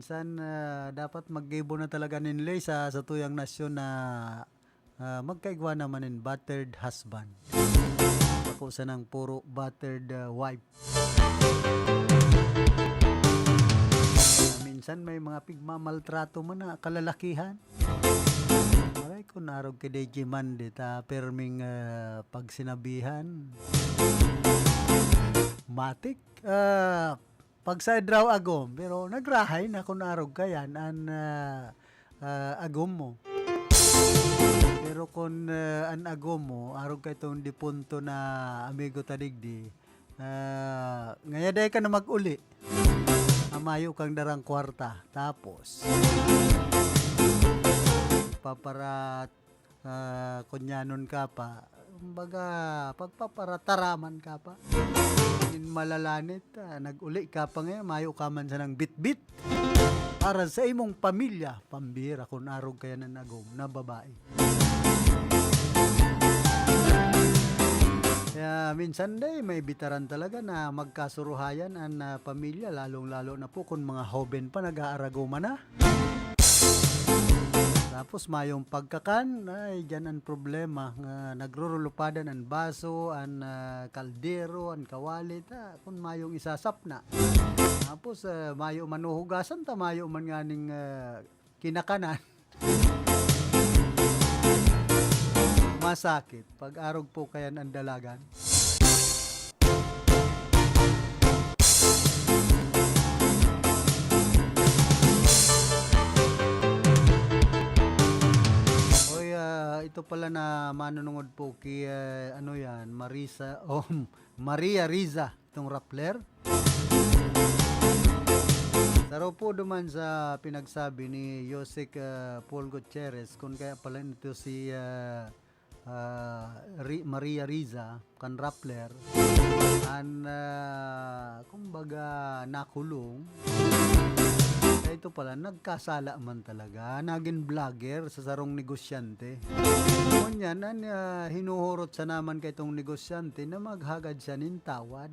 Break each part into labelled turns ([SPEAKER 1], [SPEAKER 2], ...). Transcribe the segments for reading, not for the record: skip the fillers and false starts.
[SPEAKER 1] minsan dapat maggibo na talaga ninlay sa tuyang nasyon na magkaigwa naman in battered husband. Ako sa nang puro battered wife. Minsan may mga pigmamaltrato man na kalalakihan. Maray ko narog kay DJ Mande ta perming pagsinabihan. Matik. Pag sa draw agom, pero nagrahay na kung narog kayan an agom mo. Pero kung an agom mo, arog kay itong dipunto na amigo tadigdi, ngayaday ka na mag-uli. Amayo kang darang kwarta. Tapos, paparat kunyanon ka pa. Kumbaga, pagpaparataraman ka pa. In malalanit, nag-uli ka pa ngayon, mayo ka man sa ng bit-bit. Para sa imong pamilya, pambira kung arog kaya na nagom na babae. Kaya minsan day may bitaran talaga na magkasuruhayan ang pamilya, lalong-lalo na po kung mga hoben pa nag-aaragoma na. Tapos mayong pagkakan, ay dyan ang problema. Nagrurulupadan ang baso, ang kaldero, ang kawalit, kung mayong isasap na. Tapos mayo manuhugasan, mayo man nganing kinakanan. Masakit. Pag arog po kayan ang dalagan. Ito pala na manunungod po kay ano yan, Maria Riza, itong Rappler. Taro po duman sa pinagsabi ni Yosek Paul Gutierrez kung kaya pala ito si Maria Riza kan Rappler an kumbaga nakulong. Ito pala, nagkasala man talaga. Naging vlogger sa sarong negosyante. Ngunyan, hinuhurot sa naman kay itong negosyante na maghagad siya nin tawad.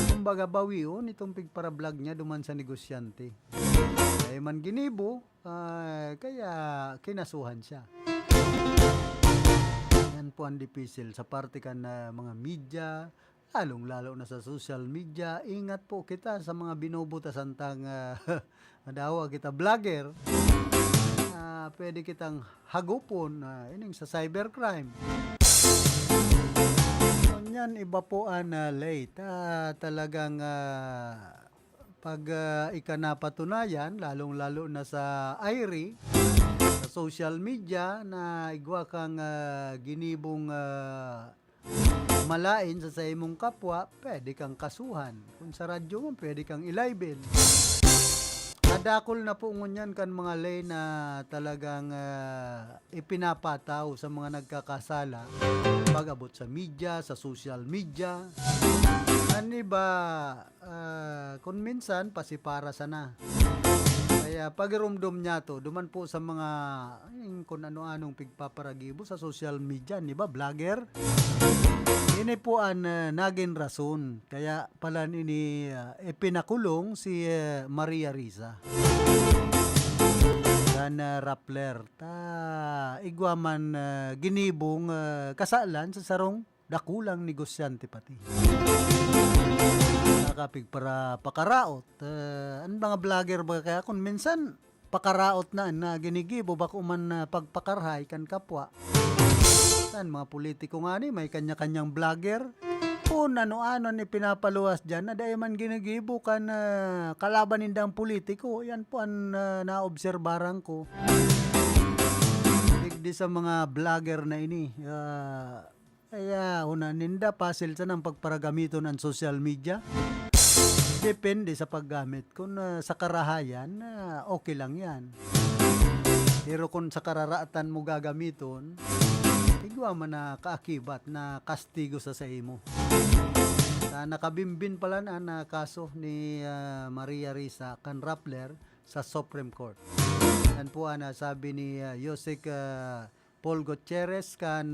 [SPEAKER 1] Kumbaga bawion, itong pigpara-vlog niya duman sa negosyante. Kaya man ginibo, kaya kinasuhan siya. Yan po ang dipisil sa parte kan mga media, lalong-lalo na sa social media. Ingat po kita sa mga binubutas antang dawa kita vlogger. Pwede kitang hagupon ining sa cybercrime. Yan iba po ang late. Talagang pag ikanapatunayan, lalong-lalo na sa IRI, sa social media na igwa kang ginibong malain sa imong kapwa, pwede kang kasuhan. Kung sa radyo mo, pwede kang ilibel. Nadakol na po ngunyan kan mga lay na talagang ipinapataw sa mga nagkakasala pag-abot sa media, sa social media. Ano ba, kung minsan, pasipara sana. Kaya pag-irumdum niya to, duman po sa mga kung ano-anong pigpaparagibo sa social media, di ba, vlogger? Ini po ang naging rason. Kaya pala ini ipinakulong si Maria Riza. Dan Rappler. Igwaman ginibong kasalan sa sarong dakulang negosyante pati. Nakapig para pakaraot. Ang mga vlogger ba kaya kung minsan pakaraot na ginigibo bako man pagpakarhay kan kapwa. Mga politiko nga ni may kanya-kanyang vlogger. Kung ano-ano ni pinapaluwas dyan na dahil man ginigibo kan kalaban nindang politiko. Yan po ang naobserbaran ko. Digdi sa mga vlogger na ini. Kaya ninda pasil sa ng pagparagamiton ng social media. Depende sa paggamit. Kung sa karahayan, okay lang yan. Pero kung sa kararatan mo gagamiton, igwa man na kaakibat na kastigo sa imo. Nakabimbin pala na kaso ni Maria Riza kan Rappler sa Supreme Court. Yan po sabi ni Yosek Paul Gutierrez kan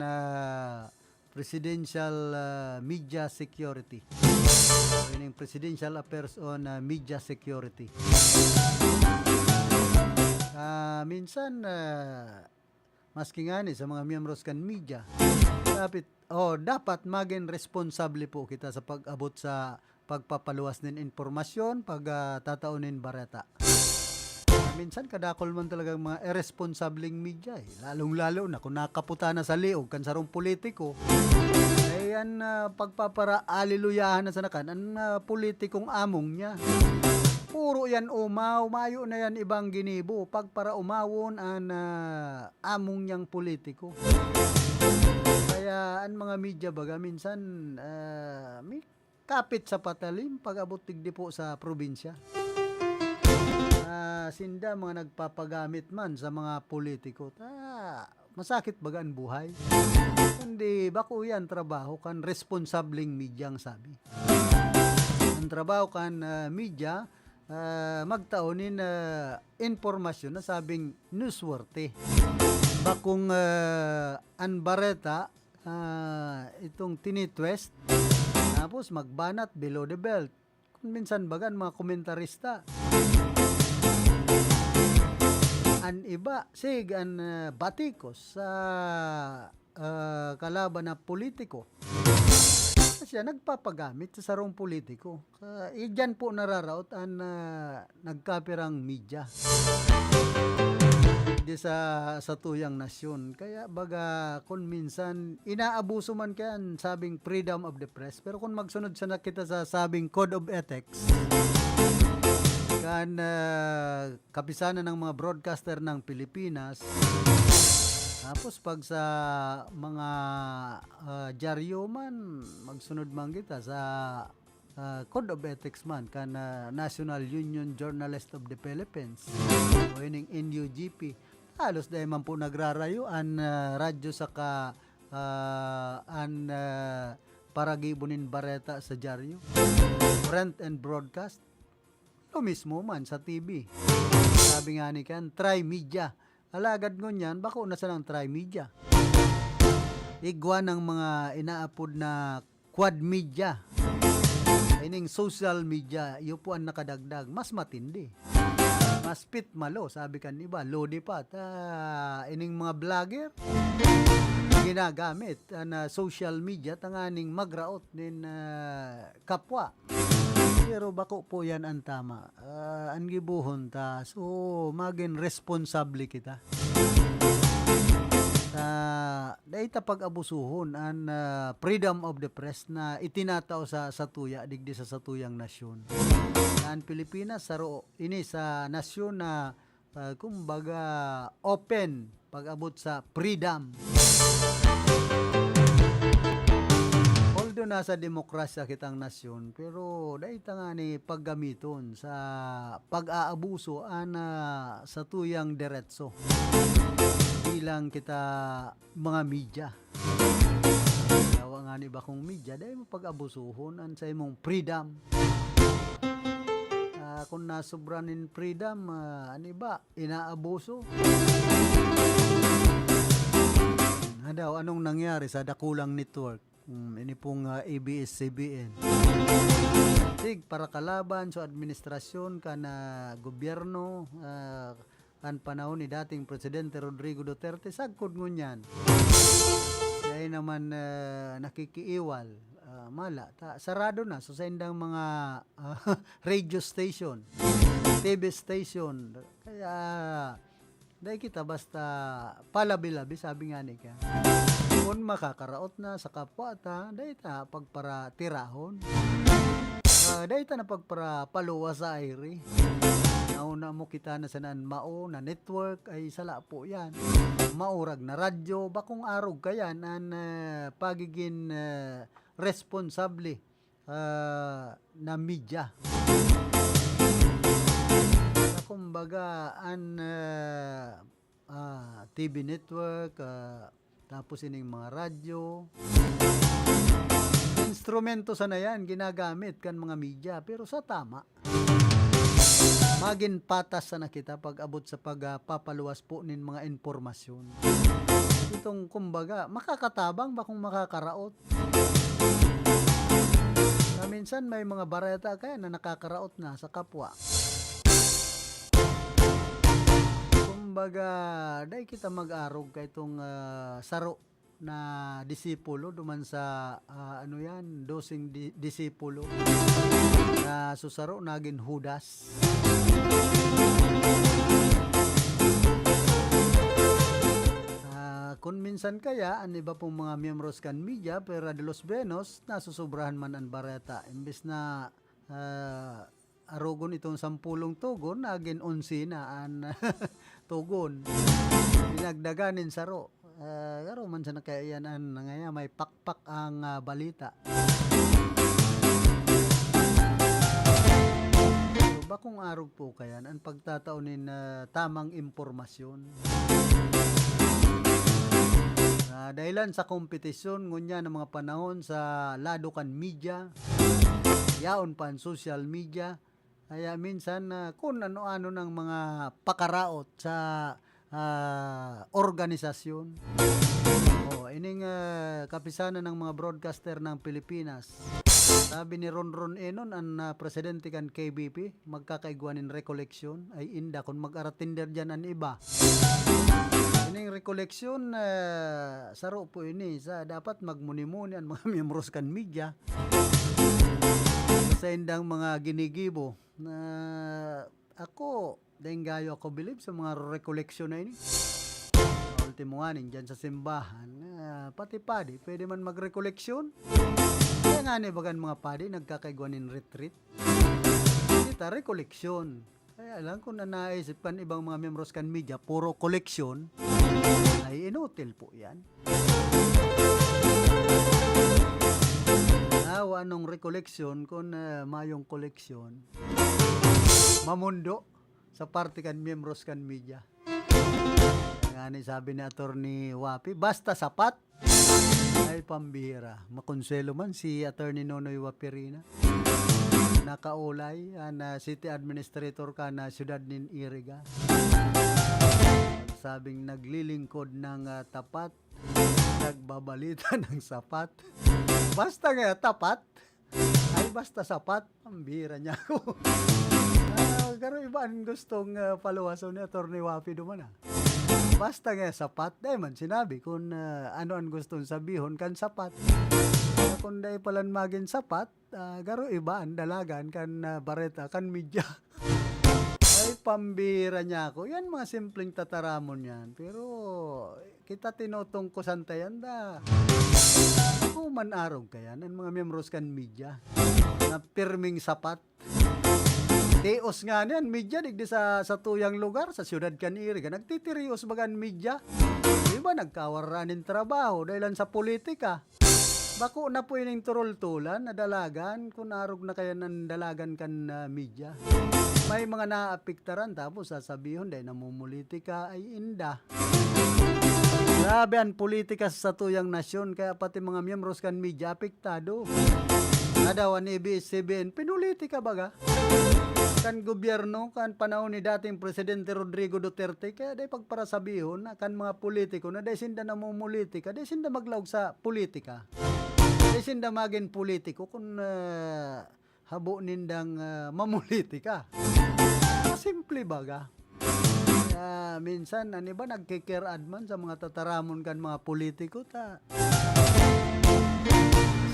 [SPEAKER 1] Presidential Media Security. Presidential Affairs on Media Security. minsan maski nga ni sa mga miyembros kan media dapat maging responsable po kita sa pag-abot sa pagpapaluwas ng informasyon, pagtataunin bareta. Minsan kadakol man talagang mga irresponsableng media lalong-lalo na kung nakaputa na sa liog kan sarong politiko. Ayan pagpapara aliluyahan na sa nakan ang politikong among niya. Puro yan umaw, mayo na yan ibang ginibo. Pagpara umawon ang among niyang politiko. Kaya ang mga media baga minsan may kapit sa patalim pag-abot tigdi po sa probinsya. Sinda mga nagpapagamit man sa mga politiko. Masakit baga ang buhay. Hindi bako yan trabaho kan responsableng media ang sabi. Ang trabaho kan media magtaonin informasyon na sabing newsworthy. Bakong anbareta itong tinitwest tapos magbanat below the belt. Kung minsan bagan mga komentarista an iba sig an batikos sa kalaban na politiko. Siya nagpapagamit sa sarong politiko. Diyan po nararaot ang nagkapirang media di sa tuyang nasyon. Kaya baga kung minsan inaabuso man kayan sabing freedom of the press, pero kung magsunod sa kita sa sabing code of ethics kan kapisanan ng mga broadcaster ng Pilipinas. Tapos pag sa mga dyaryo man, magsunod man kita sa Code of Ethics man, kan National Union Journalist of the Philippines, o ining NUGP. Halos dahil man po nagrarayo ang radyo saka paragibunin bareta sa dyaryo. Print and broadcast. Ito mismo man sa TV. Sabi nga ni kan, try media. Alagad ngunyan, bako na sa ng tri-media. Igwa ng mga inaapod na quad media. Ining social media, iyo po ang nakadagdag. Mas matindi. Mas pit malo, sabi kan iba. Lodi pa. Ining mga vlogger, ginagamit na social media, tanganing magraot din kapwa. Pero bako po yan ang tama. Ang gibuhon ta. So, maging responsable kita. Dahil pag-abusuhon ang freedom of the press na itinatao sa tuya, digdi sa satuyang nasyon. Ang Pilipinas, ini sa nasyon na kumbaga open pag-abot sa freedom. Although nasa demokrasya kitang nasyon, pero dahil nga ni paggamiton sa pag-aabuso sa tuyang diretso bilang kita mga media. Yawa nga ni bakong media dahil mo pag-abusuhon sa imong freedom. Kung nasubranin freedom, inaabuso. Anong nangyari sa dakulang network? Ini pong ABS-CBN. Sig para kalaban sa administrasyon kana gobyerno kan panahon ni dating Presidente Rodrigo Duterte, sagkod ngunyan. Dahil naman nakikiiwal, mala. Sarado na so sa indang mga radio station, TV station. Kaya dahil kita basta palabi-labi, sabi nga ni ka. Kung makakaraot na sa kapwa dahil pagpara tirahon. Dahil na pagpara paluwa sa airi. Nauna mo kita na sanaan mao na network ay sala po yan. Maurag na radyo, bakong arog kayan ang pagiging responsable na media. Kumbaga ang TV network, tapos ining mga radyo, instrumento sana yan ginagamit kan mga media, pero sa tama maging patas sana kita pag abot sa pagpapaluwas po nin mga informasyon. Itong kumbaga makakatabang ba kung makakaraot na minsan may mga bareta kaya na nakakaraot na sa kapwa. kumbaga, dahil kita mag-arog kay itong saro na disipulo duman sa ano yan, dosing disipulo na susaro naging Judas. Kung minsan kaya, ang iba pong mga miyembros kan media, pero de los Benos, nasusobrahan man ang bareta. Imbes na arogon itong 10 tugon, naging 11 na ang tugon. Dinagdaganin saro. Garo man sa nakayanan ngaya may pakpak ang balita. So, bakong arog po kayan ang pagtataunin tamang impormasyon. Dahilan sa kompetisyon ngunya ng mga panahon sa lado kan media, yaon pa ang social media, kaya minsan kung ano-ano ng mga pakaraot sa organisasyon. Ining kapisanan ng mga broadcaster ng Pilipinas. Sabi ni Ron Enon, ang presidente kan KBP, magkakaigwanin recollection, ay inda kung mag-aratinder dyan ang iba. Ining recollection, saro po ini, dapat magmuni-muni ang mga miyembros kan media. Sa indang mga ginigibo, na ako, dahil gayo ako believe sa mga recollection na ini. Ultimo nga dyan sa simbahan, pati padi, pwede man mag-recollection. Kaya nga ni bagan mga padi, nagkakaigwanin retreat. Kita, recollection. Kaya lang kung naisip kan ibang mga membros kan media, puro collection, ay inutil po yan. Anong recollection kung mayong collection? Mamundo sa parte kan membros kan media. Nga ni sabi ni Attorney Wapi, basta sapat ay pambihira. Makonselo man si Attorney Nonoy Wapirina. Nakaulay na city administrator ka na siyudad nin Iriga. Sabing naglilingkod ng tapat, nagbabalita ng sapat. Basta nga tapat, ay basta sapat, pambihira niya ako. Pero iba ang gustong paluwasan ni Attorney Wapi duman basta nga sapat, dahil man sinabi kung ano ang gustong sabihon kan sapat. Kung dahil palan maging sapat, garo iba ang dalagan kan bareta, kan media. Ay pambira niya ako. Yan mga simpleng tataramon yan. Pero kita tinutungkusan tayan da. Kung man arog kayan, ang mga membros kan media na pirming sapat. Teos nga niyan, media digdi sa tuyang lugar, sa siyudad kan Iriga, nagtitirios bagan media. Diba nagkawaranin trabaho dahil sa politika. Bako na po yung turol-tulan na dalagan, kung arog na kaya ng dalagan kan media. May mga naapiktaran, tapos sasabihin dahil namumulitika ay inda. Grabe ang politika sa tuyang nasyon, kaya pati mga miyembros kan media apektado. Nadawan ni ABS-CBN, pinulitika baga? Kan gobyerno, kan panahon ni dating Presidente Rodrigo Duterte, kaya day pagparasabihon na kan mga politiko na day sinda namumulitika, day sinda maglaog sa politika. Day sinda maging politiko kung habo nindang mamulitika. Simple baga. Minsan, ano ba, nagkikirad man sa mga tataramon kan mga politiko,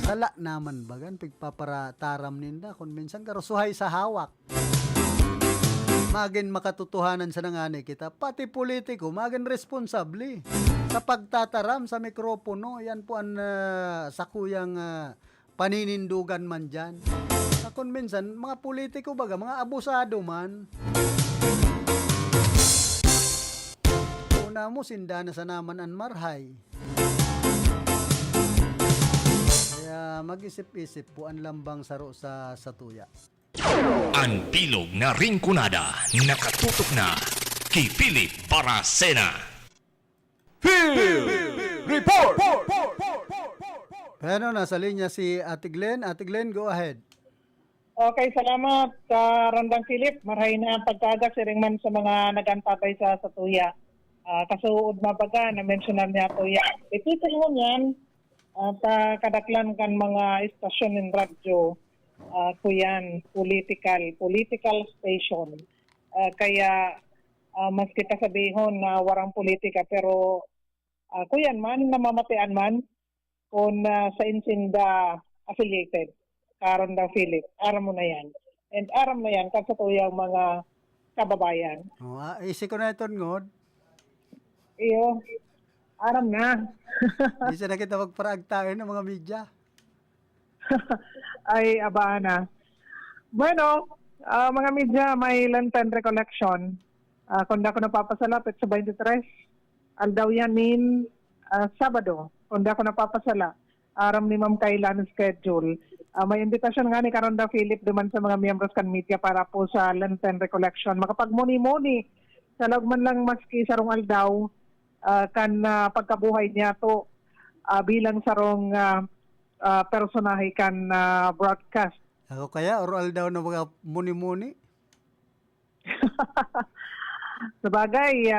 [SPEAKER 1] sala naman bagan, pigpaparataram ninda, kung minsan karusuhay sa hawak. Maging makatutuhanan sa nangani kita, pati politiko, maging responsable sa pagtataram sa mikropono. Yan po ang sakuyang paninindugan man dyan. Kung minsan, mga politiko baga, mga abusado man. Una mo, sinda na sa naman ang marhay. Kaya mag-isip-isip po ang lambang saro sa tuya.
[SPEAKER 2] Ang bilog na ringkunada, nakatutok na kay Philip Baracena.
[SPEAKER 3] Field Report!
[SPEAKER 1] Pero nasa linya si Ate Glenn. Ate Glenn, go ahead.
[SPEAKER 4] Okay, salamat sa Randang Philip. Maray na pagkagak siring man sa mga nagantatay sa tuya. Kasuod na baga, na-mentionan niya tuya. Ipitin mo yan at kadaklan kan mga istasyon ng radyo. Kuyan, political station. Kaya maski kasabihon na warang politika pero kuyan man namamatian man kung sa insinda affiliated karon daw Philip aram mo na yan and aram na yan kasi tuyang mga kababayan
[SPEAKER 1] Isi ko na ito ngod.
[SPEAKER 4] iyo aram na
[SPEAKER 1] Isa na kita magparagtahin ng mga media.
[SPEAKER 4] ay abana bueno mga media may lantern recollection kung da ko napapasalapit sa 23 aldaw yan nin Sabado kung da ko napapasala aram ni Ma'am Kayla ng schedule. May invitation nga ni Karonda Philip duman sa mga miyembros kan media para po sa lantern recollection. Makapagmuni-muni sa log man lang maski sarong aldaw kan pagkabuhay niya to bilang sarong personahe kan broadcast.
[SPEAKER 1] Ako kaya, oral daw na mga muni-muni.
[SPEAKER 4] Sabagay,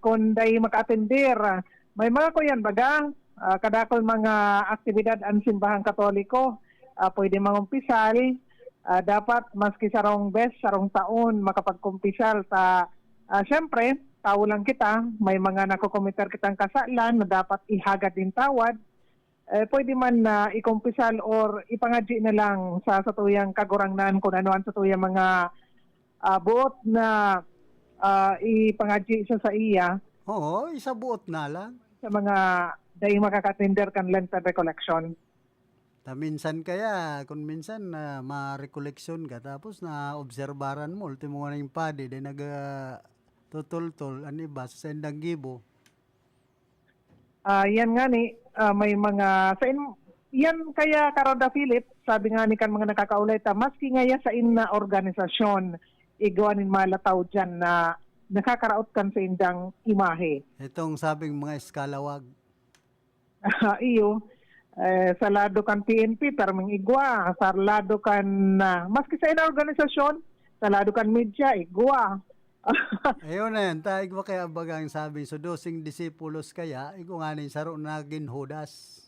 [SPEAKER 4] kung day maka-attendir, may mga kuyan baga, kadakol mga aktibidad ang simbahang katoliko, pwede mangumpisal, dapat maski sarong sarong taon makapagkumpisal ta syempre, tao lang kita, may mga nakukomiter kitang kasalan na dapat ihagad din tawad, pwede man na ikumpisal or ipangadji na lang sa satuyang kagurangnan kung ano ang satuyang mga buot na ipangadji sa iya
[SPEAKER 1] Oo, isa buot na lang.
[SPEAKER 4] sa mga dahil makakatender kan lantern recollection.
[SPEAKER 1] Minsan kaya, kung minsan ma-recollection ka, tapos na obserbaran mo, ultimo nga na yung padi, then tutol-tol, ano ba, sa sendang gibo.
[SPEAKER 4] Yan nga ni, may mga, yan kaya Karonda Philip, sabi nga ni kan mga nakakaulay ta, maski nga ya sa na organisasyon, igawanin malataw dyan na nakakaraot kan sa indang imahe.
[SPEAKER 1] Itong sabing mga eskalawag.
[SPEAKER 4] Iyo, sa lado kan PNP, perming igwa, sa lado kan, maski sa ina organisasyon, sa lado kan media, igwa.
[SPEAKER 1] Ayun na yan, taig ba kaya bagang sabi, so dosing disipulos kaya, ikaw nga rin saro na ginhudas.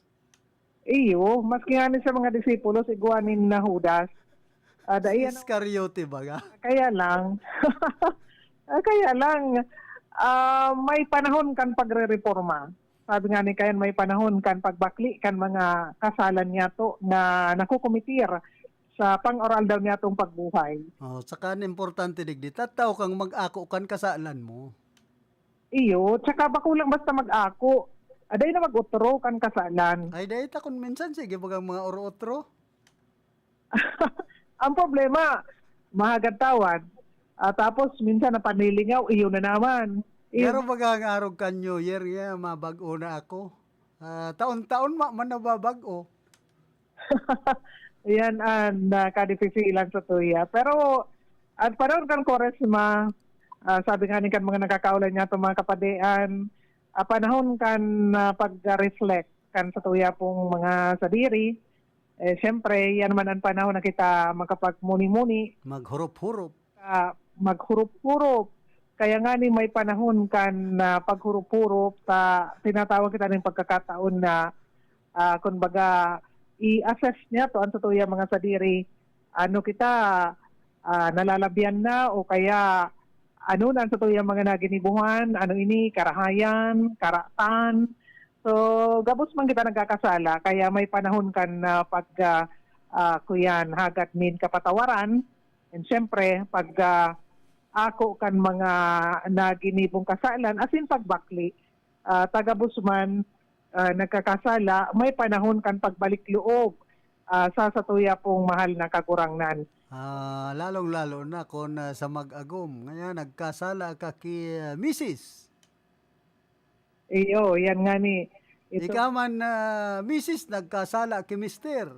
[SPEAKER 4] Iyo, maski nga ni sa mga disipulos, igwanin na hudas. Dahil
[SPEAKER 1] Iscariote baga.
[SPEAKER 4] kaya lang, may panahon kan pagre-reforma. Sabi nga ni Kayan, may panahon kan pagbakli kan mga kasalan niya to na nakukumitir sa pang-oral daw niya tong pagbuhay.
[SPEAKER 1] Saka importante digdi, tataw kang mag-ako kan kasalan mo.
[SPEAKER 4] Iyo, tsaka bakulang basta mag-ako. Aday na mag-utro kan kasalan.
[SPEAKER 1] Ay, dahil ta kung minsan, sige bagang mga oro-otro.
[SPEAKER 4] Ang problema, mahagad tawad. Tapos minsan na panilingaw, iyo na naman.
[SPEAKER 1] Pero bagang arog kan New Year, mabago na ako. Taon-taon man nababago.
[SPEAKER 4] Yan ang kadifisilan sa tuya. Pero at panahon kan Koresma, sabi nga ni kan mga nakakaulan niya itong mga kapadean, panahon kan pag-reflect kan sa tuya pong mga sadiri. Siyempre, yan man ang panahon na kita makapagmuni-muni.
[SPEAKER 1] Maghurup-hurup.
[SPEAKER 4] Maghurup-hurup. Kaya nga ni may panahon kan paghurup-hurup, tinatawag kita ng pagkakataon na kumbaga i-assess niya to ang tutuya mga sadiri. Ano kita nalalabyan na o kaya ano na ang tutuya mga naginibuhan, ano ini, karahayan, karatan. So, gabos man kita nagkakasala, kaya may panahon kan kuyan, hagat min kapatawaran. And syempre, pag ako kan mga naginibong kasalan, as in pagbakli, tagabos man nagkakasala, may panahon kan pagbalik loob sa satuya pong mahal na kagurangnan.
[SPEAKER 1] Lalong-lalo na kung sa mag-agom. Ngayon, nagkasala ka kay Mrs.
[SPEAKER 4] Iyo, yan nga ni.
[SPEAKER 1] Ikaw man, Mrs. nagkasala kay Mr.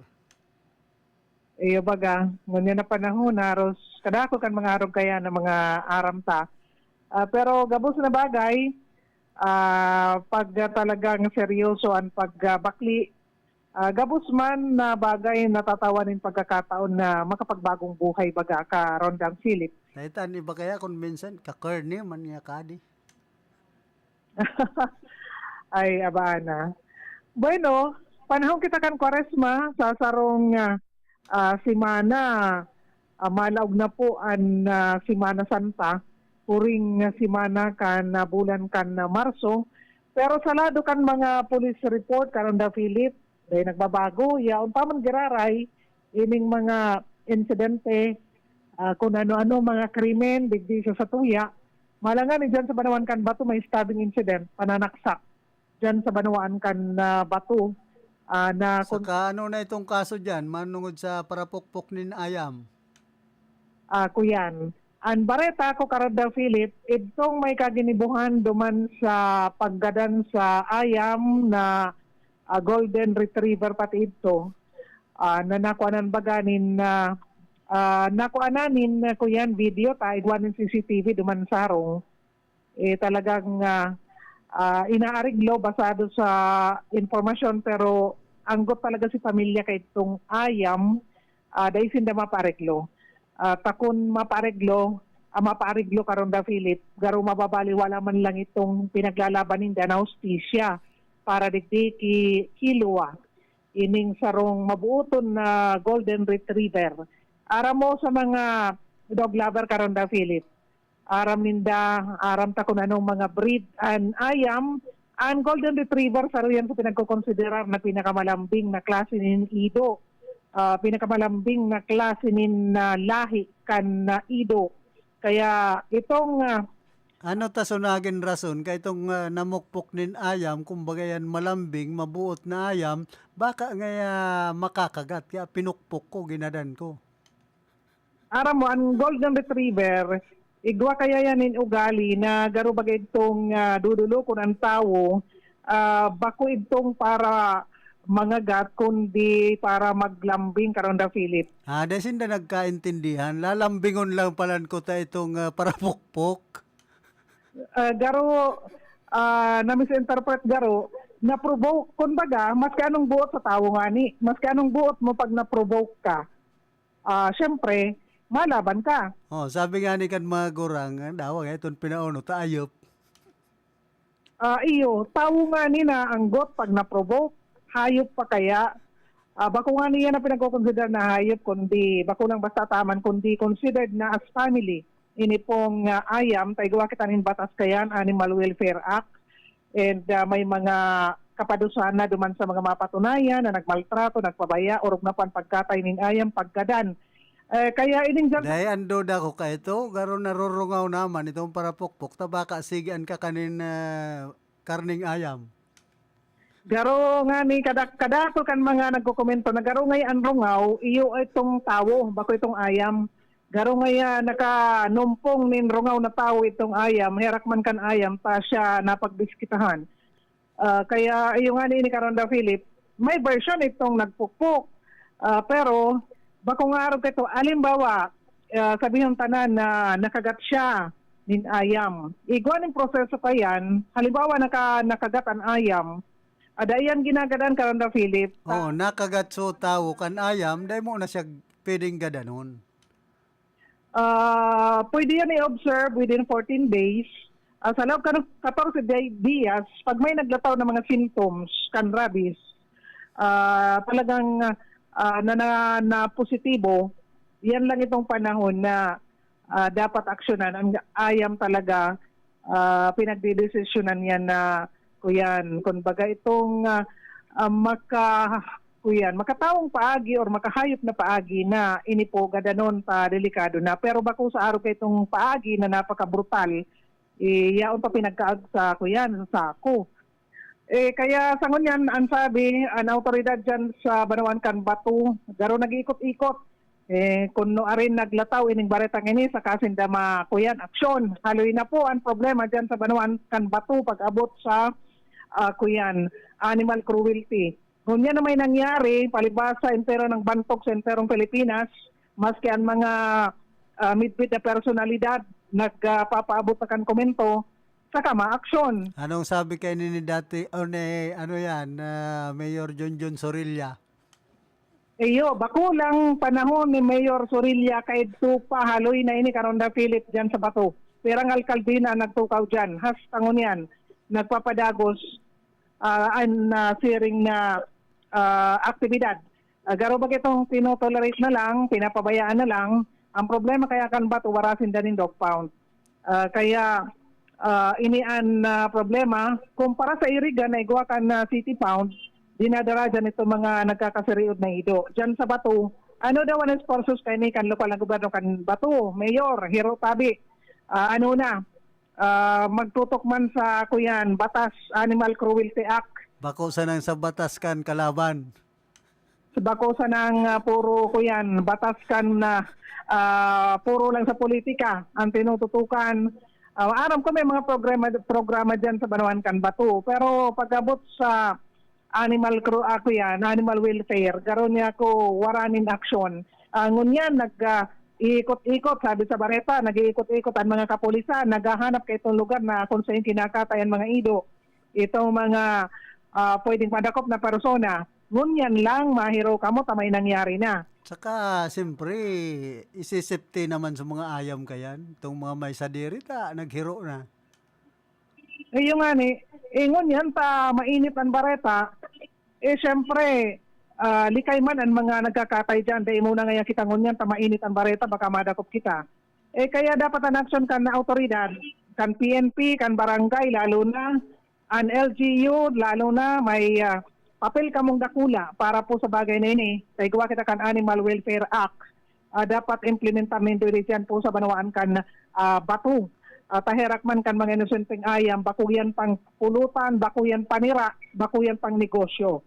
[SPEAKER 4] Iyo baga, ngunyan na panahon, haros, kadako kan mga arog kaya ng mga aramta. Pero gabos na bagay, pag talagang seryoso ang pagbakli, gabos man na bagay natatawanin pagkakataon na makapagbagong buhay baga ka Rondang Philip.
[SPEAKER 1] Naitan, iba kaya kung minsan, kakarni man niya kadi.
[SPEAKER 4] Ay, abana. Bueno, panahon kita kan Kwaresma, sa sarong simana, malaog na po ang Simana Santa. puring nga simana kan na bulan kan na Marso. Pero sa lado kan mga police report karon da Philip, day nagbabago, yaon pa man giraray ining mga insidente, kung ano-ano mga krimen digdi sa tuya. Malangan ni dyan sa Banawan kan Bato may stabbing incident, pananaksak dyan sa Banawan kan Bato. Na
[SPEAKER 1] Saka ano na itong kaso dyan, manungod sa parapukpok nin Ayam.
[SPEAKER 4] kuyan. Ang bareta ko karada Philip, itong may kaginibuhan duman sa paggadan sa Ayam na golden retriever pati ito, na nakuanan baganin na nakuananin na kuyan video ta idwanin CCTV duman sarong talagang inaariglo basado sa informasyon, pero anggot talaga si pamilya kay itong Ayam, dahil sinda mapareglo. Takon mapareglo karon da Philip, garo mababaliwala man lang itong pinaglalaban ninda na hustisya para digdi kilwa ining sarong mabuoton na golden retriever. Aram mo sa mga dog lover karon da Philip, aram ta kung anong mga breed and Ayam, ang golden retriever sa riyan ko pinagkukonsiderar na pinakamalambing na klase nin Ido. Pinakamalambing na klase nin lahi kan na Ido. Kaya itong
[SPEAKER 1] Ano ta sunagin rason kay itong namukpok nin Ayam, kumbaga yan malambing, mabuot na Ayam, baka nga makakagat, kaya pinukpok ko, ginadan ko.
[SPEAKER 4] aram mo, ang golden retriever, igwa kaya yan in ugali na garo bagay itong dudulo kung ang tao, bako itong para mangagat kundi para maglambing karon da Philip.
[SPEAKER 1] Dahil sinda nagkaintindihan, lalambingon lang palan ko ta itong parapukpok.
[SPEAKER 4] Garo, na misinterpret garo, na-provoke, kumbaga, maski anong buot sa tao nga ni, maski anong buot mo pag na-provoke ka, syempre, malaban ka.
[SPEAKER 1] Sabi nga ni kan mga gurang, dawa nga itong pinauno, taayop.
[SPEAKER 4] Iyo, tao nga ni na anggot pag na-provoke, hayop pa kaya. Bako nga niya na pinagkukonsider na hayop, kundi, bako lang basta taman, kundi considered na as family. Ini pong Ayam, taigwa kita nin batas kayan, Animal Welfare Act, and may mga kapadusan na duman sa mga mapatunayan na nagmaltrato, nagpabaya, orog na pan pagkatay nin Ayam, pagkadan. Kaya ining dyan...
[SPEAKER 1] Dahil ando da ko ka ito, garo narurungaw naman itong parapukpok, tabaka sigian ka kanin karning Ayam.
[SPEAKER 4] Garo nga ni kadako kan mga nagkokomento na garo ngay anrungaw, iyo itong tawo, bako itong Ayam. Garo nga nakanumpong nin rungaw na tao itong Ayam, herak man kan Ayam, pa siya napagbiskitahan. Kaya iyo nga ni karon da Philip, may version itong nagpukpok. Pero bako nga araw kito, alimbawa, sabihin tanan na nakagat siya nin Ayam. Igwa ning proseso pa yan, halimbawa nakagat ang Ayam, adayan ginagadan karon da Philip.
[SPEAKER 1] Nakagat so tao kan Ayam, dahil mo na siya pwedeng gadanon.
[SPEAKER 4] Pwede yan i-observe within 14 days. Sa loob ka ng 14 days, pag may naglataw ng mga symptoms, kan rabies, talagang na positibo, yan lang itong panahon na dapat aksyonan. Ang Ayam talaga, pinagdidesisyonan yan na kuyan. Kung baga itong makataong paagi or makahayop na paagi na inipo gadanon pa delikado na. Pero bako sa araw kay itong paagi na napaka-brutal, yaon pa pinagkaag sa kuyan, sa ako. Kaya sa ngunyan, ang sabi, ang autoridad dyan sa Banawan kan Bato, garo nag-ikot-ikot. Kung no arin naglataw ining baretang ini sa kasinda kuyan, aksyon. Haloy na po ang problema dyan sa Banawan kan Bato pag-abot sa kuyan, animal cruelty. Ngunya na may nangyari, palibasa entero ng bantok sa enterong Pilipinas, maski ang mga midbit na personalidad nagpapaabot na kan komento, saka ma-aksyon.
[SPEAKER 1] Anong sabi kay ni dati, Mayor John Sorilla?
[SPEAKER 4] Bako lang panahon ni Mayor Sorilla kahit pa haloy na ini karon da Philip dyan sa Bato. Perang alkaldina nagtukaw dyan, hastangon yan, nagpapadagos sharing na aktibidad. Garo ba itong tinotolerate na lang, pinapabayaan na lang, ang problema kaya kan Bato warasin danin dog pound. Kaya inian na problema kumpara sa Iriga na igwa kan na city pound dinadara dyan ito mga nagkakasiriod na ido. Diyan sa Bato, ano daw ang sponsors kay ni kan lokal na gobyerno kan Bato, Mayor Hero Tabi. Magtutok man sa kuyan batas Animal Cruelty Act.
[SPEAKER 1] Bako sa nang sa batas kan kalaban.
[SPEAKER 4] Bako sa nang puro kuyan batas kan na puro lang sa politika ang tinututukan. Aram ko may mga programa dyan sa Banawan kan Bato, pero pagabot sa animal welfare, garon niya ko waranin action. Ngunyan ikot-ikot, sabi sa Bareta, nag-iikot-ikot ang mga kapulisan, naghahanap kay itong lugar na kung saan kinakatayan mga ido. Itong mga pwedeng madakop na persona, ngunyan lang mahiro kamo tamay nangyari na.
[SPEAKER 1] Saka, siyempre, isisipte naman sa mga ayam kayan. Itong mga may sadirita, naghiro na.
[SPEAKER 4] Yung nga ni, ngunyan ta mainit ang Bareta, siyempre, likay man ang mga nagkakatay dyan. Dahil muna nga kita ngunyan, ta mainit ang Bareta, baka madakop kita. Kaya dapat ang action kan na autoridad, kan PNP, kan barangay, lalo na, ang LGU, lalo na, may papel kamong dakula para po sa bagay na ini. Kaya gawa kita kan Animal Welfare Act. Dapat implementar nindo dyan po sa Banawaan kan Bato. Taherak man kan mga inosenteng ayam, bakuyan pang pulutan, bakuyan panira, bakuyan pang negosyo.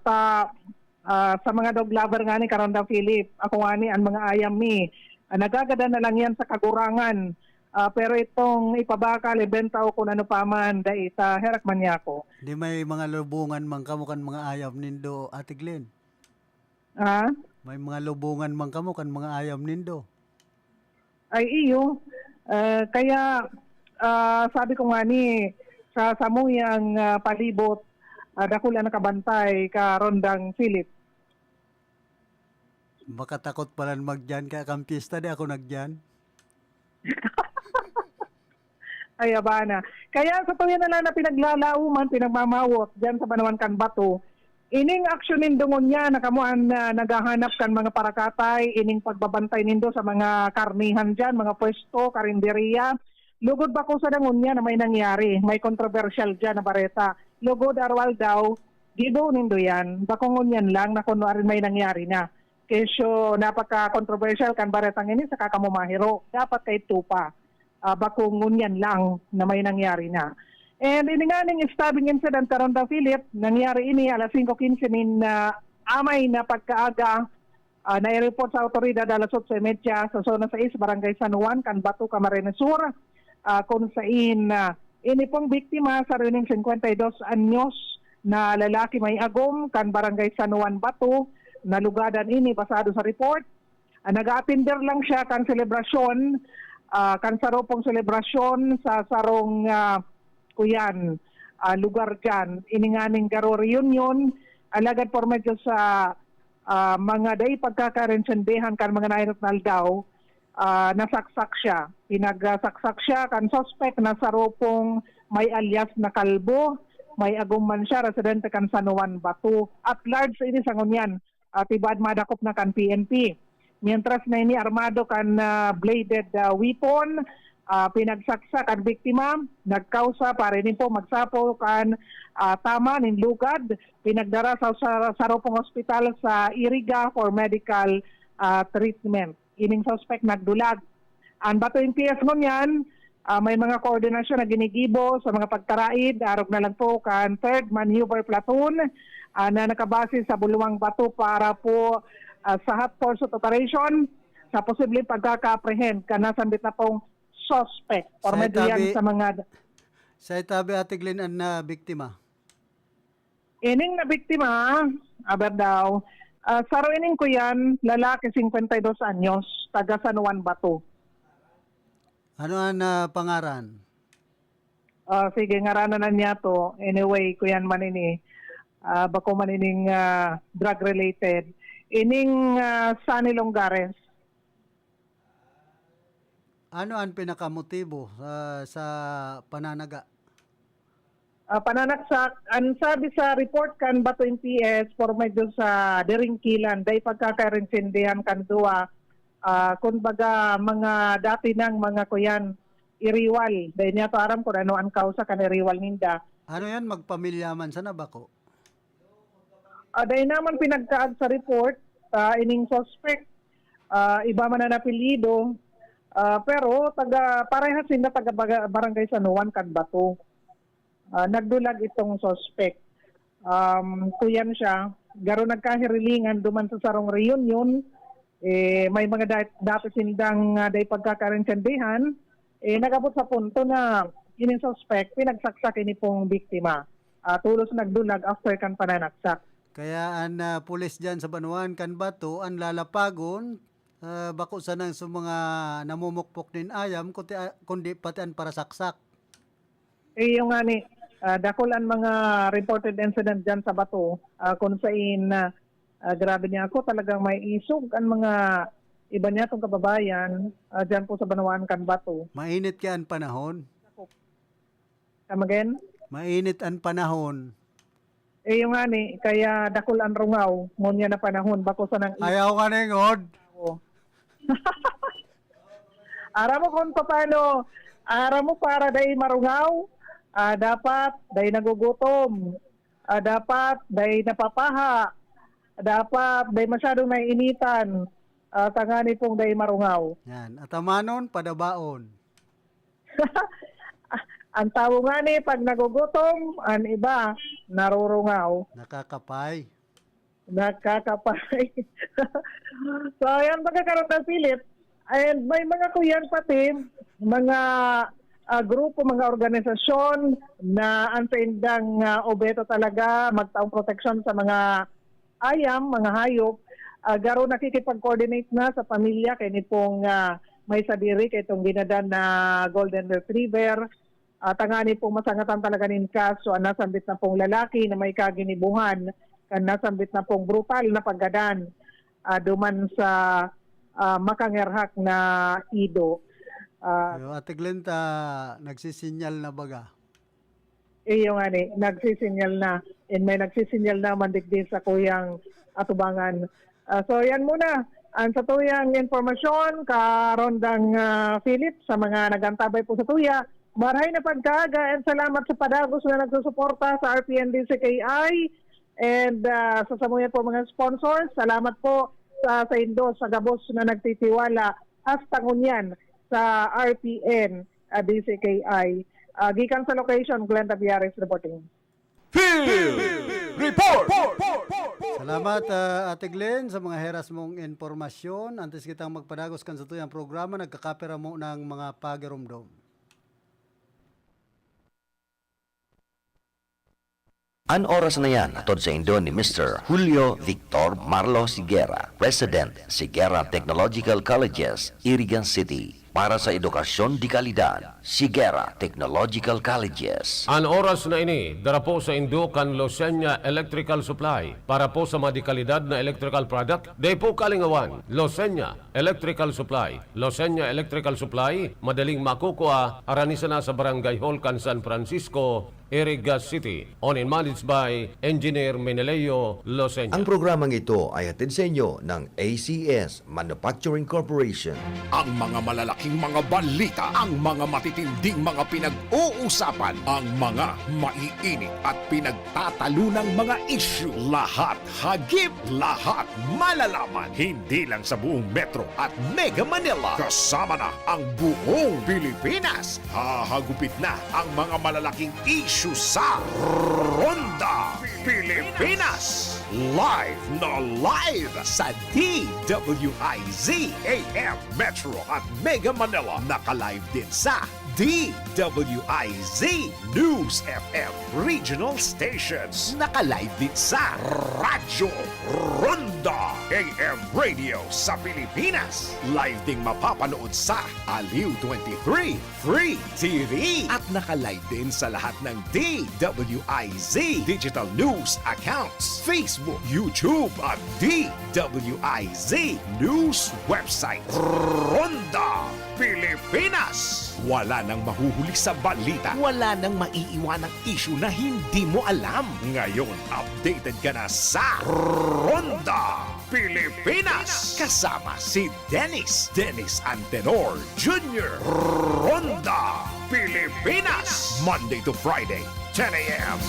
[SPEAKER 4] Sa mga dog lover nga ni Karonda Philip, ako nga ni ang mga ayam ni, nagagada na lang yan sa kagurangan. Pero itong ipabakal, ibenta o kung ano pa man, dahil sa herak man niya ako.
[SPEAKER 1] Di may mga lubungan man kamo kan mga ayam nindo, Ate Glenn. May mga lubungan man kamo kan mga ayam nindo.
[SPEAKER 4] Ay iyo. Kaya sabi ko nga ni, sa samuyang palibot, dakula nakabantay ka Rondang Philip.
[SPEAKER 1] Baka takot pala magdyan, kaya kampista di ako nagdyan.
[SPEAKER 4] Ay, abana. Kaya sa tuya na lang na pinaglalauman, pinagmamawot dyan sa Banawan kan Bato, ining aksyon nindungon niya, nakamuan na naghahanap kan mga parakatay, ining pagbabantay nindo sa mga karnihan dyan, mga pwesto, karinderya. Lugod ba ko sa dangon niya na may nangyari, may controversial dyan na Bareta. Lugod arwal daw, gibo nindo yan, bakongon yan lang na kunwari may nangyari na. Kesyo napaka-controversial kan Baretang ini sa kakamumahiro. Dapat kay tupa. Bakungon yan lang na may nangyari na. And ini nga ning stabbing incident karon daw Philip, nangyari ini alas 5:15 nin amay na pagkaaga na-report sa otoridad alas 8:30 sa zona 6 Barangay San Juan kan Bato, Camarines Sur, kung saan ini pong biktima sa rining 52 anyos na lalaki may agom kan Barangay San Juan Bato, nalugadan ini basado sa report. Nag-attender lang siya kan selebrasyon, kan saropong selebrasyon sa sarong lugar dyan. Ininganing garo reunion, alagad por medyo sa mga day pagkakarensendehan kan mga nainotnal daw, nasaksak siya. Pinagsaksak siya kan suspect na saropong may alias na Kalbo, may agumman siya, residente kan San Juan Bato. At large ini sa ngunyan, tibad madakop na kan PNP. Mientras na ini armado kan bladed weapon, pinagsaksak ang biktima, nagkausa para rin po magsapo kan tama nin lugad, pinagdara sa saropong hospital sa Iriga for medical treatment. Ining suspect nagdulag. Ang Bato NPS ngunyan, may mga koordinasyon na ginigibo sa mga pagtaraid, arog na lang po kan 3rd Maneuver Platoon na nakabase sa Buluang Bato para po sa hot pursuit operation sa posibleng pagkaka-apprehend kanasambit na pong suspect or medyo yan sa mga...
[SPEAKER 1] Sa itabi Ate Glenn ang na biktima?
[SPEAKER 4] Ining na biktima, aber daw, saro ining ko yan, lalaki 52 anyos, taga San Juan Bato.
[SPEAKER 1] Ano ang pangaran?
[SPEAKER 4] Sige, ngaranan na niya to. Anyway, kuyan man ini, bako man ining drug-related. Ining Sunny Longares.
[SPEAKER 1] Ano ang pinakamotibo sa pananaga?
[SPEAKER 4] Pananaksak, ang sabi sa report kan Bato NPS for medyo sa Diringkilan, dahil pagkakarinsindihan kan duwa, kumbaga mga dati ng mga kuyan, iriwal. Dahil niya to aram ko ano ang kausa kan iriwal ninda.
[SPEAKER 1] Ano yan, magpamilyaman sa nabako?
[SPEAKER 4] Dahil naman pinagkaad sa report, ining suspect, iba man na napilido, pero parehas sila taga barangay San Juan, Canbato. Nagdulag itong suspect. Kuyan siya, garo nagkahirilingan duman sa sarong reunion, may mga dapat sindang day pagkakarinsandihan, nagabot sa punto na ining suspect, pinagsaksak ini pong biktima. Tulos nagdulag after kan pananaksak.
[SPEAKER 1] Kaya ang pulis dyan sa Banuan, Canbato, ang lalapagon, bako sanang sa mga namumukpok nin ayam, kundi pati ang parasaksak.
[SPEAKER 4] Yung nga ni, dakulan mga reported incident dyan sa Bato, kung saan grabe niya ako, talagang may isog ang mga iba niya itong kababayan dyan po sa Banuan, Canbato.
[SPEAKER 1] Mainit ka ang panahon.
[SPEAKER 4] Come again?
[SPEAKER 1] Mainit ang panahon.
[SPEAKER 4] Yung nga ni, kaya dakulan rungaw, ngunya na panahon, bako sa nang
[SPEAKER 1] Ayaw ka na ngod.
[SPEAKER 4] Ara mo kung paano, ara mo para day marungaw, dapat day nagugutom, dapat day napapaha, dapat day masyadong naiinitan, tangani pong day marungaw.
[SPEAKER 1] Yan. Atamanon, padabaon.
[SPEAKER 4] Ang tao nga ni, pag nagugutom, ang iba, narurungaw,
[SPEAKER 1] Nakakapay.
[SPEAKER 4] nakakapay. So, ayan magkakaroon ng Philip. And may mga kuyan pati, mga grupo, mga organisasyon na ang paindang obeto talaga, magtaong proteksyon sa mga ayam, mga hayop. Garo nakikipag-coordinate na sa pamilya, kaya ni pong may sadiri, kaya itong ginadan na Golden Retriever. Tangani pong masangatan talaga nin kaso, nasambit na pong lalaki na may kaginibuhan, nasambit na pong brutal na paggadan duman sa makangerhak na ido.
[SPEAKER 1] Ate Glenta, nagsisinyal na baga.
[SPEAKER 4] Iyo nga ni, nagsisinyal na. And may nagsisinyal na mandigdi sa kuyang atubangan. So yan muna. Ang sa tuyang informasyon, karondang Philip, sa mga nagantabay po sa tuya, maray na pagkaga and salamat sa padagos na nagsusuporta sa RPNDCKI and sa samuyan po mga sponsors. Salamat po sa Indo, sa Gabos na nagtitiwala hasta ngunyan sa RPN DCKI. Gikan sa location, Glenda Biares reporting.
[SPEAKER 3] Field Report!
[SPEAKER 1] Salamat Ate Glenn sa mga heras mong informasyon. Antes kitang magpadagos kan sa tuyang programa, nagkakapera mo ng mga pagirumdom.
[SPEAKER 5] An oras na yan atod sa Indo ni Mr. Julio Victor Marlo Siguera, President, Siguera Technological Colleges, Irigan City. Para sa edukasyon di kalidad, Siguera Technological Colleges.
[SPEAKER 6] An oras na ini, dara po sa Indukan Losenya Electrical Supply. Para po sa madikalidad na electrical product, day po kalingawan, Losenya Electrical Supply. Losenya Electrical Supply, madaling makukuha, aranisa na sa Barangay Holcan, San Francisco, Irigas City. Owned and managed by Engineer Meneleo Losenya.
[SPEAKER 5] Ang programang ito ay hatid sa inyo ng ACS Manufacturing Corporation.
[SPEAKER 7] Ang mga malalaking mga balita, ang mga matitinding mga pinag-uusapan, ang mga maiinit at pinagtatalunang mga issue. Lahat hagip, lahat malalaman. Hindi lang sa buong Metro at Mega Manila. Kasama na ang buong Pilipinas. Hahagupit na ang mga malalaking issue sa Ronda Pilipinas. Live na live sa DWIZ AM Metro at Mega Manila. Naka-live din sa DWIZ News FM Regional Stations. Naka-live din sa Radyo Ronda AM Radio sa Pilipinas. Live ding mapapanood sa Aliw 23 Free TV. At naka-live din sa lahat ng DWIZ Digital News accounts, Facebook, YouTube at DWIZ News website. Ronda Pilipinas. Wala nang mahuhuli sa balita. Wala nang maiiwanang issue na hindi mo alam. Ngayon, updated ka na sa Ronda Pilipinas. Kasama si Dennis Antenor Jr. Ronda Pilipinas! Monday to Friday, 10 a.m.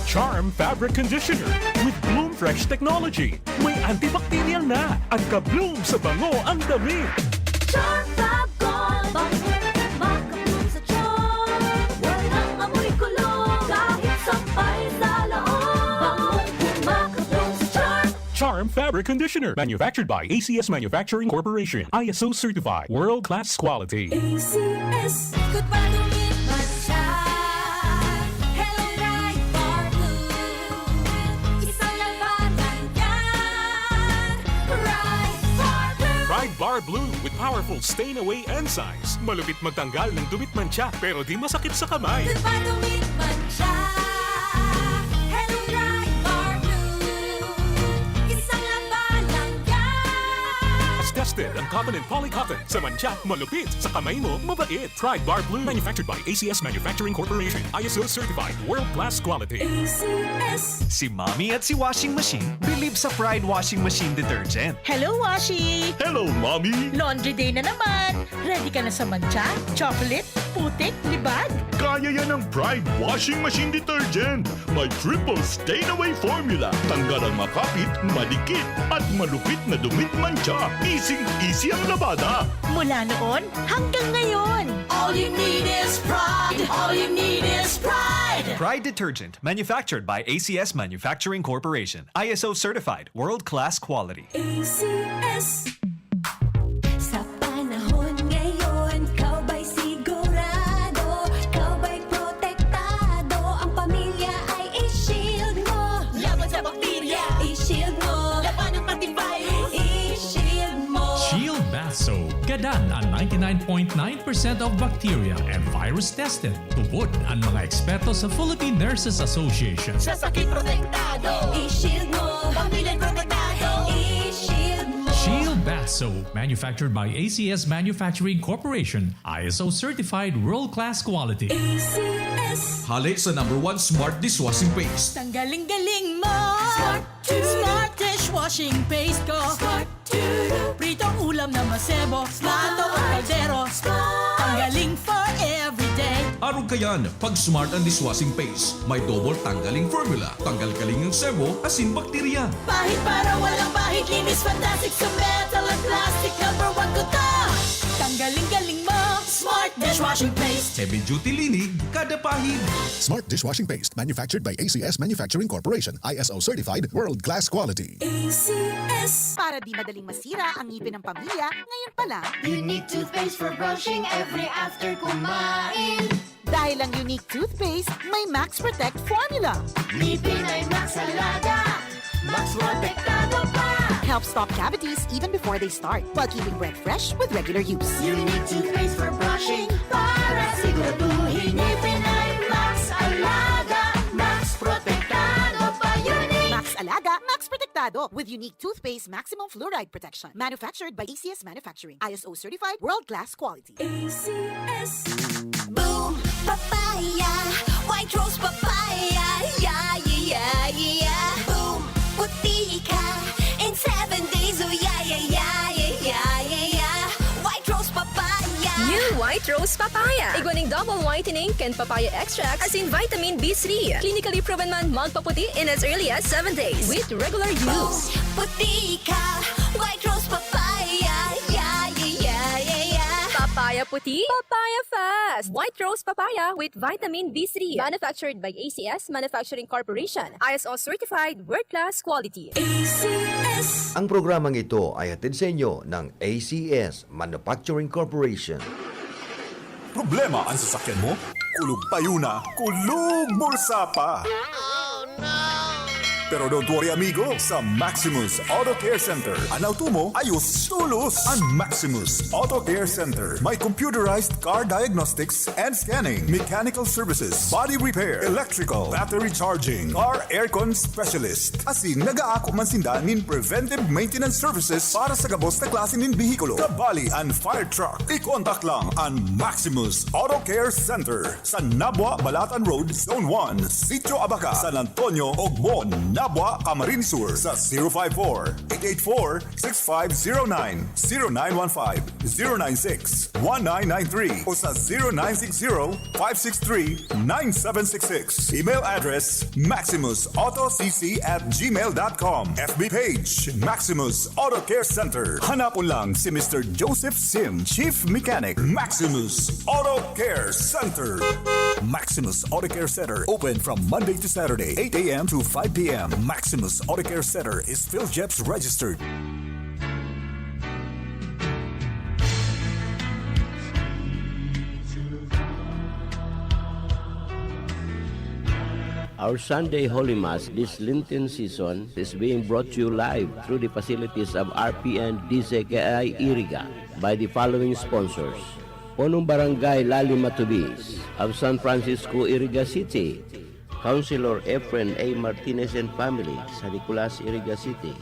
[SPEAKER 3] Charm Fabric Conditioner with Bloom Fresh Technology. May antibacterial na at ka-bloom sa bango ang damit. Charm Fabric Conditioner. Manufactured by ACS Manufacturing Corporation. ISO certified. World-class quality.
[SPEAKER 8] ACS, good pa dumit man siya. Hello, right for blue. Isang labanan yan. Right for blue.
[SPEAKER 3] Pride Bar Blue with powerful stain-away enzymes. Malupit magtanggal ng dumit mancha pero di masakit sa kamay.
[SPEAKER 8] Good pa dumit man siya. Hello, right for blue. Isang labanan yan.
[SPEAKER 3] As tested ang cotton and polycotton. Sa mancha, malupit. Sa kamay mo, mabait. Pride Bar Blue. Manufactured by ACS Manufacturing Corporation. ISO certified. World-class quality.
[SPEAKER 8] ACS.
[SPEAKER 9] Si Mommy at si Washing Machine believe sa Pride Washing Machine Detergent.
[SPEAKER 10] Hello, Washi!
[SPEAKER 3] Hello, Mommy!
[SPEAKER 10] Laundry day na naman! Ready ka na sa mancha, chocolate, putik, libag?
[SPEAKER 3] Kaya yan ang Pride Washing Machine Detergent. May triple stain-away formula. Tanggal ang makapit, madikit, at malupit na dumit mancha. Easy ang labada.
[SPEAKER 10] Mula noon hanggang ngayon.
[SPEAKER 8] All you need is pride. All you need is pride.
[SPEAKER 9] Pride Detergent, manufactured by ACS Manufacturing Corporation. ISO certified, world-class quality.
[SPEAKER 8] ACS. Sa panahon ngayon, kau ba'y sigurado? Kau ba'y protektado? Ang pamilya ay i-shield mo. Laban sa bakterya, i-shield mo. Laban ng pati virus, i-shield mo.
[SPEAKER 11] Shield Bath Soap. Gadan ang 99.9% of bacteria and virus tested. Tubod ang mga eksperto sa Philippine Nurses Association.
[SPEAKER 8] Sa sakit protektado, i-shield mo. Pamilya protektado, i-shield mo.
[SPEAKER 11] Shield Bath Soap. Manufactured by ACS Manufacturing Corporation. ISO certified world-class quality.
[SPEAKER 8] ACS.
[SPEAKER 3] Hali sa #1 Smart Dishwashing Paste.
[SPEAKER 10] Tanggaling-galing mo! Smart dishwashing paste ko!
[SPEAKER 8] Smart to
[SPEAKER 10] Pritong ulam na masebo, plato o kaldero. Tanggaling for everyday.
[SPEAKER 3] Araw kayan, pag Smart ang Dishwashing Paste, may double tanggaling formula. Tanggal-galing ng sebo, asin bakterya.
[SPEAKER 10] Pahit para walang pahit, linis fantastic sa metal at plastic. #1 ko to! Tanggaling-galing mo! Smart dishwashing paste!
[SPEAKER 3] Heavy duty linig, kada pahid.
[SPEAKER 12] Smart Dishwashing Paste, manufactured by ACS Manufacturing Corporation. ISO certified, world-class quality.
[SPEAKER 8] ACS.
[SPEAKER 10] Para di madaling masira ang ngipin ng pamilya, ngayon pa lang,
[SPEAKER 8] Unique toothpaste for brushing every after kumain.
[SPEAKER 10] dahil ang unique toothpaste, may Max Protect formula.
[SPEAKER 8] Ngipin ay Max Alaga. Max protektado pa.
[SPEAKER 10] Helps stop cavities even before they start, while keeping breath fresh with regular use.
[SPEAKER 8] Unique toothpaste for brushing para siguraduhin ngipin ay Max Alaga. Max protektado pa. Unique.
[SPEAKER 10] Max Alaga, Max Protectado with unique toothpaste maximum fluoride protection. Manufactured by ACS Manufacturing. ISO certified, world-class quality.
[SPEAKER 8] ACS. Boom, papaya, white rose papaya, yeah, yeah, yeah. Boom, puti ka in 7 days, oh yeah, yeah, yeah, yeah, yeah, yeah. White rose papaya.
[SPEAKER 13] New White Rose Papaya. Iguaning double whitening and papaya extract as in vitamin B3. Clinically proven man magpaputi in as early as 7 days with regular use.
[SPEAKER 8] Puti ka, white rose papaya, yeah, yeah, yeah, yeah.
[SPEAKER 13] Papaya puti, papaya fast. White Rose Papaya with vitamin B3. Manufactured by ACS Manufacturing Corporation. ISO certified, world-class quality.
[SPEAKER 8] ACS.
[SPEAKER 5] Ang programang ito ay hatid sa inyo ng ACS Manufacturing Corporation.
[SPEAKER 3] Problema ang sasakyan mo? Kulog tayo na, kulog bulsa pa.
[SPEAKER 12] Pero don't worry amigo, sa Maximus Auto Care Center, anaw tumo, ayos tulos. Ang Maximus Auto Care Center, may computerized car diagnostics and scanning, mechanical services, body repair, electrical, battery charging, car aircon specialist. Asin, nag-aako man sinda nin preventive maintenance services para sa gabos na klase nin bihikulo, kabali and fire truck. I-contact lang ang Maximus Auto Care Center sa Nabwa, Balatan Road, Zone 1, Sitio Abaca, San Antonio, Ogmon, Nabwa, Camarines Sur sa 054-884-6509, 0915-096-1993 o sa 0960-563-9766. Email address maximusautocc@gmail.com. FB page Maximus Auto Care Center. Hanapon lang si Mr. Joseph Sim, Chief Mechanic, Maximus Auto Care Center. Maximus Auto Care Center, open from Monday to Saturday, 8 a.m. to 5 p.m. Maximus Auto Care Center is PhilJeps registered.
[SPEAKER 14] Our Sunday Holy Mass this Lenten season is being brought to you live through the facilities of RPN DCKI Iriga by the following sponsors. Punong Barangay Lali Matubis of San Francisco, Iriga City, Councilor Efren A. Martinez and family, San Nicolas, Iriga City,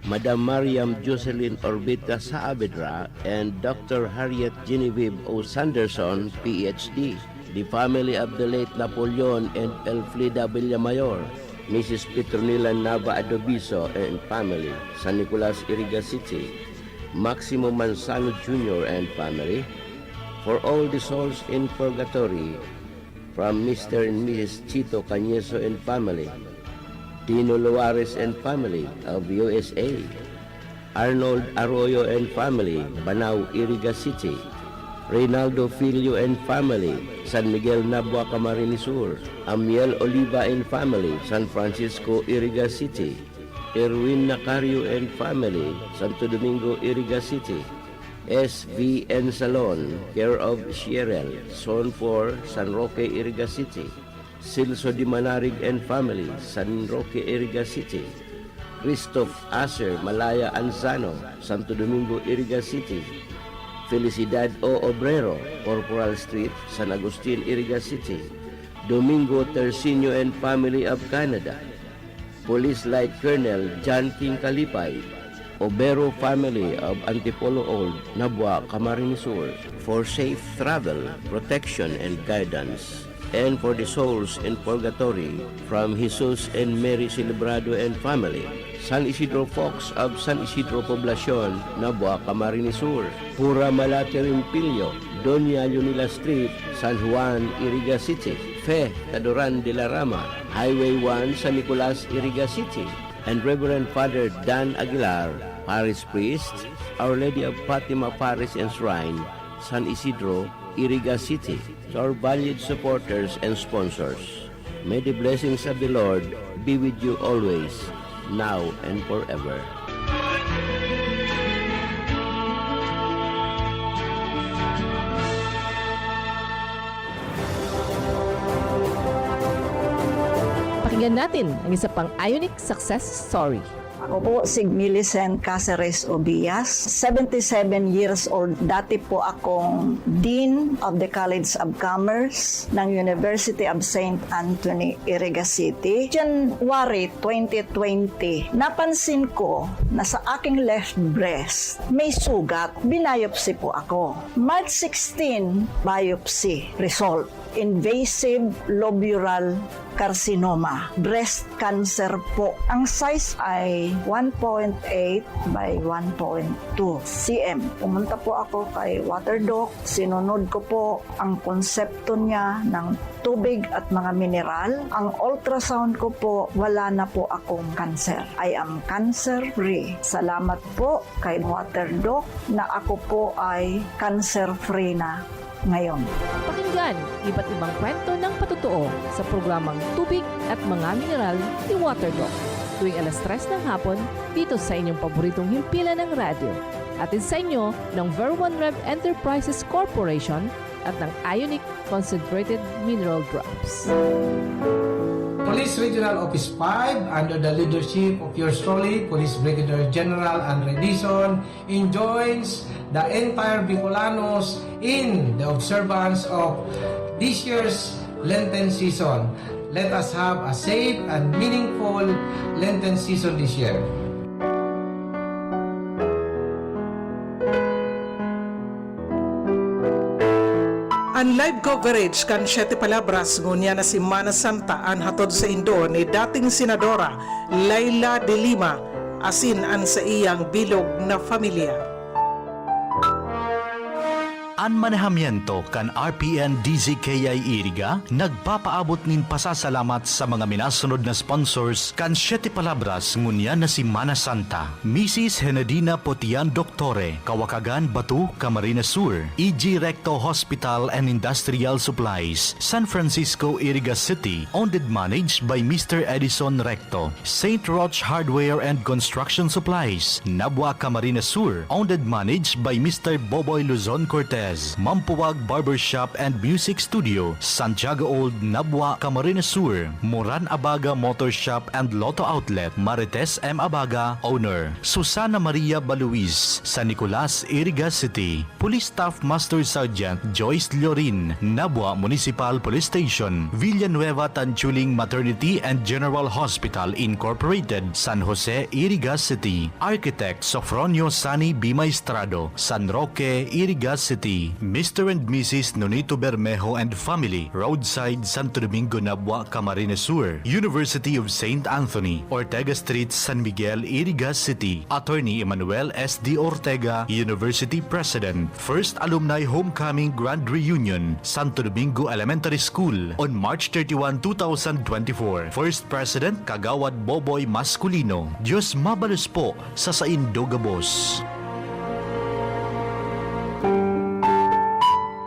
[SPEAKER 14] Madam Mariam Jocelyn Orbita Saavedra and Dr. Harriet Genevieve O. Sanderson, PhD, the family of the late Napoleon and Elfrida Villamayor, Mrs. Petronila Nava Adobiso and family, San Nicolas, Iriga City, Maximo Manzano Jr. and family, for all the souls in purgatory, from Mr. and Mrs. Chito Cañeso and family, Dino Luares and family of USA, Arnold Arroyo and family, Banao, Iriga City, Reynaldo Filio and family, San Miguel Nabwa, Camarines Sur, Amiel Oliva and family, San Francisco, Iriga City, Erwin Nacario and family, Santo Domingo, Iriga City, SVN Salon, care of Sierel, Zone 4, San Roque, Iriga City, Silso Di Manarig and family, San Roque, Iriga City, Christoph Aser, Malaya Anzano, Santo Domingo, Iriga City, Felicidad O. Obrero, Corporal Street, San Agustin, Iriga City, Domingo Tercinio and family of Canada, Police Light Colonel John King Kalipay, Obero family of Antipolo Old, Nabwa, Camarines Sur, for safe travel, protection, and guidance, and for the souls in purgatory, from Jesus and Mary Celebrado and family, San Isidro Fox of San Isidro Poblacion, Nabwa, Camarines Sur, Pura Malate Rimpilyo, Doña Yunila Street, San Juan, Iriga City, Fe Tadoran de la Rama, Highway 1, San Nicolas, Iriga City, and Reverend Father Dan Aguilar, Parish Priest, Our Lady of Fatima Parish and Shrine, San Isidro, Iriga City. To our valued supporters and sponsors, may the blessings of the Lord be with you always, now and forever.
[SPEAKER 13] Pakinggan natin ang isa pang Ionic success story.
[SPEAKER 15] Ako po si Millicent Caceres Obias, 77 years old. Dati po akong Dean of the College of Commerce ng University of St. Anthony, Iriga City. January 2020, napansin ko na sa aking left breast may sugat. Binayopsi po ako. March 16, biopsy result. Invasive lobular carcinoma, breast cancer po. Ang size ay 1.8 by 1.2 cm. Pumunta po ako kay Waterdoc. Sinunod ko po ang konsepto niya ng tubig at mga mineral. Ang ultrasound ko po, wala na po akong cancer. I am cancer-free. Salamat po kay Waterdoc na ako po ay cancer-free na ngayon.
[SPEAKER 13] Pakinggan iba't ibang kwento ng patotoo sa programang Tubig at Mga Mineral ni Waterdoc tuwing alas 3 ng hapon dito sa inyong paboritong himpilan ng radyo. Atin sa inyo ng Ver1 Rev Enterprises Corporation at ng Ionic Concentrated Mineral Drops.
[SPEAKER 16] Police Regional Office 5, under the leadership of yours truly, Police Brigadier General Andre Dizon, enjoins the entire Bicolanos in the observance of this year's Lenten season. Let us have a safe and meaningful Lenten season this year.
[SPEAKER 17] Ang live coverage kan Siete Palabras ngunya na si Mana Santa an hatod sa Indo ni dating Senadora Laila de Lima asin an sa iyang bilog na familia.
[SPEAKER 18] An manahamiento kan RPN DZKI Iriga nagpapaabot nin pasasalamat sa mga minasunod na sponsors kan Siete Palabras ngunya na si Mana Santa, Mrs. Henadina Potian Doctore, Kawakagan Batu, Camarines Sur, EG Recto Hospital and Industrial Supplies, San Francisco, Iriga City, owned and managed by Mr. Edison Recto, St. Roch Hardware and Construction Supplies, Nabwa, Camarines Sur, owned and managed by Mr. Boboy Luzon Cortez, Mampuwag Barbershop and Music Studio, Santiago Old, Nabwa, Camarines Sur, Moran Abaga Motor Shop and Lotto Outlet, Marites M. Abaga, owner, Susana Maria Baluiz, San Nicolas, Iriga City, Police Staff Master Sergeant Joyce Llorin, Nabwa Municipal Police Station, Villanueva Tanchuling Maternity and General Hospital Incorporated, San Jose, Iriga City, Architect Sofronio Sani Bimaestrado, San Roque, Iriga City, Mr. and Mrs. Nonito Bermejo and family, Roadside, Santo Domingo, Nabwa, Camarines Sur, University of St. Anthony, Ortega Street, San Miguel, Iriga City, Attorney Emmanuel S. D. Ortega, University President, First Alumni Homecoming Grand Reunion, Santo Domingo Elementary School, on March 31, 2024. First President, Kagawad Boboy Masculino. Diyos mabalos po sa Saindogabos.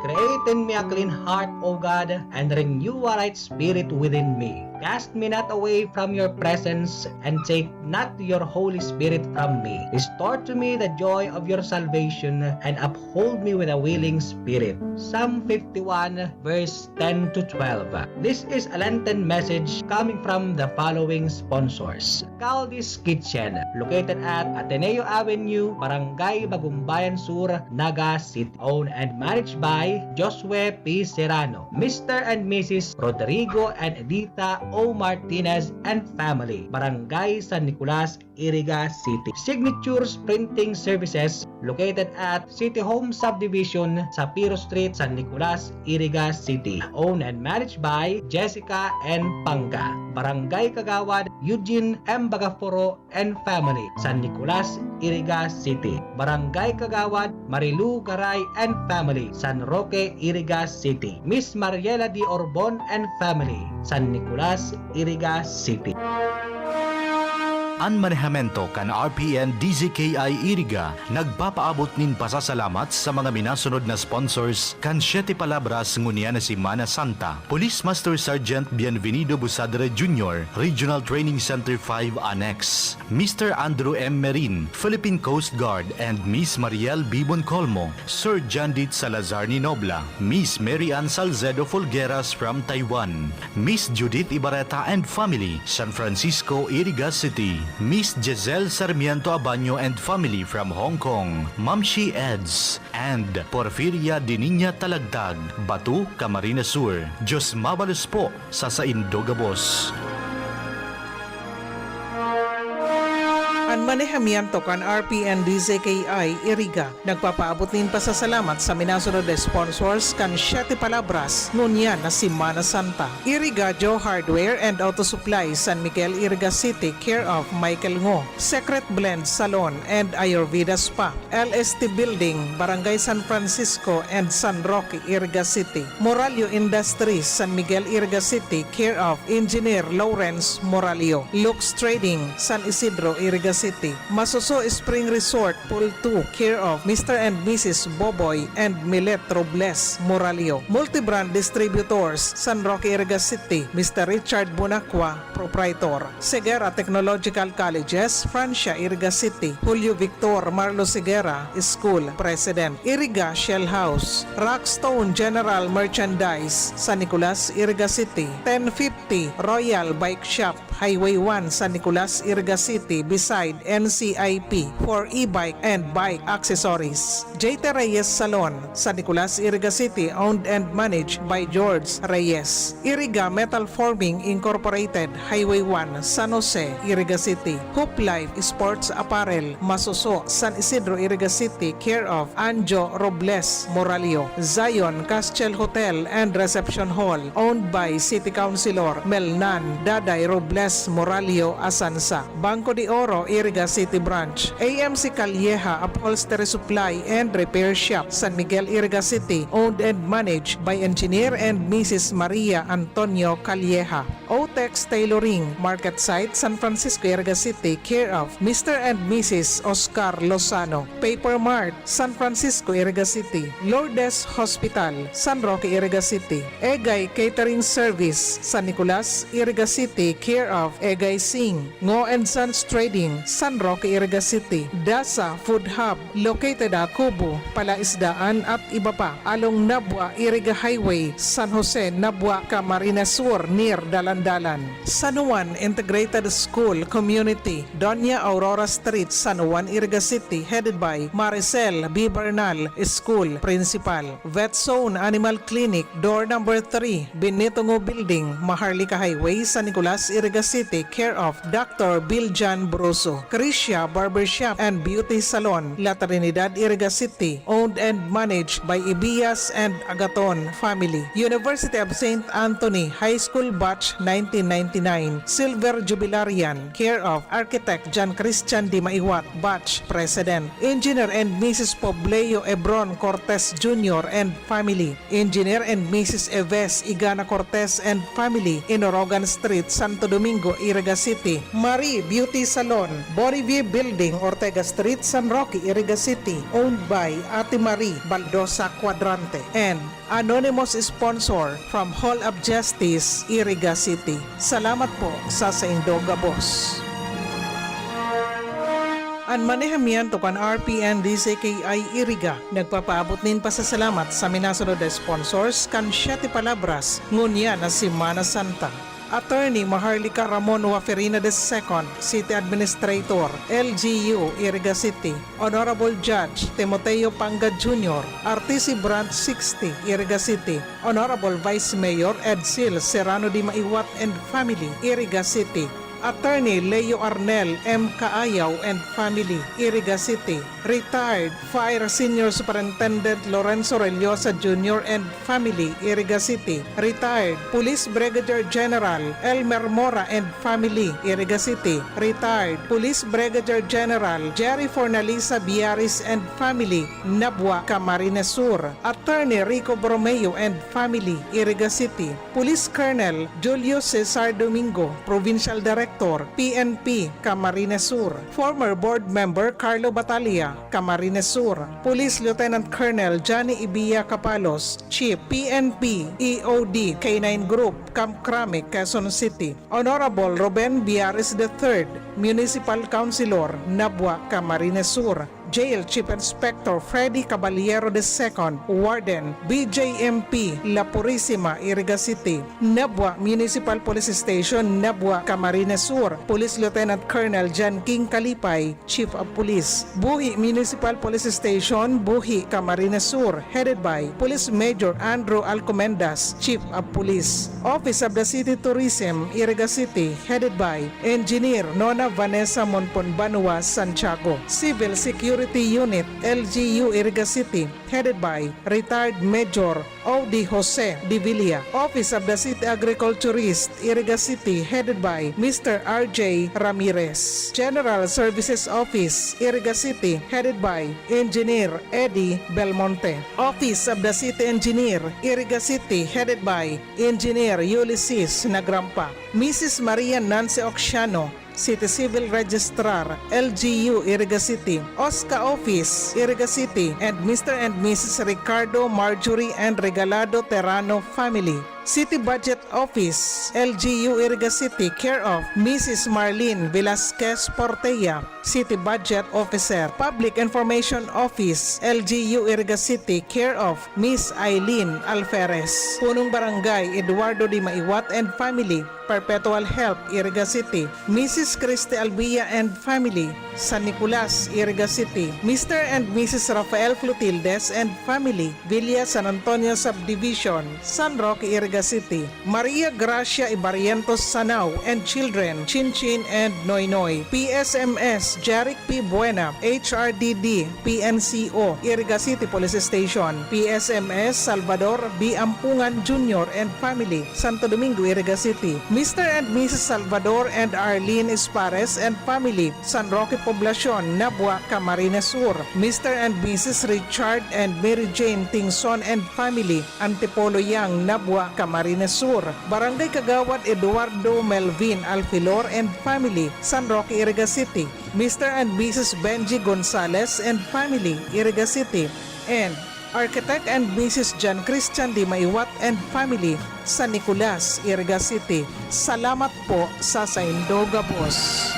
[SPEAKER 19] Create in me a clean heart, O God, and renew a right spirit within me. Cast me not away from your presence, and take not your Holy Spirit from me. Restore to me the joy of your salvation, and uphold me with a willing spirit. Psalm 51, verse 10 to 12. This is a Lenten message coming from the following sponsors. Caldi's Kitchen, located at Ateneo Avenue, Barangay Bagumbayan Sur, Naga City. Owned and managed by Josue P. Serrano, Mr. and Mrs. Rodrigo and Edita O. Martinez and family, Barangay San Nicolas, Iriga City. Signatures Printing Services, located at City Home Subdivision, Sapiro Street, San Nicolas, Iriga City. Owned and managed by Jessica N. Panga, Barangay Kagawad, Eugene M. Bagaforo and family, San Nicolas, Iriga City. Barangay Kagawad, Marilu Garay and family, San Roque, Iriga City. Miss Mariela D. Orbon and family, San Nicolas, Iriga City.
[SPEAKER 18] An manehamiento kan RPN DZKI Iriga nagpapaabot nin pasasalamat sa mga minasunod na sponsors kan Siete Palabras ngunya na si Mana Santa, Police Master Sergeant Bienvenido Busadre Jr., Regional Training Center 5 Annex, Mr. Andrew M. Merin, Philippine Coast Guard, and Miss Mariel B. Boncolmo, Sir Jandit Salazar Ninobla, Miss Mary Ann Salcedo Folgueras from Taiwan, Miss Judith Ibareta and family, San Francisco, Iriga City, Miss Giselle Sarmiento Abanyo and family from Hong Kong, Mamshi Eds, and Porfiria Dininya Talagtag, Batu, Camarines Sur. Diyos mabalos po sa Saindogabos.
[SPEAKER 17] Ang manehamiento kan RPN DZKI Iriga nagpapaabot nin pasasalamat sa minasunod na sponsors kan Siete Palabras ngunya na si Mana Santa, Iriga Joe Hardware and Auto Supply, San Miguel, Iriga City, care of Michael Ngo, Secret Blend Salon and Ayurveda Spa, LST Building, Barangay San Francisco and San Roque, Iriga City, Moralio Industries, San Miguel, Iriga City, care of Engineer Lawrence Moralio, Lux Trading, San Isidro, Iriga City, City. Masuso Spring Resort, Pool 2, care of Mr. and Mrs. Boboy and Milet Robles Moralio. Multibrand Distributors, San Roque, Iriga City, Mr. Richard Bonacqua, Proprietor. Segura Technological Colleges, Francia, Iriga City, Julio Victor Marlo Segura, School President. Iriga Shell House, Rockstone General Merchandise, San Nicolas, Iriga City. 1050 Royal Bike Shop, Highway 1, San Nicolas, Iriga City, beside NCIP for e-bike and bike accessories. JT Reyes Salon, San Nicolas, Iriga City, owned and managed by George Reyes. Iriga Metal Forming Incorporated, Highway 1, San Jose, Iriga City. Hoop Life Sports Apparel, Masuso, San Isidro, Iriga City, care of Anjo Robles Moralio. Zion Castel Hotel and Reception Hall, owned by City Councilor Melnan Daday Robles Moralio Asansa. Banco de Oro, Iriga City Branch. AMC Calleja Upholstery Supply and Repair Shop, San Miguel, Iriga City, owned and managed by Engineer and Mrs. Maria Antonio Calleja. Otex Tailoring, Market Site, San Francisco, Iriga City, care of Mr. and Mrs. Oscar Lozano. Paper Mart, San Francisco, Iriga City. Lourdes Hospital, San Roque, Iriga City. Egay Catering Service, San Nicolas, Iriga City, care of Egay Singh. Ngo and Sons Trading, San Roque, Iriga City. Dasa Food Hub, located at Kubo, Palaisdaan at iba pa. Along Nabwa, Iriga Highway, San Jose, Nabwa, Camarines Sur, near Dalandalan. San Juan Integrated School Community, Doña Aurora Street, San Juan, Iriga City, headed by Maricel B. Bernal, School Principal. Vet Zone Animal Clinic, door number 3, Benitongo Building, Maharlika Highway, San Nicolas, Iriga City, care of Dr. Biljan Bruso. Crisha Barbershop and Beauty Salon, La Trinidad, Iriga City, owned and managed by Ibias and Agaton family. University of St. Anthony High School Batch 1999, Silver Jubilarian, care of Architect John Christian Di Maiwat, Batch President. Engineer and Mrs. Pobleo Ebron Cortez Jr. and family. Engineer and Mrs. Eves Igana Cortez and family, Inorogan Street, Santo Domingo, Iriga City. Marie Beauty Salon, Borivie Building, Ortega Street, San Roque, Iriga City, owned by Ate Marie Baldosa Quadrante. And anonymous sponsor from Hall of Justice, Iriga City. Salamat po sa Saindoga Boss. Ang manehamian to kan RPN DCKI Iriga, nagpapaabot nin pasasalamat sa minasunod na sponsors kan 7 palabras ngunya na Semana Santa. Attorney Maharlika Ramon Waferina II, City Administrator, LGU, Iriga City. Honorable Judge Timoteo Pangad Jr., RTC Branch 60, Iriga City. Honorable Vice Mayor Edsil Serrano Di Maiwat and family, Iriga City. Attorney Leo Arnel M. Kaayaw and family, Iriga City. Retired Fire Senior Superintendent Lorenzo Reliosa Jr. and family, Iriga City. Retired Police Brigadier General Elmer Mora and family, Iriga City. Retired Police Brigadier General Jerry Fornalisa Biaris and family, Nabwa, Camarines Sur. Attorney Rico Bromeo and family, Iriga City. Police Colonel Julio Cesar Domingo, Provincial Director, PNP, Camarines Sur. Former Board Member Carlo Batalia, Camarines Sur. Police Lieutenant Colonel Johnny Ibia Capalos, Chief, PNP, EOD, K9 Group, Camp Crame, Quezon City. Honorable Ruben Biares III, Municipal Councilor, Nabwa, Camarines Sur. Jail Chief Inspector Freddy Caballero II, Warden, BJMP, La Purisima, Iriga City. Nabwa Municipal Police Station, Nabwa, Camarines Sur. Police Lieutenant Colonel John King Kalipay, Chief of Police. Buhi Municipal Police Station, Buhi, Camarines Sur, headed by Police Major Andrew Alcomendas, Chief of Police. Office of the City Tourism, Iriga City, headed by Engineer Nona Vanessa Monponbanua Santiago. Civil Security Unit, LGU, Iriga City, headed by retired Major O.D. Jose de Villa. Office of the City Agriculturist, Iriga City, headed by Mr. R.J. Ramirez. General Services Office, Iriga City, headed by Engineer Eddie Belmonte. Office of the City Engineer, Iriga City, headed by Engineer Ulysses Nagrampa. Mrs. Maria Nancy Oxiano, City Civil Registrar, LGU, Iriga City, OSCA Office, Iriga City, and Mr. and Mrs. Ricardo, Marjorie, and Regalado Terrano family. City Budget Office, LGU, Iriga City, care of Mrs. Marlene Velasquez Portella, City Budget Officer. Public Information Office, LGU, Iriga City, care of Miss Eileen Alferez. Punong Barangay, Eduardo Di Maiwat and family, Perpetual Help, Iriga City, Mrs. Christy Albia and family, San Nicolas, Iriga City, Mr. and Mrs. Rafael Clotildes and family, Villa San Antonio Subdivision, San Roque, Iriga City, Maria Gracia Ibarientos Sanao and children, Chinchin and Noynoy, PSMS, Jeric P. Buena, HRDD, PNCO, Iriga City Police Station, PSMS, Salvador B. Ampungan Jr. and family, Santo Domingo, Iriga City, Mr. and Mrs. Salvador and Arlene Espares and family, San Roque Poblacion, Nabua, Camarines Sur, Mr. and Mrs. Richard and Mary Jane Tingson and family, Antipolo Yang, Nabua, Camarines Sur, Barangay Kagawad Eduardo Melvin Alfilor and family, San Roque, Iriga City, Mr. and Mrs. Benji Gonzalez and family, Iriga City, and Architect and Mrs. John Christian Di Maiwat and family, San Nicolas, Iriga City. Salamat po sa Saindoga, boss.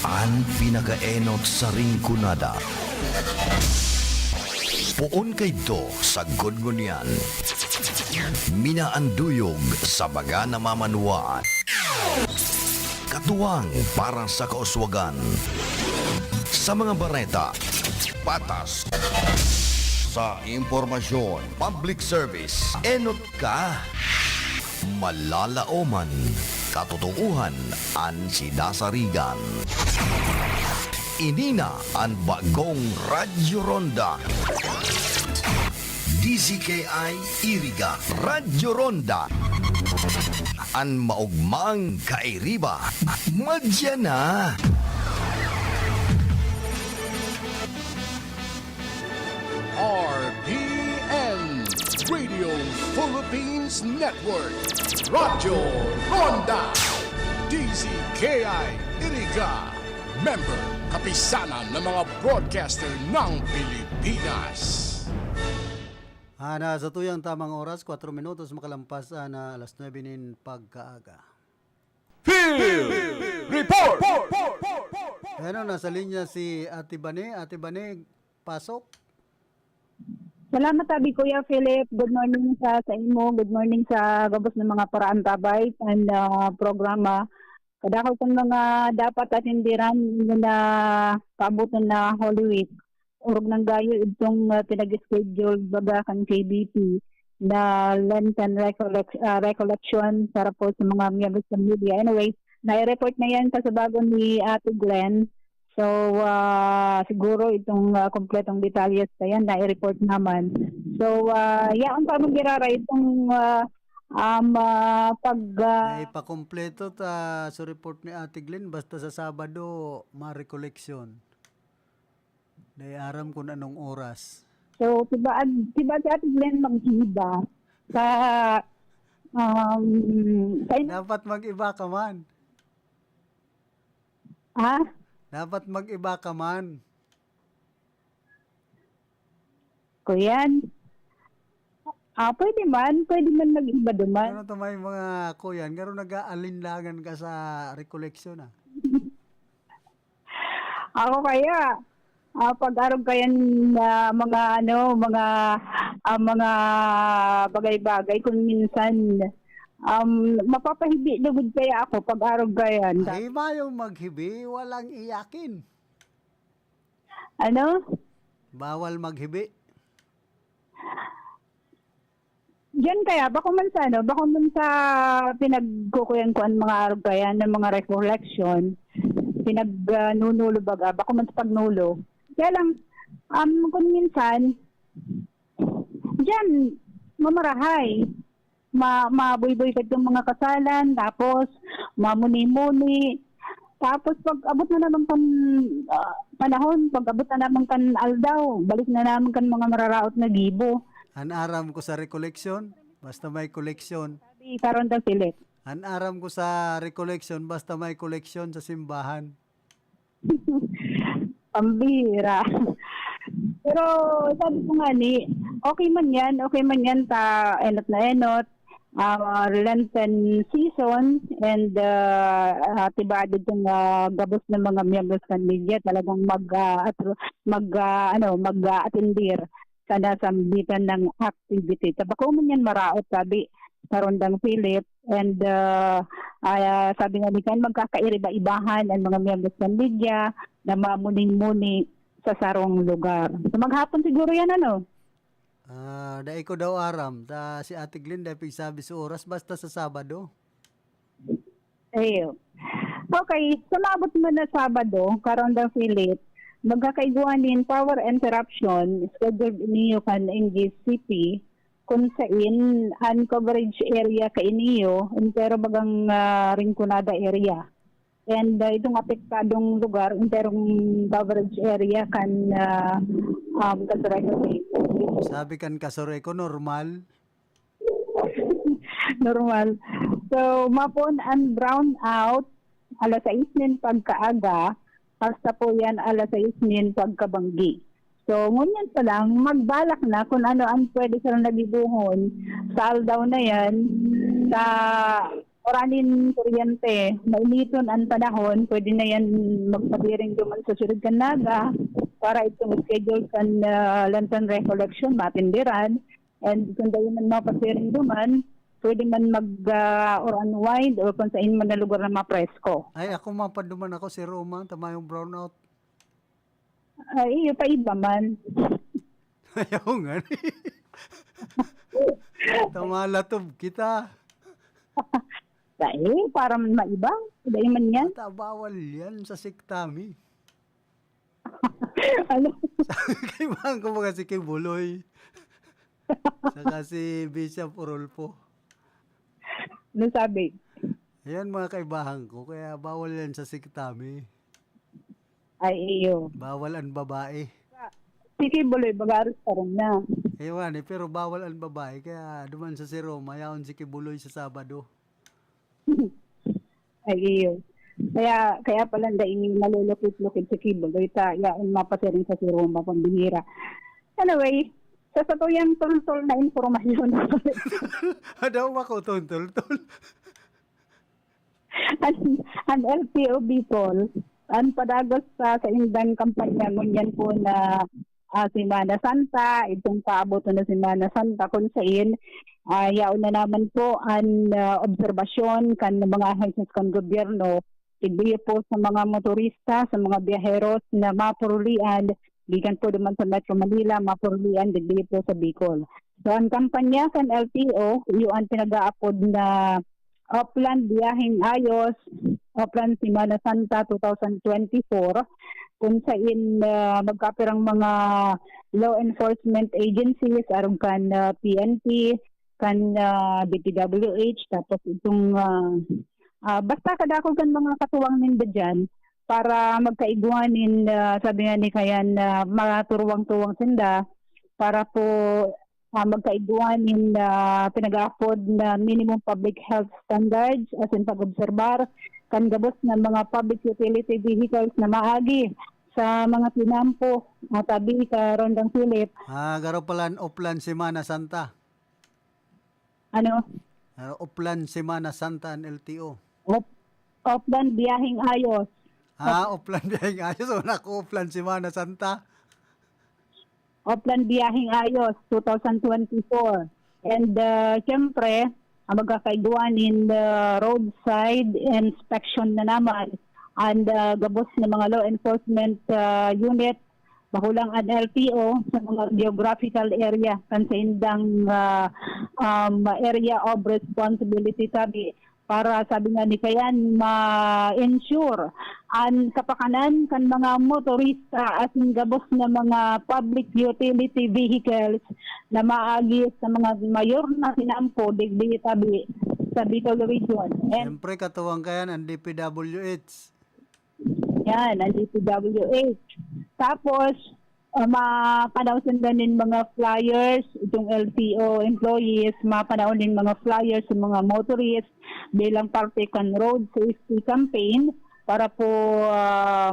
[SPEAKER 5] Ang pinakaenot sa ringkunada. Puon kay do sa gudgunyan. Minaanduyog sa baga na mamanuan. Katuwang para sa kauswagan. Sa mga bareta, patas. Sa impormasyon, public service, enot ka. Malalaoman, katotohanan ang sinasarigan. Inina ang bagong Radyo Ronda. DZKI Iriga Radyo Ronda. Ang maugmang kairiba. Madya na!
[SPEAKER 7] RPN Radio Philippines Network, Radyo Ronda, DZKI Iriga, member kapisanan ng mga broadcaster ng Pilipinas.
[SPEAKER 1] Sa tuyang tamang oras, 4 minutos makalampas na alas 9 nin pagkaaga.
[SPEAKER 7] Field Report!
[SPEAKER 1] Ano, nasa linya si Ate Bane. Ate Bane, pasok.
[SPEAKER 20] Salamat tabi Kuya Philip. Good morning sa imo. Good morning sa gabos ng mga paraan tabay and programa. Kadako kung mga dapat atindiran na paabutan na Holy Week. Urog ng gayo itong pinag-schedule baga kang KBP na Lenten recollection para po sa mga miyembros ng media. Anyway, nai-report na yan sa bago ni Ate Glenn. So, siguro itong kompletong detalles na yan, nai-report naman. So, yaan pa mong girara itong
[SPEAKER 1] Ipakompleto ta sa report ni Ate Glenn basta sa Sabado ma-recollection. Dahil aram kung anong oras.
[SPEAKER 20] So, diba si Ate Glenn mag-iba sa
[SPEAKER 1] dapat mag-iba ka man.
[SPEAKER 20] Ha?
[SPEAKER 1] Dapat mag-iba ka man.
[SPEAKER 20] Kuyan? Pwede man mag-iba duman.
[SPEAKER 1] Ano to may mga kuyan, garo nag-aalinlangan ka sa recollection
[SPEAKER 20] Ako kaya pag-arog kayan mga mga bagay-bagay kung minsan mapapahibi lugod kaya ako pag-arog kayan.
[SPEAKER 1] Ay, mayong maghibi, walang iyakin.
[SPEAKER 20] Ano?
[SPEAKER 1] Bawal maghibi.
[SPEAKER 20] Diyan kaya, bako man sa pinagkukuyan ko ang mga arog kayan ng mga recollection, pinagnunulo baga, bako man sa pagnulo. Kaya lang, kung minsan, diyan, mamarahay. Mabuy-buy ka yung mga kasalan, tapos mamuni-muni. Tapos pag abot na naman kan panahon, pag abot na naman kan aldaw, balik na naman kan mga mararaot na gibo.
[SPEAKER 1] An aram ko sa recollection, basta may collection.
[SPEAKER 20] Sabi karon daw Philip.
[SPEAKER 1] An aram ko sa recollection, basta may collection sa simbahan.
[SPEAKER 20] Pambira. Pero sabi ko nga ni, okay man yan ta enot na enot. Lenten season and tibado itong gabos ng mga members ng media talagang mag-attendir sa sambitan ng activity. Tabako man yan maraot sabi sa Rondang Philip and sabi nga ni kan magkakairiba-ibahan ang mga members ng media na mamuning-muni sa sarong lugar. So maghapon siguro yan
[SPEAKER 1] Dai ko daw aram. Si Ate Glenn dahil pigsabi sa oras basta sa Sabado.
[SPEAKER 20] Ayun. Okay, sumabot mo na Sabado, karon daw Philip, magkakaiguan din power interruption scheduled niyo kan NGCP kung saan uncoverage area ka iniyo, pero bagang Rinconada area. And itong apektadong lugar, interong coverage area kan Kasureko.
[SPEAKER 1] Sabi kan Kasureko, normal.
[SPEAKER 20] Normal. So, mapon ang brown out, alas 6 nin pagkaaga, hasta po yan alas 6 nin pagkabanggi. So, ngunyan pa lang, magbalak na kung ano ang pwede silang nagibuhon sa aldaw na yan, sa oranin kuryente, mainiton ang panahon, pwede na yan magpabiring duman sa Surod Canaga para itong schedule kan lantern recollection, matindiran, and kung dayo man mapabiring duman, pwede man mag-oran wide o kung saan man na lugar na mapresko.
[SPEAKER 1] Ay, ako mapaduman ako si Roma, tama yung brownout.
[SPEAKER 20] Ay, iyo pa iba man.
[SPEAKER 1] Ayaw nga. Tamalatob kita.
[SPEAKER 20] Dahil, para man maibang. Dahil man yan.
[SPEAKER 1] Bawal yan sa siktami.
[SPEAKER 20] Ano?
[SPEAKER 1] Kaibahan ko mga si Kibuloy. Saka si Bishop Orolfo.
[SPEAKER 20] Ano sabi?
[SPEAKER 1] Ayan mga kaibahan ko, kaya bawal yan sa siktami.
[SPEAKER 20] Ay, iyo.
[SPEAKER 1] Bawal ang babae.
[SPEAKER 20] Si Kibuloy, bagaros pa rin na.
[SPEAKER 1] Ewan pero bawal ang babae, kaya duman sa si Roma, yaon si Kibuloy sa Sabado.
[SPEAKER 20] Ay, iyo. Kaya pala dahil malulukit-lukit si Kibuloy, yaon mapasirin sa si Roma, pambihira. Anyway, sa satuyang tol-tol na informasyon.
[SPEAKER 1] Daw ako tol-tol.
[SPEAKER 20] Ang LTO people, ang padagos sa indang kampanya ngunyan po na Semana Santa, itong paabot na Semana Santa kung saan yaon na naman po ang obserbasyon kan mga ahensya kan gobyerno, ibigay po sa mga motorista, sa mga biyaheros na mapurulian, gikan po naman sa Metro Manila, mapurulian, ibigay po sa Bicol. So ang kampanya kan LTO, yung ang pinag-aapod na Upland Biyaheng Ayos, Upland Semana Santa 2024, kung saan magkapirang mga law enforcement agencies, arong kan PNP, kan DPWH, tapos itong basta kadako kan mga katuwang ninda dyan para magkaiguanin, sabi nga ni Kayan, mga turuwang-tuwang sinda para po magkaiguanin pinag-afford na minimum public health standards as in pag-obserbar kan gabos ng mga public utility vehicles na maagi sa mga tinampo tabi ka Rondang Philip.
[SPEAKER 1] Garo pala Upland Semana Santa.
[SPEAKER 20] Ano?
[SPEAKER 1] Upland Semana Santa ang LTO.
[SPEAKER 20] Upland Biyaheng Ayos.
[SPEAKER 1] Upland Biyaheng Ayos. Una ko Upland Semana Santa.
[SPEAKER 20] Upland Biyaheng Ayos 2024. And siyempre, magkakaiguanin roadside inspection na naman and gabos ng mga law enforcement unit bakulang ang LTO sa mga geographical area kan sa indang area of responsibility sabi para sabi nga ni Kayan ma-ensure ang kapakanan kan mga motorista at gabos na mga public utility vehicles na maagi sa mga mayor na sinampo digdi tabi sa Bicol Region.
[SPEAKER 1] Siyempre katuwang Kayan ang DPWH.
[SPEAKER 20] Yan, ang DPWH. Tapos mapanawsin din mga flyers, itong LTO employees, mapanawin din mga flyers sa mga motorists bilang parte kan road safety campaign para po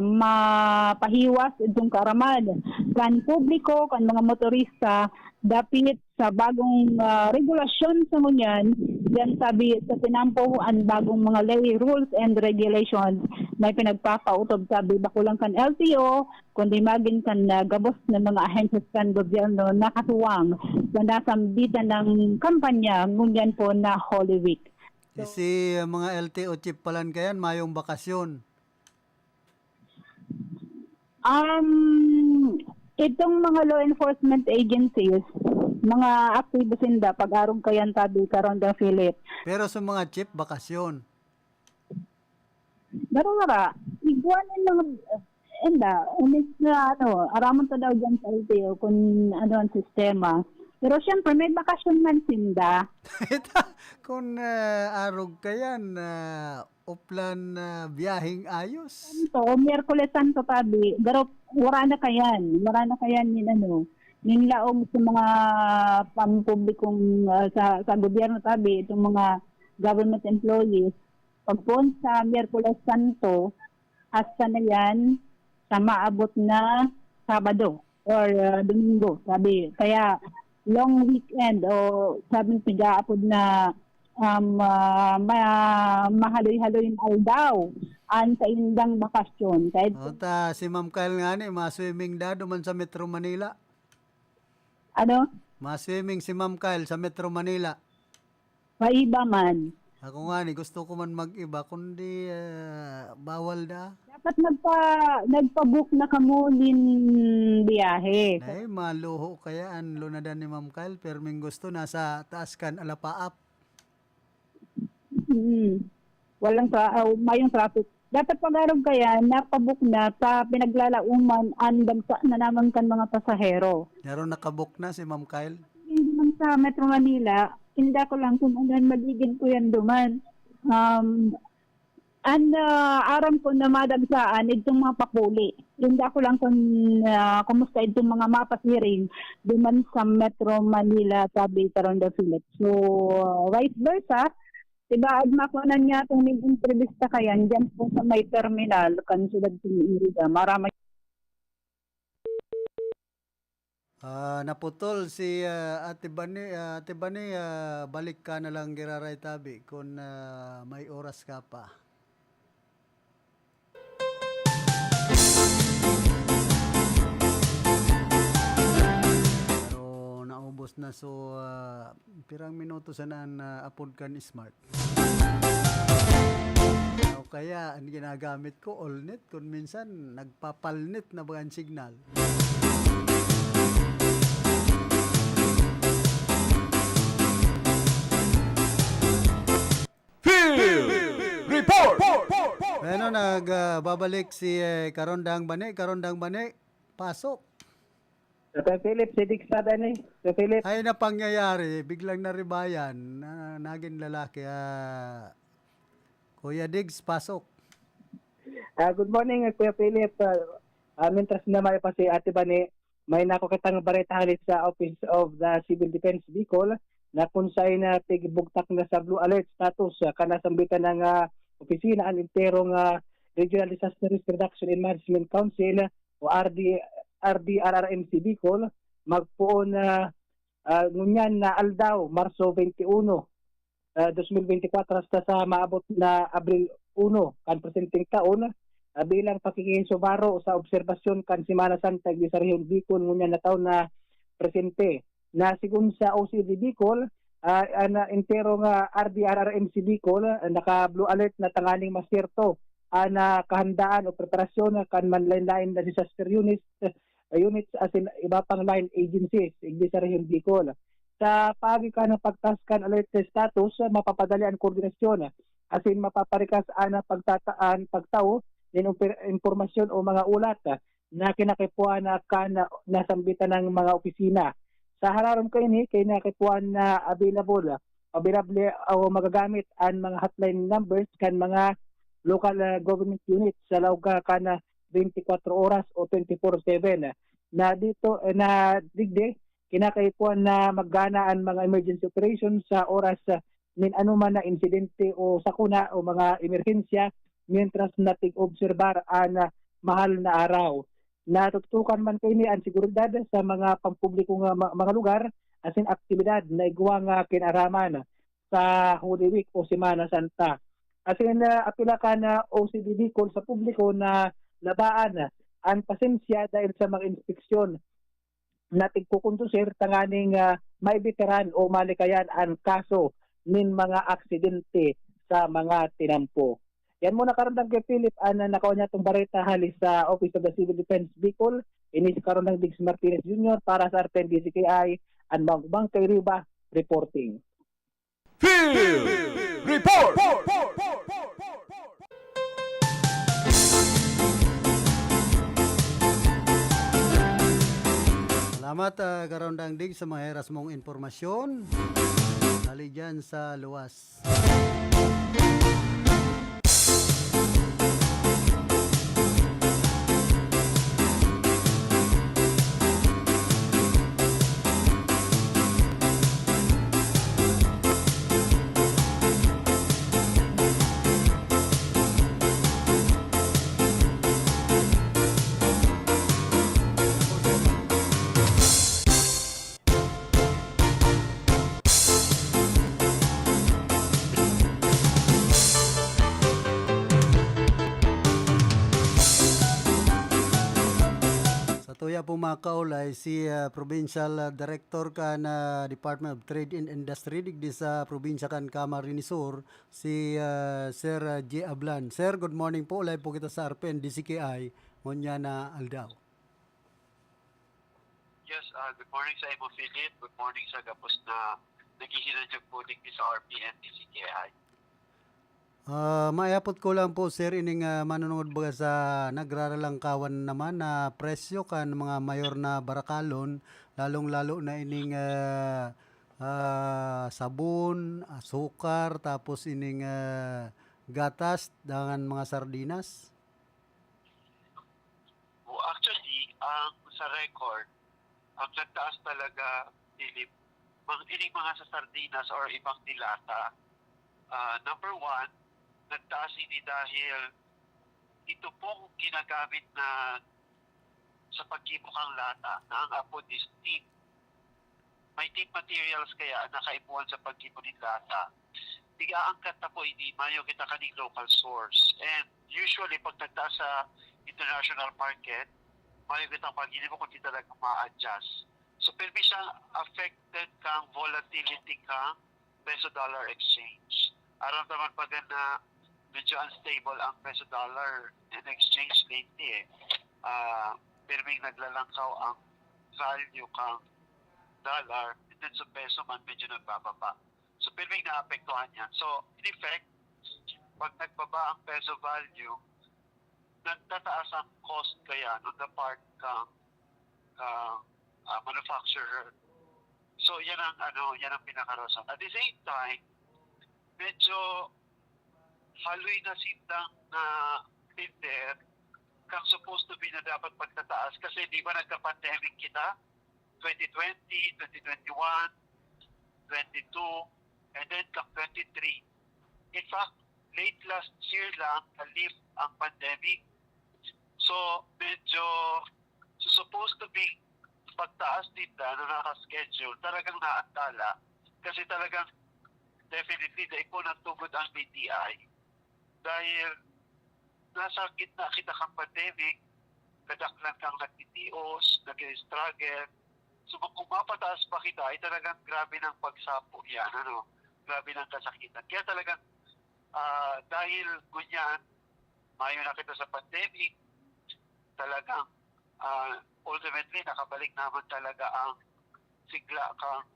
[SPEAKER 20] mapahiwas itong karamad. Kan publiko, kan mga motorista, dapat sa bagong regulasyon sa ngunyan, yan sabi sa tinampo ang bagong mga lay, rules and regulations may pinagpapautob sabi bakulang kan LTO kundi maging kan gabos ng mga ahensya kan gobyerno nakatuwang sa nasambitan ng kampanya ngunyan po na Holy Week.
[SPEAKER 1] Si mga LTO chief palan kayan, mayong bakasyon.
[SPEAKER 20] Itong mga law enforcement agencies, mga active sinda pag-arong kayan tabi karon da Philip.
[SPEAKER 1] Pero sa mga chief, bakasyon.
[SPEAKER 20] Darara, iguanin mga umis na aramon ta daw dyan sa LTO kung ano ang sistema. Pero syempre may bakasyon man sinda.
[SPEAKER 1] Kung arog kayan, uplan biyahing ayos.
[SPEAKER 20] Miyerkules Santo tabi, pero wala na kayan ninlaong sa mga pampublikong sa gobyerno tabi, itong mga government employees, pagpun sa Miyerkules Santo, hasta na yan sa maabot na Sabado or Domingo, sabi. Kaya long weekend o sabi pigaapod na mahaloy-haloy na daw an sa indang bakasyon. Kahit
[SPEAKER 1] si Ma'am Kyle nga ni, ma-swimming da duman sa Metro Manila.
[SPEAKER 20] Ano?
[SPEAKER 1] Ma-swimming si Ma'am Kyle sa Metro Manila.
[SPEAKER 20] Maiba man.
[SPEAKER 1] Ako nga ni, gusto ko man mag-iba, kundi bawal da.
[SPEAKER 20] Dapat nagpa-book na kamo nin biyahe.
[SPEAKER 1] Ay, maluho kaya ang lunadan ni Ma'am Kyle, pero ming gusto nasa taas kan alapaap.
[SPEAKER 20] Walang mayong traffic. Dapat pag-arog kaya, napabook na sa pinaglalauman ang bagsa na naman kan mga pasahero.
[SPEAKER 1] Naroon nakabook na si Ma'am Kyle?
[SPEAKER 20] Hindi man sa Metro Manila, hindi ko lang kung anong magiging ko yan duman. Aram ko na madagsaan itong mga pakuli. Hindi ko lang kung kumusta itong mga mapasiring duman sa Metro Manila sabi karon da Philip. So, vice versa, diba, agmakunan niya itong nag-entrevista kayan dyan po sa may terminal kan sila Iriga. Maraming
[SPEAKER 1] naputol si Ate Bani, balik ka na lang giraray tabi kung may oras ka pa. Pero naubos na, so pirang minuto sanaan upod kan smart. O kaya ang ginagamit ko all-net, kung minsan nagpapalnet na ba ang signal.
[SPEAKER 7] Report!
[SPEAKER 1] Ano, nagbabalik si Karondang Bane, pasok.
[SPEAKER 4] Sir Philip, si Diksada ni. Sir Philip.
[SPEAKER 1] Ay na pangyayari, biglang naribayan, naging lalaki. Kuya Diggs, pasok.
[SPEAKER 4] Good morning, Kuya Philip. Mintras na may pa si Ate Bani, may nakukitang bareta halit sa Office of the Civil Defense Bicol na kunsay na tigibugtak na sa Blue Alert status kanasambitan ng opisina ang interong Regional Disaster Risk Reduction and Management Council o RDRRMC Bicol magpuon na ngunyan na aldaw Marso 21, 2024 hasta sa maabot na Abril 1 kan presenteng taon bilang pakikinsubaro sa obserbasyon kan Semana Santa sa Rehiyon Bicol ngunyan na taon na presente na sigun sa OCD Bicol na entero nga RDRRMC Bicol naka blue alert na tanganing masterto na kahandaan o preparasyon kan manlain-lain na disaster units as in iba pang line agencies igdi sa Rehiyon Bicol. Sa pagi ka ng pagtaskan alert status, mapapadali ang koordinasyon as in mapaparikas ana pagtataan pagtao din impormasyon o mga ulat na kinakipuan na nasambitan ng mga opisina. Sa hararom kayo ni kay nakipuan na available o magagamit ang mga hotline numbers kan mga local government units sa lawga kana 24 oras o 24/7. na dito na digdi kinakaipuan na magganaan mga emergency operations sa oras min anuman na insidente o sakuna o mga emerhensya mientras natig-obserbar ang mahal na araw. Natutukan man kay ni ang seguridad sa mga pampubliko nga mga lugar asin aktibidad na igwa nga kinaraman sa Holy Week o Semana Santa. Asin apila ka na OCBD call sa publiko na labaan ang pasensya dahil sa mga inspeksyon na tigkukundusir tanganing maibiteran o malikayan ang kaso nin mga aksidente sa mga tinampo. Yan muna karandang kay Philip nakaw niya itong bareta halis sa Office of the Civil Defense Bicol. Inis karon ng Diggs Martinez Jr. para sa RPN DCKI and Magbang kay Riba reporting.
[SPEAKER 3] Field Report!
[SPEAKER 1] Salamat Karondang Dig sa mga heras mong informasyon. Dali dyan sa luwas. Tuya po mga kaulay, si Provincial Director kan Department of Trade and Industry digdi sa probinsya kan Camarines Sur, si Sir J. Ablan. Sir, good morning po. Ulay po kita sa RPN DCKI. Ngunya na aldaw.
[SPEAKER 21] Yes, good morning sa Imo Philip. Good morning sa gapos na naghihinadjog po digdi sa RPN DCKI.
[SPEAKER 1] Maayapot ko lang po sir ining manunungod baga sa nagraralangkawan naman na presyo kan mga mayor na barakalon lalong-lalo na ining sabon, asukar tapos ining gatas dengan mga sardinas.
[SPEAKER 21] Actually, sa record, ang nagtaas talaga Philip, ining mga sa sardinas or ibang dilata. Number one, nagtaas ini dahil ito pong ginagamit na sa pagkibukang lata na ang apod is team. May team materials kaya nakaipuan sa pagkibo ng lata. Tigaangkat na po hindi mayo kita kaning local source. And usually pag nagtaas sa international market, mayo kita pag-ini mo kung di talaga ma-adjust. So permi siyang affected kang volatility kang peso-dollar exchange. Aram naman pag na medyo unstable ang peso-dollar and exchange lately perming naglalangkaw ang value kang dollar and then sa peso man medyo nagbababa. So perming naapektuhan yan. So in effect, pag nagbaba ang peso value, nagtataas ang cost kaya on the part kang manufacturer. So yan ang pinakarason. At the same time, medyo haloy na sindang na tinder kang supposed to be na dapat pagtataas kasi di ba nagka-pandemic kita 2020, 2021, 22, and then 23. In fact, late last year lang na-lift ang pandemic. So, medyo supposed to be pagtaas tinda na naka-schedule, talagang naantala kasi talagang definitely dahil po nagtugod ang BTI. Dahil nasa gitna kita kang pandemic, kadaklan kang nagtitios, nag-struggle. So kung mapataas pa kita, ay talagang grabe ng pagsapo yan, grabe ng kasakitan. Kaya talagang dahil ganyan, mayo na kita sa pandemic, talagang ultimately nakabalik naman talaga ang sigla kang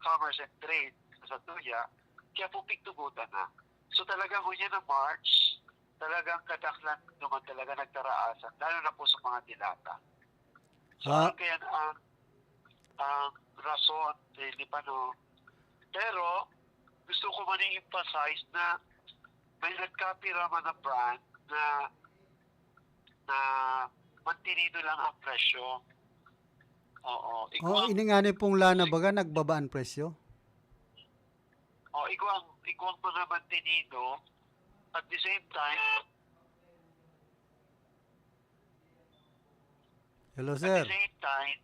[SPEAKER 21] commerce and trade sa tuya, kaya po pigtugutan na. So talagang ganyan na March, talagang kadaklan naman talaga nagtaraasan, lalo na po sa mga dilata. So kaya ang rason, hindi pa Pero gusto ko man i-emphasize na may nagcopy raman na brand na mantinido lang ang presyo. Oo.
[SPEAKER 1] Iningani pong lana baga nagbabaan presyo?
[SPEAKER 21] Ikaw ang mga mantinido at the same time,
[SPEAKER 1] Hello,
[SPEAKER 21] at
[SPEAKER 1] sir.
[SPEAKER 21] the same time,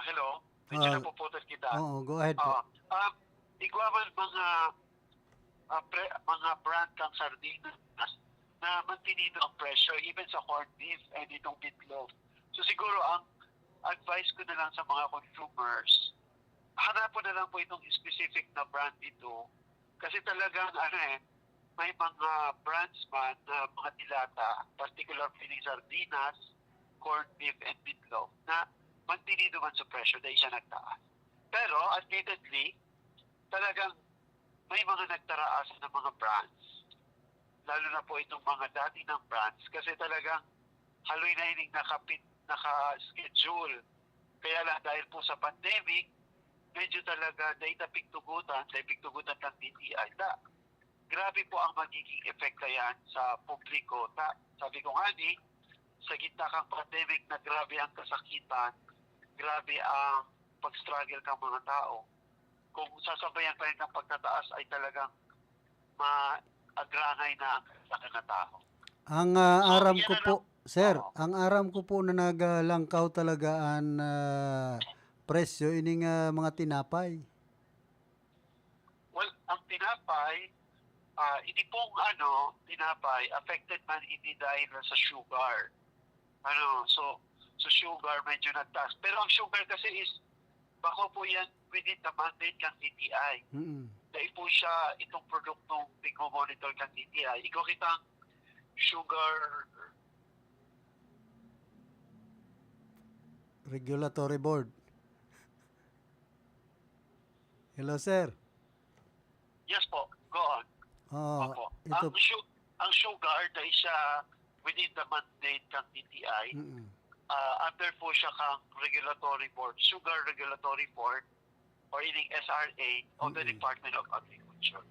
[SPEAKER 21] hello. Medyo napuputol kita.
[SPEAKER 1] Go ahead po.
[SPEAKER 21] Ikaw man mga brand kang sardinas na mantinido ang presyo even sa corned beef and itong meatloaf. So siguro ang advice ko na lang sa mga consumers, hanapon na lang po itong specific na brand ito. Kasi talagang may mga brands man na mga dilata, particularly sardinas, corned beef, and meatloaf na mantinido man sa presyo dahil siya nagtaas. Pero admittedly, talagang may mga nagtaraas ng mga brands. Lalo na po itong mga dati ng brands kasi talagang haloy na hining naka-schedule. Kaya lang dahil po sa pandemic, medyo talaga dahil napigtugutan ng DTI. Grabe po ang magiging epekta yan sa publiko. Sabi ko nga sa gitna kang pandemic na grabe ang kasakitan, grabe ang pag-struggle kang mga tao. Kung sasabayan pa rin ng pagtataas ay talagang maagrangay na ang kasakitan ng tao.
[SPEAKER 1] Ang aram ko po, sir, ang aram ko po na naglangkaw talaga ang presyo ining mga tinapay.
[SPEAKER 21] Well, ang tinapay, hindi pong tinapay, affected man hindi dahil sa sugar. So sugar medyo nagtaas. Pero ang sugar kasi is, bako po yan within the mandate ng DTI. Dahil po siya itong produktong pigmo-monitor ng DTI. Ikaw kitang sugar
[SPEAKER 1] Regulatory Board. Hello, sir.
[SPEAKER 21] Yes po, go on. Opo. Ang sugar dahil siya within the mandate ng DTI, under po siya kang regulatory board, Sugar Regulatory Board, or ining SRA of the Department of Agriculture.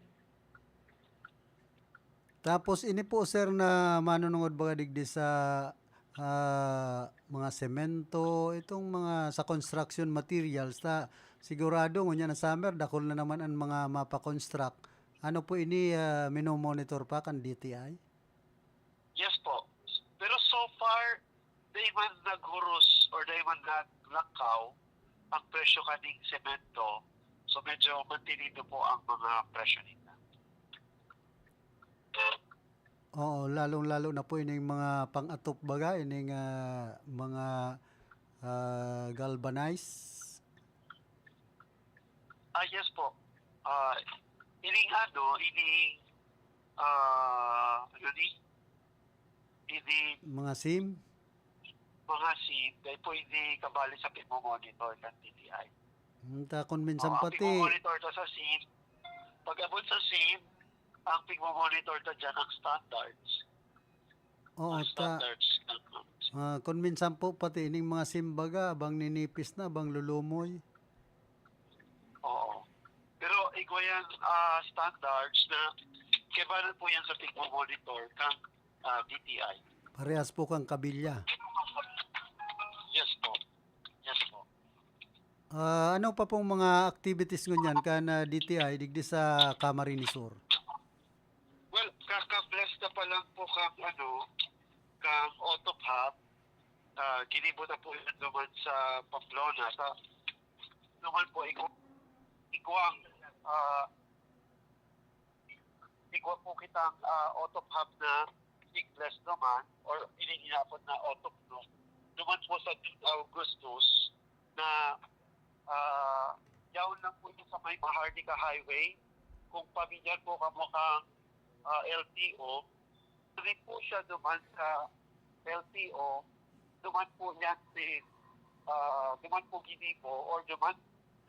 [SPEAKER 1] Tapos ini po, sir, na manunungod baga digdi sa mga semento, itong mga sa construction materials sigurado ngunya na summer dakol na naman ang mga mapa-construct. Ano po ini minomonitor pa kan DTI?
[SPEAKER 21] Yes po. Pero so far, di man naghuros or di man naglakaw ang presyo kaning semento. So medyo mantinido po ang mga presyo nila.
[SPEAKER 1] Oo, lalong-lalo na po ining mga pang-atop baga, ining mga galvanized.
[SPEAKER 21] Yes po. Ining
[SPEAKER 1] Mga SIM?
[SPEAKER 21] Mga SIM, dahil po hindi kabali sa pigmo-monitor ng DTI.
[SPEAKER 1] Kung minsan pati.
[SPEAKER 21] Pigmo-monitor to sa SIM. Pag abot sa SIM, ang pigmo-monitor to dyan ang standards.
[SPEAKER 1] Oo, kung minsan po pati ining mga SIM baga, bang ninipis na, bang lulumoy.
[SPEAKER 21] Oo. Pero ikaw yan standards na kebanan po yan sa pigmo-monitor ng DTI.
[SPEAKER 1] Parehas po kang kabilya.
[SPEAKER 21] Yes po. Yes po.
[SPEAKER 1] Ano pa pong mga activities ngunyan kan DTI digdi sa Camarines Sur?
[SPEAKER 21] Well, kaka-bless na pa lang po kang kang Autop Hub. Ginibo na po yan naman sa Pamplona. Naman po, igwa po kitang Autop Hub na Bless naman or iniinapon na Autop no. Naman po sa Augustus na yaon lang po sa may Maharlika Highway. Kung pamilyar po kamo kang LTO, rin po siya duman sa LTO, duman po niyan duman po ginipo or duman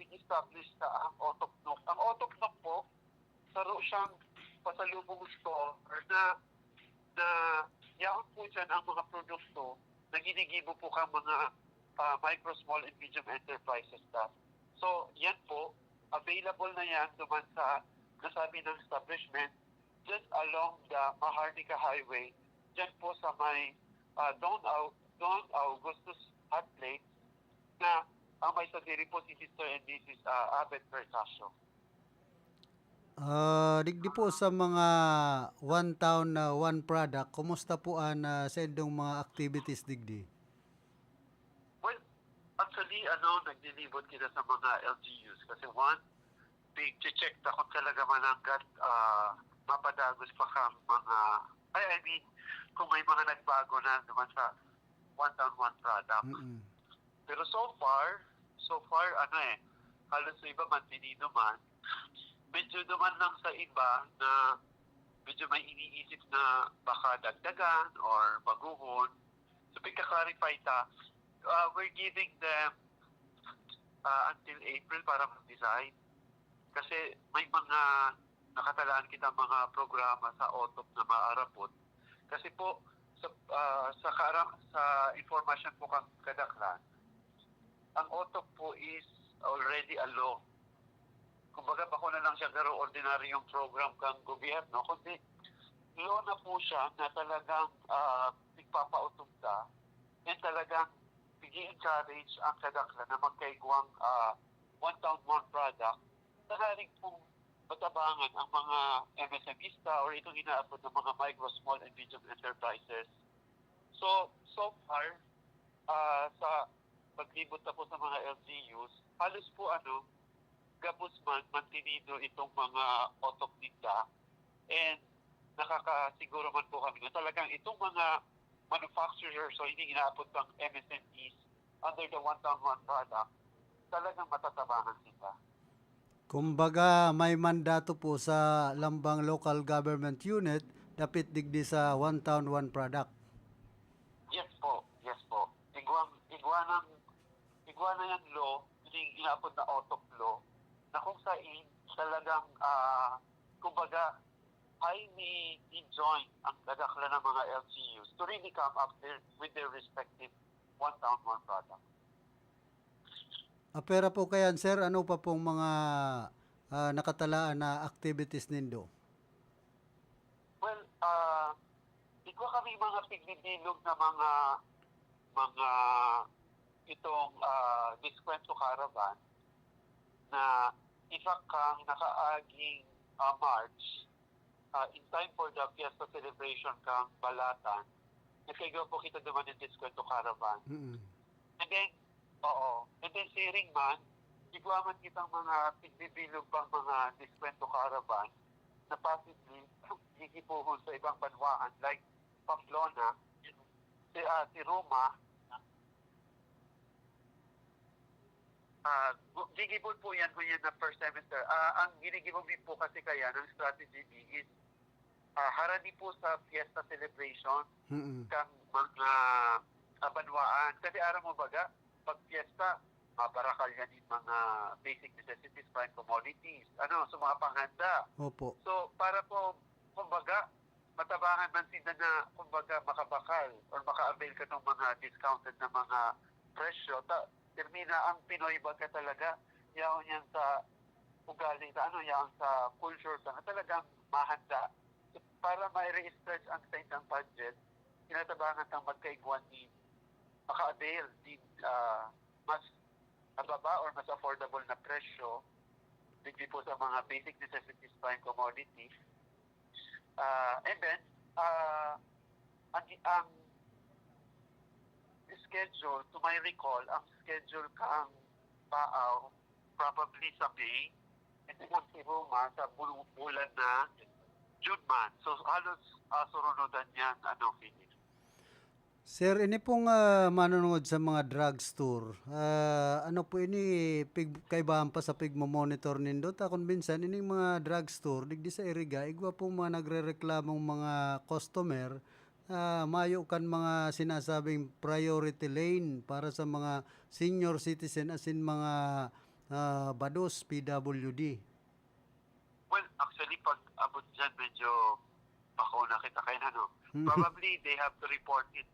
[SPEAKER 21] establish na ang Autopnok. Ang Autopnok po, saro siyang pasalubong store na yaon po dyan ang mga produkto na ginigibo po kang mga micro, small, and medium enterprises na. So, yan po, available na yan duman sa nasabi ng establishment just along the Maharlika Highway, dyan po sa may Don Augustus Hot Plate, na ang may sadiri po si Mr. and Mrs. Abed Percasio.
[SPEAKER 1] Digdi po sa mga one town na one product, kumusta po sa indong mga activities digdi?
[SPEAKER 21] Well, actually, nagdilibot kita sa mga LGUs kasi one, big check na kung talaga mananggat mapadagos pa kang mga, kung may mga nagbago na naman sa one town, one product. Pero so far, halos sa iba man, hindi naman, medyo naman lang sa iba na medyo may iniisip na baka dagdagan or baguhon. So, pagka-clarify we're giving them until April para mag-decide. Kasi may mga nakatalaan kita mga programa sa OTOP na maarapot. Kasi po, sa information po kang kadaklan, ang OTOP po is already a law. Kumbaga, bako na lang siya garo ordinaryong program kang gobyerno, kundi law na po siya na talagang nagpapautog ka and talagang pigi-encourage ang kadaklan na magkaigwang one town, one product. Talagang pong matabangan ang mga MSMista or itong inaabot ng mga micro, small, and medium enterprises. So far, sa paglibot na po sa mga LGUs, halos po gabos man, mantinido itong mga otok nila and nakakasiguro man po kami na talagang itong mga manufacturers o hindi inaabot ng MSMEs under the one town, one product, talagang matatabangan sila.
[SPEAKER 1] Kumbaga, may mandato po sa lambang local government unit, dapat digdi sa one town, one product.
[SPEAKER 21] Yes po. Igwa na yan law, hindi inaabot na OTOP law, na kung saan talagang, kumbaga, highly enjoin ang kadaklan ng mga LGUs to really come up with their respective one town, one product.
[SPEAKER 1] Pera po kayan, sir, ano pa pong mga nakatalaan na activities nindo?
[SPEAKER 21] Well, igwa kami mga pigdidilog na mga itong Diskwento Caravan na isa kang nakaaging March in time for the Fiesta celebration kang Balatan. Nagkagawa po kita naman ng Diskwento Caravan. And then, and then sharing man, igwaman kitang mga pigbibilog pang mga Diskwento Caravan na possibly gigipuhon sa ibang banwaan like Pamplona, si Roma. Gigibon po yan na first semester. Ang ginigibon po kasi kaya ng strategy is harani po sa fiesta celebration kang mga banwaan. Kasi aram mo baga, pag fiesta, mabarakal yan yung mga basic necessities, prime commodities, sa mga panghanda.
[SPEAKER 1] Opo.
[SPEAKER 21] So, para po, kumbaga, matabangan man sila na, kumbaga, makabakal or maka-avail ka ng mga discounted na mga presyo. Termina ang Pinoy baga talaga, yaon yan sa ugali, yaon sa culture, talagang mahanda. So, para ma-re-stretch ang state ng budget, tinatabangan ng magkaiguan ni maka-avail din mas mababa or mas affordable na presyo digdi po sa mga basic necessities prime commodities. And then, ang schedule, to my recall, ang schedule kang Baaw, probably sa May, and then ang si Roma sa bulan na June man. So, halos surunudan yan, Philip.
[SPEAKER 1] Sir, ini pong manonood sa mga drugstore. Ano po ini kaibahan pa sa pigmo-monitor nindo? Kung minsan, ini mga drugstore, digdi sa Iriga, igwa pong mga nagre-reklamong mga customer, mayo kan mga sinasabing priority lane para sa mga senior citizen as in mga bados, PWD.
[SPEAKER 21] Well, actually, pag abot dyan, medyo bako na kita kayo na, Probably they have to report it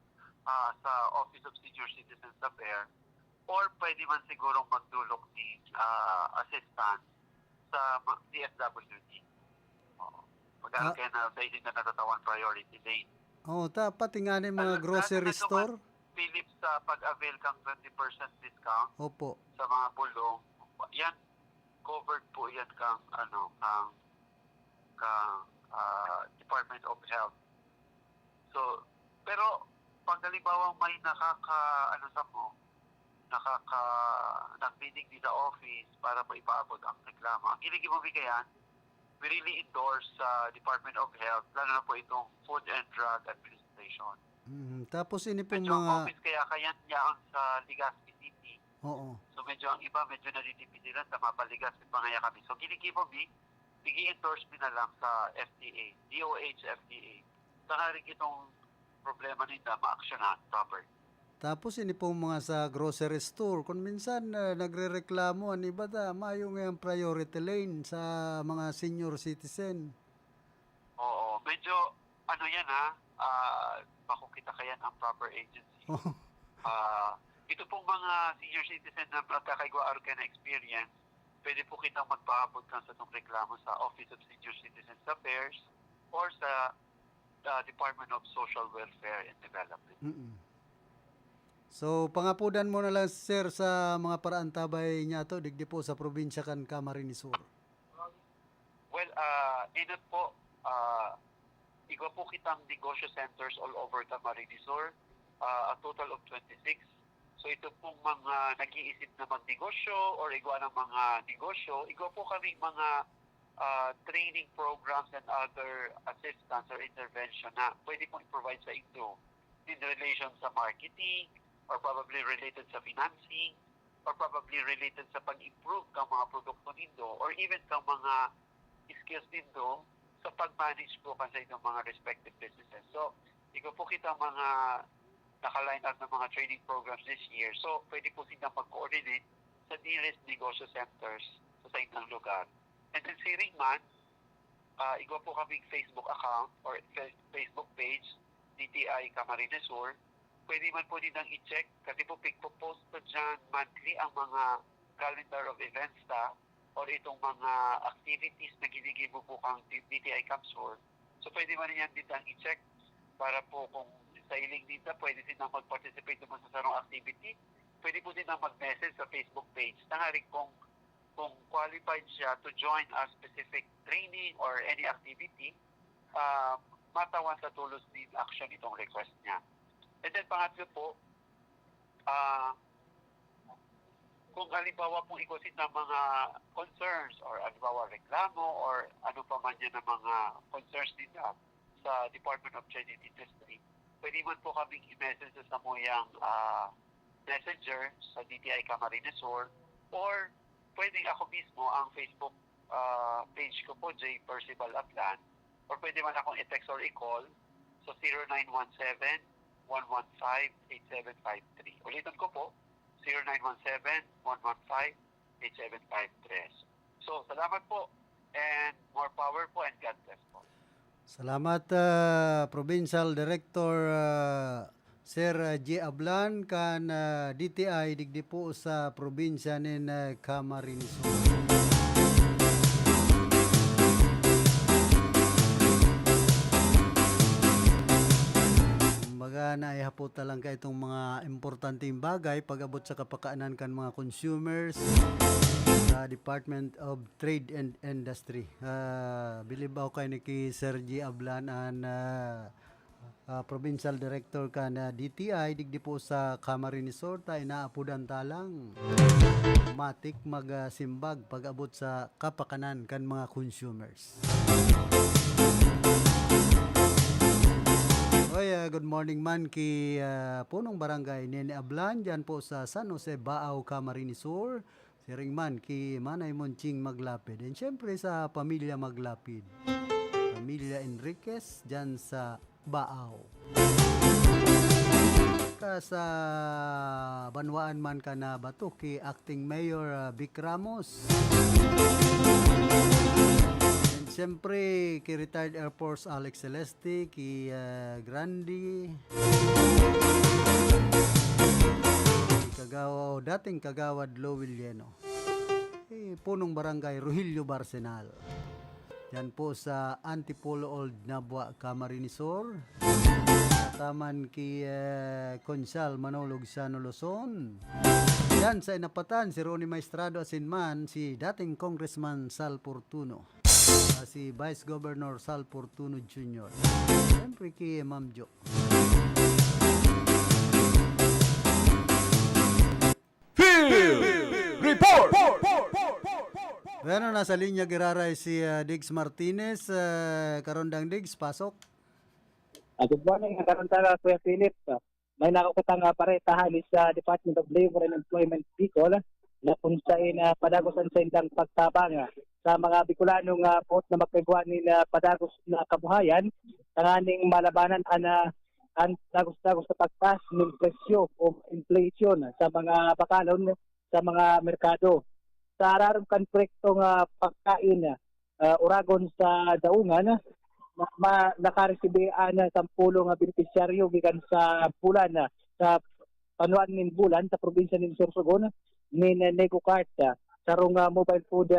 [SPEAKER 21] sa Office of Senior Citizens Affairs or pwede man sigurong magdulok ni assistant sa DSWD. Pag-ano kaya na dahil na natatawan priority lane.
[SPEAKER 1] Pati nga mga grocery store.
[SPEAKER 21] Philip, sa pag-avail kang 20% discount
[SPEAKER 1] Opo.
[SPEAKER 21] sa mga bulong, yan, covered po yan kang Department of Health. So, pero pag halimbawa may nagbinig din sa office para maipaabot ang reklamo, ang kinikibubigayan, we really endorse sa Department of Health, lalo na po itong Food and Drug Administration.
[SPEAKER 1] Tapos ini po
[SPEAKER 21] Medyo
[SPEAKER 1] mga...
[SPEAKER 21] office kaya yan sa Legazpi City.
[SPEAKER 1] Oo.
[SPEAKER 21] So medyo ang iba, medyo naditipid nila sa mapaligas at pangaya kami. So kinikibubi, bigi-endorse na lang sa FDA, DOH, FDA. Saka rin itong problema nila ma-actionan proper.
[SPEAKER 1] Tapos ini po mga sa grocery store, kung minsan nagrereklamo, ani ba mayo ngayong priority lane sa mga senior citizen.
[SPEAKER 21] Oo, medyo yan pakukita kaya ang proper agency. Ito pong mga senior citizen na magkakaigwa ka na experience, pwede po kitang magpaabot ka sa itong reklamo sa Office of Senior Citizens Affairs or sa Department of Social Welfare and Development.
[SPEAKER 1] So, pangapudan mo na lang, sir, sa mga paraan tabay niya to, digdi po sa probinsya kan Camarines Sur.
[SPEAKER 21] Well, inat po, igwa po kitang negosyo centers all over Camarines Sur, a total of 26. So, ito pong mga nag-iisip na magnegosyo or igwa ng mga negosyo, igwa po kaming mga training programs and other assistance or intervention na pwede pong i-provide sa inyo in relation sa marketing, or probably related sa financing, or probably related sa pag-improve ng mga produkto nindo, or even ng mga skills nindo sa pag-manage po kasi ng mga respective businesses. So, ikaw po kita mga naka-line up ng mga training programs this year. So, pwede po silang mag-coordinate sa nearest negosyo centers sa inyong lugar. And then, si Ringman, ikaw po kaming Facebook account or Facebook page, DTI Camarines Sur. Pwede man po nilang i-check kasi po post po dyan monthly ang mga calendar of events or itong mga activities na ginigibo po kang DTI Capsule. So pwede man niyan din i-check para po kung sa iling dito pwede silang mag-participate naman sa sarong activity. Pwede po din mag-message sa Facebook page. Tangaring kung qualified siya to join a specific training or any activity, matawan sa tulos din action itong request niya. And then pangatlo po, kung halimbawa pong ikosin ng mga concerns or halimbawa reklamo or ano pa man yan ng mga concerns nila sa Department of Trade and Industry, pwede man po kaming i-message sa samuyang messenger sa DTI Camarines Sur or pwedeng ako mismo ang Facebook page ko po, J. Percival Aplan, or pwede man akong i-text or i-call sa 0917-115-8753. Ulitin ko po, 0917-115-8753. So, salamat po and more power po and God bless po.
[SPEAKER 1] Salamat, Provincial Director Sir G. Ablan kan DTI digdi po sa probinsya nin Camarines Sur. Naihapot lang ka itong mga importanteng bagay pag-abot sa kapakaanan kan mga consumers sa Department of Trade and Industry. Believe ako kay ni Sir G. Ablan and Provincial Director kan DTI digdi po sa Camarines Sur tayo naapudan talang matik magsimbag pag-abot sa kapakanan kan mga consumers. Oy, good morning man ki punong barangay Nene Ablan dyan po sa San Jose, Baaw, Camarines Sur. Si Ringman ki Manay Monching Maglapid. And syempre sa pamilya Maglapid. Pamilya Enriquez dyan sa Baaw. Sa Banwaan man ka na bato ki Acting Mayor Vic Ramos. Siyempre, kay retired Air Force Alex Celeste, kay Grandi, dating kagawad Lowell Lleno, punong barangay Rogelio Barsenal. Yan po sa Antipolo Old Nabua, Camarines Sur. Taman ki Konsal Manolog Sano Luzon. Yan sa inapatan si Ronnie Maestrado asinman si dating Congressman Sal Fortuno. Si Vice Governor Sal Fortuno Jr. Siyempre ki Ma'am Jo.
[SPEAKER 3] Report!
[SPEAKER 1] Bueno, nasa linya giraray si Diggs Martinez. Karondang Diggs, pasok.
[SPEAKER 2] Good morning, karon taga Kuya Philip. May nakakutang paretahan sa Department of Labor and Employment Bicol na kung saan padagosan sa indang pagtabang sa mga Bicolanong pot na magkaiguan ni padagos na kabuhayan, tanganing malabanan ang dagos-dagos sa pagtaas ng presyo o inflation sa mga bakalon sa mga merkado. Sa ararong kontraktong pagkain uragon sa daungan, nakaresibe na 10 benepisyaryo gikan sa bulan sa panuan nin bulan sa probinsya nin Sorsogon nin Nego Cart sarong mobile food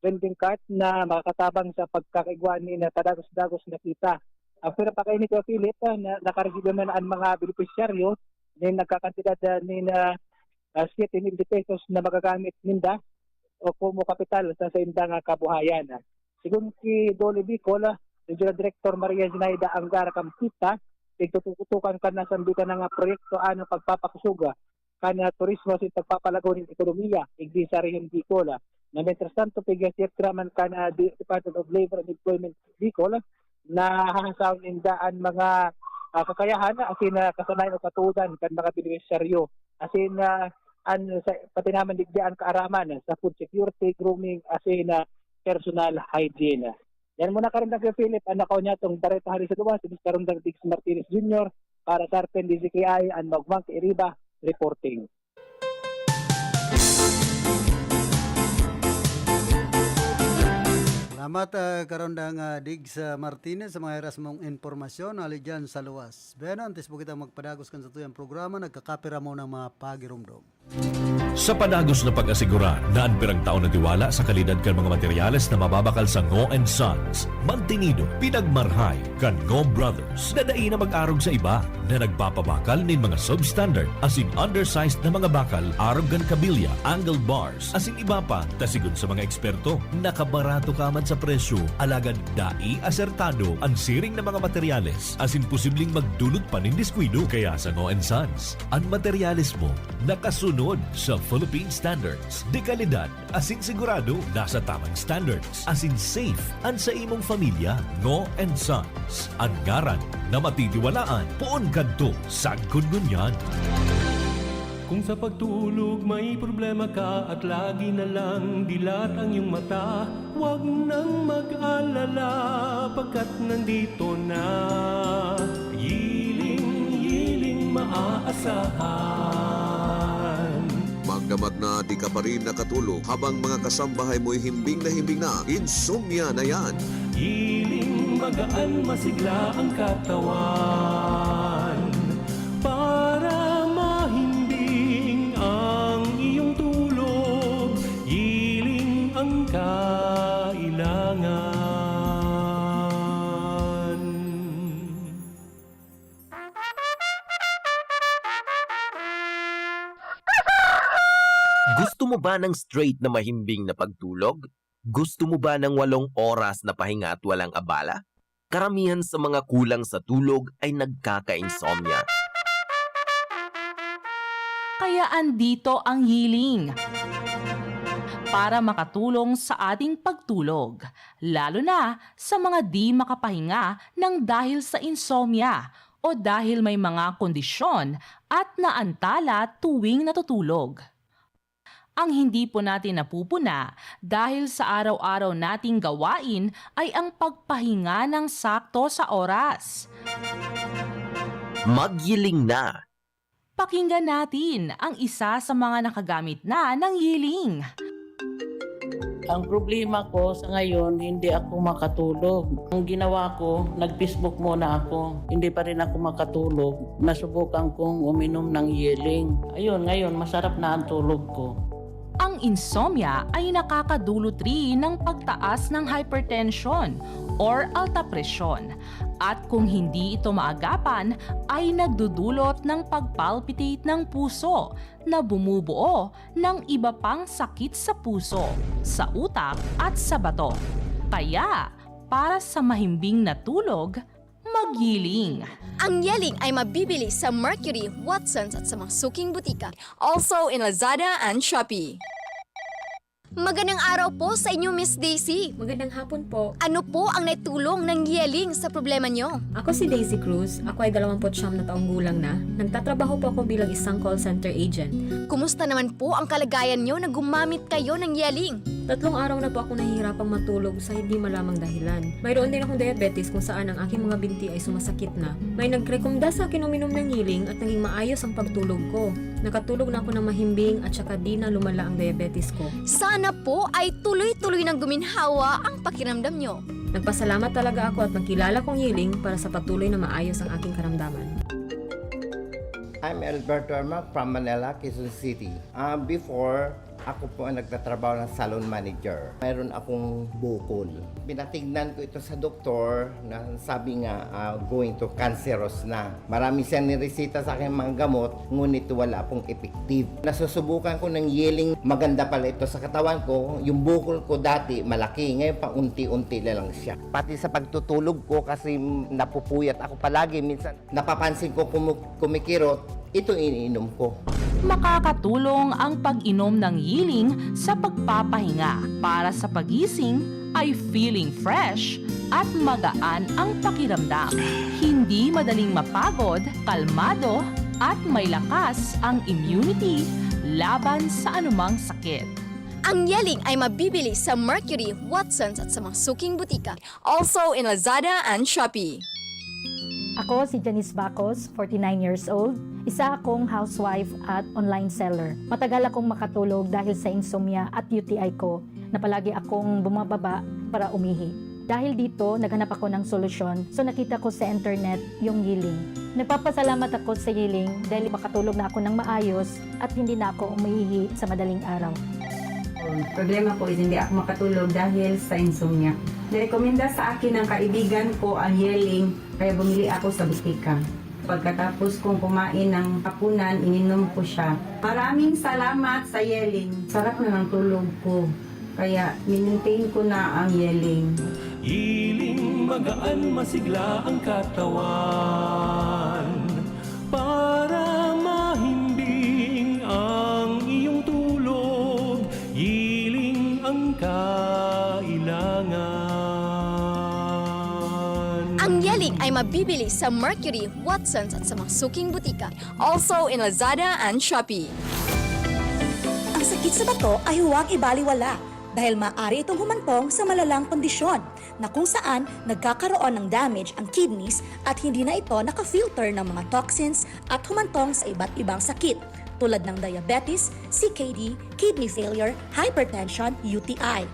[SPEAKER 2] vending cart na makakatabang sa pagkakaigwan ni kadagos-dagos na kita. Ang pera pa kayo ni Philip na nakaresibe man ang mga benepisyaryo ni nagkakantidad ni 7,000 pesos na magagamit ninda o kumo kapital sa indang kabuhayan. Sigun si Dole Bicol, Regional Director Maria Zinaida Angara Campita, itututukan ka na sambitan ng proyekto pagpapakusuga kana turismo sa pagpapalago ng ekonomiya igdi sa Region Bicol. Na mientras tanto, pigasir kraman ka na Department of Labor and Employment Bicol na hahasaw nindaan mga kakayahan asin kasanayan o katudan kan mga benepisyaryo asin pati naman digdian kaaraman sa food security, grooming asin personal hygiene. Yan muna karundang kay Philip, anak ko niya itong Dareta Hari sa Duwa, si Mr. Karundang Diggs Martinez Jr. para sa RPN DZKI and Magmang Iriba reporting.
[SPEAKER 1] Salamat Karondang Diggs Martinez sa mga iras mong informasyon ali dyan sa luwas. Ben, antes po kita magpadagos kan sa tuyang programa, nagkakapira mo ng mga pagirumdom.
[SPEAKER 22] Sa padagos na pag-asigura, daan pirang taon na tiwala sa kalidad kan mga materyales na mababakal sa Ngo & Sons. Mantinido, pinagmarhay kan Ngo Brothers. Nadai na mag-arog sa iba na nagpapabakal nin mga substandard asin undersized na mga bakal, arog kan kabilya, angled bars, asin iba pa, tasigon sa mga eksperto, nakabarato kaman sa presyo, alagad dai asertado ang siring na mga materyales, asin posibleng magdulot pa nin diskwido. Kaya sa Ngo & Sons, ang materyales mo nakasunod sa Philippine standards. De kalidad, asin sigurado, nasa tamang standards. Asin safe, ang sa imong familia. Ngo & Sons, ang ngaran na matitiwalaan. Poon kadto, sagkod ngunyan.
[SPEAKER 23] Kung sa pagtulog may problema ka at lagi na lang dilat ang iyong mata, huwag nang mag-alala pagkat nandito na Yiling maaasahan.
[SPEAKER 24] Magdamag na di ka pa rin nakatulog habang mga kasambahay mo'y himbing na insomnia na yan.
[SPEAKER 23] Hiling magaan masigla ang katawan para mahimbing ang iyong tulog. Hiling ang kailangan.
[SPEAKER 25] Gusto mo ba ng straight na mahimbing na pagtulog? Gusto mo ba ng 8 oras na pahinga at walang abala? Karamihan sa mga kulang sa tulog ay nagkaka-insomnia.
[SPEAKER 26] Kaya andito ang Yiling para makatulong sa ating pagtulog, lalo na sa mga di makapahinga ng dahil sa insomnia o dahil may mga kondisyon at naantala tuwing natutulog. Ang hindi po natin napupuna dahil sa araw-araw nating gawain ay ang pagpahinga ng sakto sa oras.
[SPEAKER 25] Magyiling na!
[SPEAKER 26] Pakinggan natin ang isa sa mga nakagamit na ng Yiling.
[SPEAKER 27] Ang problema ko sa ngayon, hindi ako makatulog. Ang ginawa ko, nag-Facebook muna ako. Hindi pa rin ako makatulog. Nasubukan kong uminom ng Yiling. Ayun, ngayon masarap na ang tulog ko.
[SPEAKER 26] Ang insomnia ay nakakadulot rin ng pagtaas ng hypertension or alta presyon At kung hindi ito maagapan, ay nagdudulot ng pagpalpitate ng puso na bumubuo ng iba pang sakit sa puso, sa utak at sa bato. Kaya, para sa mahimbing na tulog, magiling.
[SPEAKER 6] Ang Yeling ay mabibili sa Mercury, Watsons at sa mga suking butika. Also in Lazada and Shopee. Magandang araw po sa inyo, Miss Daisy.
[SPEAKER 8] Magandang hapon po.
[SPEAKER 6] Ano po ang naitulong ng Yeling sa problema nyo?
[SPEAKER 8] Ako si Daisy Cruz. Ako ay 29 na taong gulang na. Nagtatrabaho po ako bilang isang call center agent.
[SPEAKER 6] Kumusta naman po ang kalagayan nyo na gumamit kayo ng Yeling?
[SPEAKER 8] 3 araw na po ako nahihirapang matulog sa hindi malamang dahilan. Mayroon din akong diabetes kung saan ang aking mga binti ay sumasakit na. May nagrekomenda sa akin uminom ng Yeling at naging maayos ang pagtulog ko. Nakatulog na ako ng mahimbing at saka di na lumala ang diabetes ko.
[SPEAKER 6] Sana po ay tuloy-tuloy ng guminhawa ang pakiramdam nyo.
[SPEAKER 8] Nagpasalamat talaga ako at nagkilala kong Yeling para sa patuloy na maayos ang aking karamdaman.
[SPEAKER 9] I'm Alberto Arma from Manila, Quezon City. Before, ako po ang nagtatrabaho ng salon manager. Mayroon akong bukol. Pinatignan ko ito sa doktor na sabi nga going to cancerous na. Marami siyang niresita sa akin mga gamot, ngunit wala pong effective. Nasusubukan ko ng Yeling, maganda pala ito sa katawan ko. Yung bukol ko dati malaki, ngayon pa unti-unti na lang siya. Pati sa pagtutulog ko kasi napupuyat ako palagi. Minsan napapansin ko kumikirot, ito iniinom ko.
[SPEAKER 26] Makakatulong ang pag-inom ng Yeling sa pagpapahinga. Para sa pagising ay feeling fresh at magaan ang pakiramdam. Hindi madaling mapagod, kalmado at may lakas ang immunity laban sa anumang sakit.
[SPEAKER 6] Ang Yeling ay mabibili sa Mercury, Watsons at sa mga suking butika. Also in Lazada and Shopee.
[SPEAKER 10] Ako si Janice Bacos, 49 years old. Isa akong housewife at online seller. Matagal akong makatulog dahil sa insomnia at UTI ko na palagi akong bumababa para umihi. Dahil dito, naghanap ako ng solusyon, so nakita ko sa internet yung Yeling. Nagpapasalamat ako sa Yeling dahil makatulog na ako ng maayos at hindi na ako umihi sa madaling araw.
[SPEAKER 11] Problema ko is hindi ako makatulog dahil sa insomnia. Nirekomenda sa akin ng kaibigan ko ang Yeling, kaya bumili ako sa butika. Pagkatapos kong kumain ng hapunan, ininom ko siya. Maraming salamat sa Yeling. Sarap na ng tulog ko, kaya minintain ko na ang Yeling.
[SPEAKER 23] Yeling, magaan masigla ang katawan para mahimbing ang iyong tulog. Yeling ang kailangan.
[SPEAKER 6] Ang Yeling ay mabibili sa Mercury, Watsons at sa mga suking butika. Also in Lazada and Shopee.
[SPEAKER 12] Ang sakit sa bato ay huwag ibaliwala dahil maaari itong humantong sa malalang kondisyon na kung saan nagkakaroon ng damage ang kidneys at hindi na ito nakafilter ng mga toxins at humantong sa iba't ibang sakit tulad ng diabetes, CKD, kidney failure, hypertension, UTI.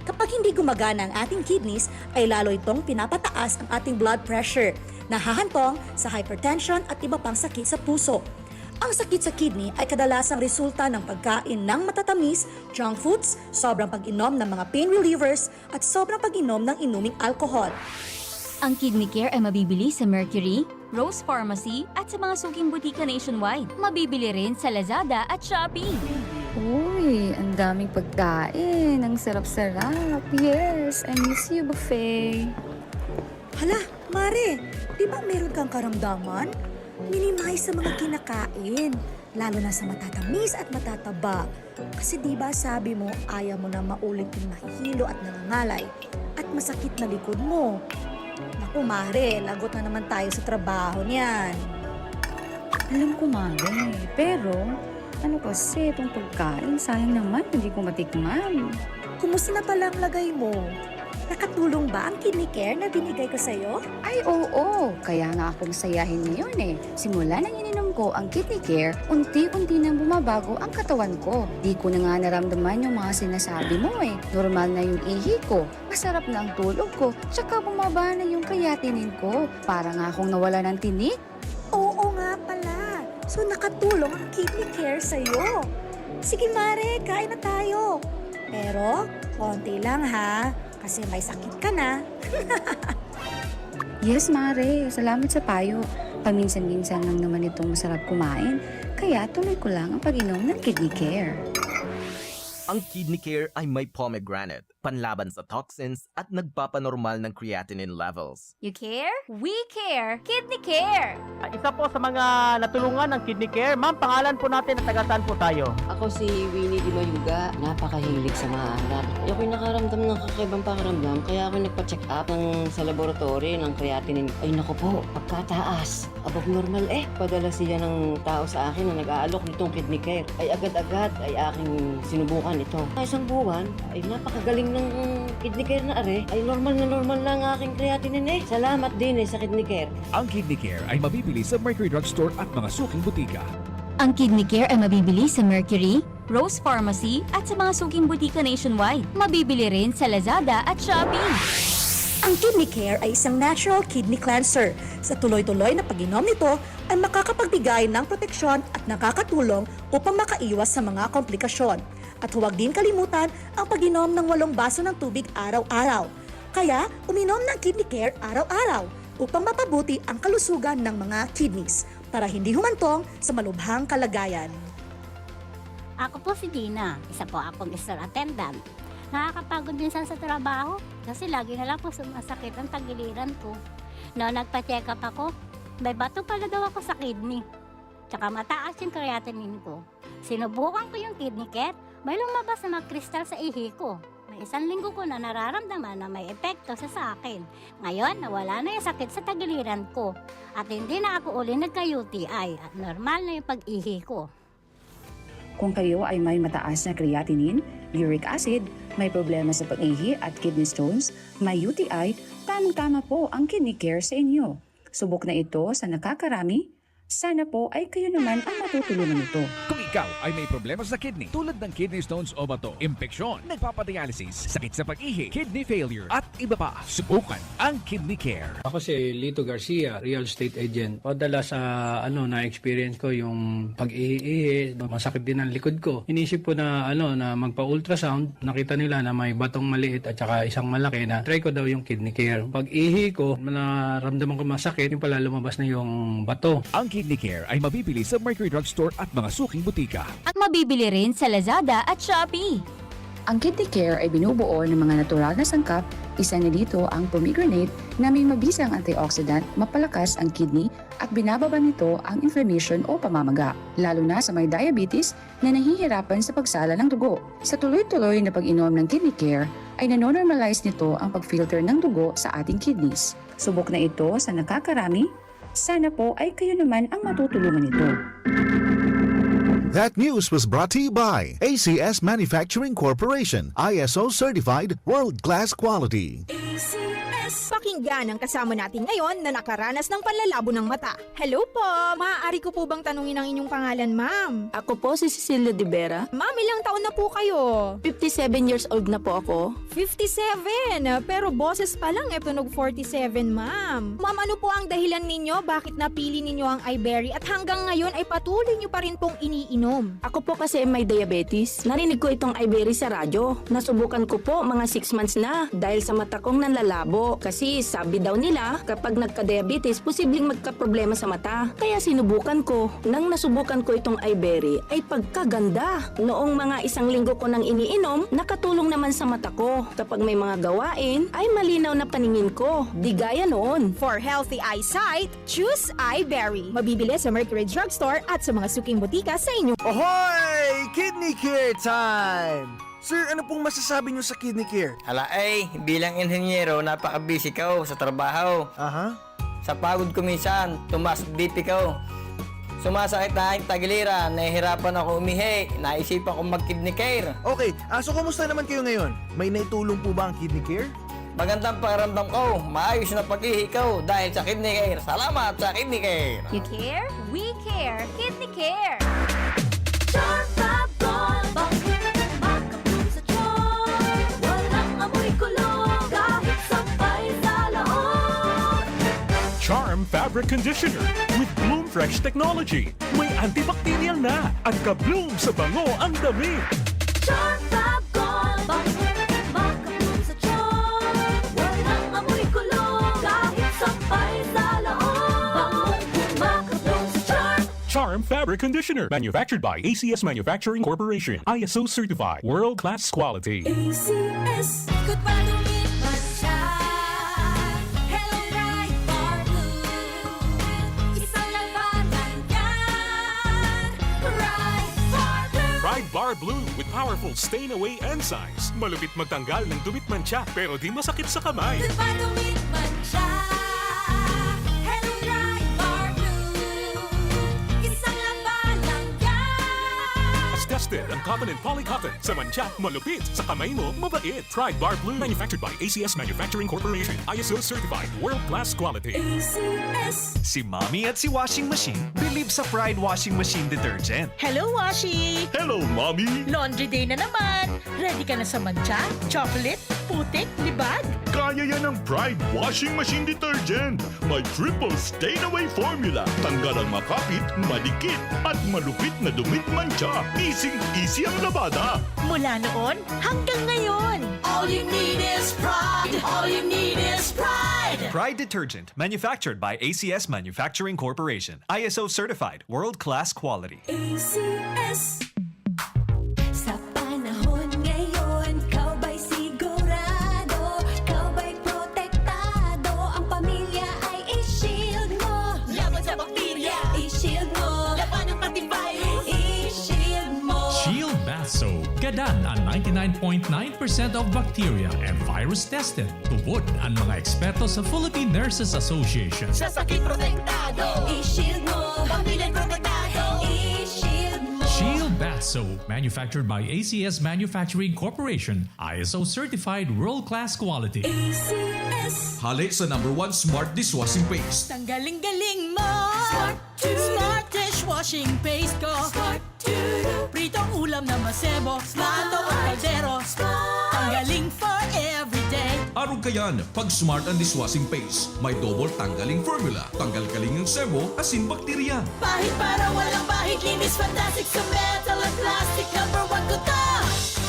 [SPEAKER 12] Kapag hindi gumagana ang ating kidneys, ay lalo itong pinapataas ang ating blood pressure, nahahantong sa hypertension at iba pang sakit sa puso. Ang sakit sa kidney ay kadalasang resulta ng pagkain ng matatamis, junk foods, sobrang pag-inom ng mga pain relievers, at sobrang pag-inom ng inuming alcohol.
[SPEAKER 14] Ang Kidney Care ay mabibili sa Mercury, Rose Pharmacy at sa mga suking butika nationwide. Mabibili rin sa Lazada at Shopee.
[SPEAKER 28] Uy, ang daming pagkain. Ang sarap-sarap. Yes, I miss you, buffet.
[SPEAKER 12] Hala, Mare, di ba meron kang karamdaman? Minimize sa mga kinakain, lalo na sa matatamis at matataba. Kasi di ba sabi mo ayaw mo na maulit yung nahihilo at nangangalay at masakit na likod mo. Naku, Mare, lagot na naman tayo sa trabaho niyan.
[SPEAKER 28] Alam ko, Mare. Pero, ano kasi itong pagkain? Sayang naman, hindi ko matikman.
[SPEAKER 12] Kumusta na pala ang lagay mo? Nakatulong ba ang Kidney Care na binigay ko sa'yo?
[SPEAKER 28] Ay, oo. Kaya nga akong sayahin ngayon eh. Simula nang ininom ko ang Kidney Care, unti-unti nang bumabago ang katawan ko. Di ko na nga naramdaman yung mga sinasabi mo eh. Normal na yung ihi ko, masarap na ang tulog ko, tsaka bumaba na yung kayatinin ko. Para nga akong nawala ng tinik.
[SPEAKER 12] Oo nga pala. So nakatulong ang Kidney Care sa'yo. Sige Mare, kain na tayo. Pero, konti lang ha. Kasi may sakit ka na.
[SPEAKER 28] Yes, Mare. Salamat sa payo. Paminsan-minsan lang naman itong masarap kumain. Kaya tuloy ko lang ang pag-inom ng Kidney Care.
[SPEAKER 25] Ang Kidney Care ay may pomegranate, panlaban sa toxins at nagpapanormal ng creatinine levels.
[SPEAKER 14] You care? We care! Kidney Care!
[SPEAKER 5] Isa po sa mga natulungan ng Kidney Care. Ma'am, pangalan po natin at taga saan po tayo?
[SPEAKER 13] Ako si Winnie Di Mayuga. Napakahilig sa maalat. Ako'y nakaramdam ng kakaibang pakiramdam kaya ako nagpa-check up sa laboratory ng creatinine. Ay naku po, pagkataas. Above normal Padala siya ng tao sa akin na nag-aalok nitong Kidney Care. Ay agad-agad ay aking sinubukan ito. Isang buwan ay napakagaling ng Kidney Care na ay normal na ang aking creatinine Salamat din sa Kidney Care.
[SPEAKER 7] Ang Kidney Care ay mabibili sa Mercury Drugstore at mga suking butika.
[SPEAKER 14] Ang Kidney Care ay mabibili sa Mercury, Rose Pharmacy at sa mga suking butika nationwide. Mabibili rin sa Lazada at Shopee.
[SPEAKER 12] Ang Kidney Care ay isang natural kidney cleanser. Sa tuloy-tuloy na pag-inom nito ay makakapagbigay ng proteksyon at nakakatulong upang makaiwas sa mga komplikasyon. At huwag din kalimutan ang pag-inom ng 8 baso ng tubig araw-araw. Kaya uminom ng Kidney Care araw-araw upang mapabuti ang kalusugan ng mga kidneys para hindi humantong sa malubhang kalagayan.
[SPEAKER 15] Ako po si Dina, isa po akong store attendant. Nakakapagod din sa trabaho kasi lagi na lang po sumasakit ang tagiliran ko. Noong nagpa-check up ako, may bato pala daw ako sa kidney. Tsaka mataas yung creatinine ko. Sinubukan ko yung Kidney Care, may lumabas na mga kristal sa ihi ko. May 1 linggo ko na nararamdaman na may epekto sa akin. Ngayon, nawala na yung sakit sa tagiliran ko. At hindi na ako uli nagka-UTI at normal na yung pag-ihi ko.
[SPEAKER 28] Kung kayo ay may mataas na creatinine, uric acid, may problema sa pag-ihi at kidney stones, may UTI, tamang-tama po ang Kidney Care sa inyo. Subok na ito sa nakakarami. Sana po ay kayo naman ang matutulungan nito.
[SPEAKER 7] Kung ikaw ay may problema sa kidney tulad ng kidney stones o bato, impeksyon, nagpapadialysis, sakit sa pag-ihi, kidney failure at iba pa, subukan ang Kidney Care.
[SPEAKER 16] Ako si Lito Garcia, real estate agent. Padala sa na-experience ko yung pag-ihi, masakit din ang likod ko. Inisip ko na na magpa-ultrasound, nakita nila na may batong maliit at saka isang malaki na try ko daw yung Kidney Care. Pag-ihi ko, naramdaman ko masakit, yung pala lumabas na yung bato.
[SPEAKER 7] Ang Kidney Care ay mabibili sa Mercury Drugstore at mga suking butika.
[SPEAKER 14] At mabibili rin sa Lazada at Shopee.
[SPEAKER 28] Ang Kidney Care ay binubuo ng mga natural na sangkap. Isa na dito ang pomegranate na may mabisang antioxidant, mapalakas ang kidney at binababa nito ang inflammation o pamamaga, lalo na sa may diabetes na nahihirapan sa pagsala ng dugo. Sa tuloy-tuloy na pag-inom ng Kidney Care ay nanonormalize nito ang pag-filter ng dugo sa ating kidneys. Subok na ito sa nakakarami. Sana po ay kayo naman ang matutulungan nito.
[SPEAKER 17] That news was brought to you by ACS Manufacturing Corporation, ISO certified, world-class quality.
[SPEAKER 18] Pakinggan ang kasama natin ngayon na nakaranas ng panlalabo ng mata. Hello po! Maaari ko po bang tanungin ang inyong pangalan, ma'am?
[SPEAKER 19] Ako po si Cecilia De Vera.
[SPEAKER 18] Ma'am, ilang taon na po kayo?
[SPEAKER 19] 57 years old na po ako.
[SPEAKER 18] 57? Pero boses pa lang tunog 47, ma'am. Ma'am, ano po ang dahilan ninyo bakit napili ninyo ang iBerry at hanggang ngayon ay patuloy nyo pa rin pong iniinom?
[SPEAKER 19] Ako po kasi may diabetes. Narinig ko itong iBerry sa radyo. Nasubukan ko po mga 6 months na dahil sa mata kong nanlalabo. Kasi sabi daw nila kapag nagka-diabetes, posibleng magka-problema sa mata. Kaya sinubukan ko. Nang nasubukan ko itong iBerry ay pagkaganda. Noong mga 1 linggo ko nang iniinom, nakatulong naman sa mata ko. Kapag may mga gawain, ay malinaw na paningin ko. Di gaya noon.
[SPEAKER 18] For healthy eyesight, choose iBerry. Mabibili sa Mercury Drugstore at sa mga suking butika sa inyo.
[SPEAKER 20] Ahoy! Kidney Care time! Sir, ano pong masasabi niyo sa Kidney Care?
[SPEAKER 29] Hala bilang inhenyero, napaka-busy ko sa trabaho. Sa pagod ko minsan, tumaas BP ko. Sumasakit na aking tagiliran, nahihirapan ako umihi, naisipan ko mag-Kidney Care.
[SPEAKER 20] Okay, so kumusta naman kayo ngayon? May naitulong po ba ang Kidney Care?
[SPEAKER 29] Magandang pakiramdam ko, maayos na pag-ihi ko dahil sa Kidney Care. Salamat sa Kidney Care.
[SPEAKER 14] You care? We care. Kidney Care.
[SPEAKER 3] Charm Fabric Conditioner with Bloom Fresh Technology. May antibacterial na at ka-bloom sa bango ang damit.
[SPEAKER 30] Charm Fab Gold, baka bloom sa charm. Walang amoy kulong kahit sa
[SPEAKER 1] Charm Fabric Conditioner. Manufactured by ACS Manufacturing Corporation. ISO certified. World-class quality.
[SPEAKER 30] ACS. Ikot pa lumipat siya. Hello, Pride Bar Blue. Isang labanan yan. Pride Bar Blue.
[SPEAKER 1] Pride Bar Blue with powerful stain-away enzymes. Malupit magtanggal ng dumit mancha pero di masakit sa kamay.
[SPEAKER 30] Ikot pa lumipat siya. Hello, Pride Bar Blue. Isang labanan yan.
[SPEAKER 1] As tested ang cotton and polycotton. Sa mancha, malupit. Sa kamay mo, mabait. Pride Bar Blue. Manufactured by ACS Manufacturing Corporation. ISO certified. World-class quality.
[SPEAKER 30] ACS.
[SPEAKER 2] Si Mommy at si Washing Machine believe sa Pride Washing Machine Detergent.
[SPEAKER 4] Hello, Washi!
[SPEAKER 3] Hello, Mommy!
[SPEAKER 4] Laundry day na naman! Ready ka na sa mancha, chocolate, putik, libag?
[SPEAKER 3] Kaya yan ng Pride Washing Machine Detergent. May triple stain-away formula. Tanggal ang makapit, madikit, at malupit na dumit mancha. Easy ang labada.
[SPEAKER 4] Mula noon hanggang ngayon.
[SPEAKER 30] All you need is pride. All you need is pride.
[SPEAKER 2] Pride Detergent, manufactured by ACS Manufacturing Corporation. ISO certified, world-class quality.
[SPEAKER 30] ACS. Sa panahon ngayon, kau ba'y sigurado? Kau ba'y protektado? Ang pamilya ay i-shield mo. Laban sa bakterya, i-shield mo. Laban ng pati virus, i-shield mo.
[SPEAKER 8] Shield Bath Soap. Gadan ang 99.9% of bacteria and virus tested. Tubod ang mga eksperto sa Philippine Nurses Association.
[SPEAKER 30] Sa sakit protektado, i-shield mo. Pamilya protektado, i-shield mo.
[SPEAKER 8] Shield Bath Soap, manufactured by ACS Manufacturing Corporation. ISO certified world-class quality.
[SPEAKER 30] ACS.
[SPEAKER 9] Halik sa #1 Smart Dishwashing Paste.
[SPEAKER 4] Tanggaling-galing mo!
[SPEAKER 30] Smart to-
[SPEAKER 4] Smart dishwashing paste ko!
[SPEAKER 30] Smart to-
[SPEAKER 4] Pritong ulam na masebo, plato o kaldero. Tanggaling for everyday.
[SPEAKER 9] Arog kayan, pag Smart ang Dishwashing Paste, may double tanggaling formula. Tanggal kaling ng sebo, asin bakterya.
[SPEAKER 30] Pahit para walang bahid, linis fantastic sa metal at plastic. #1 ko to.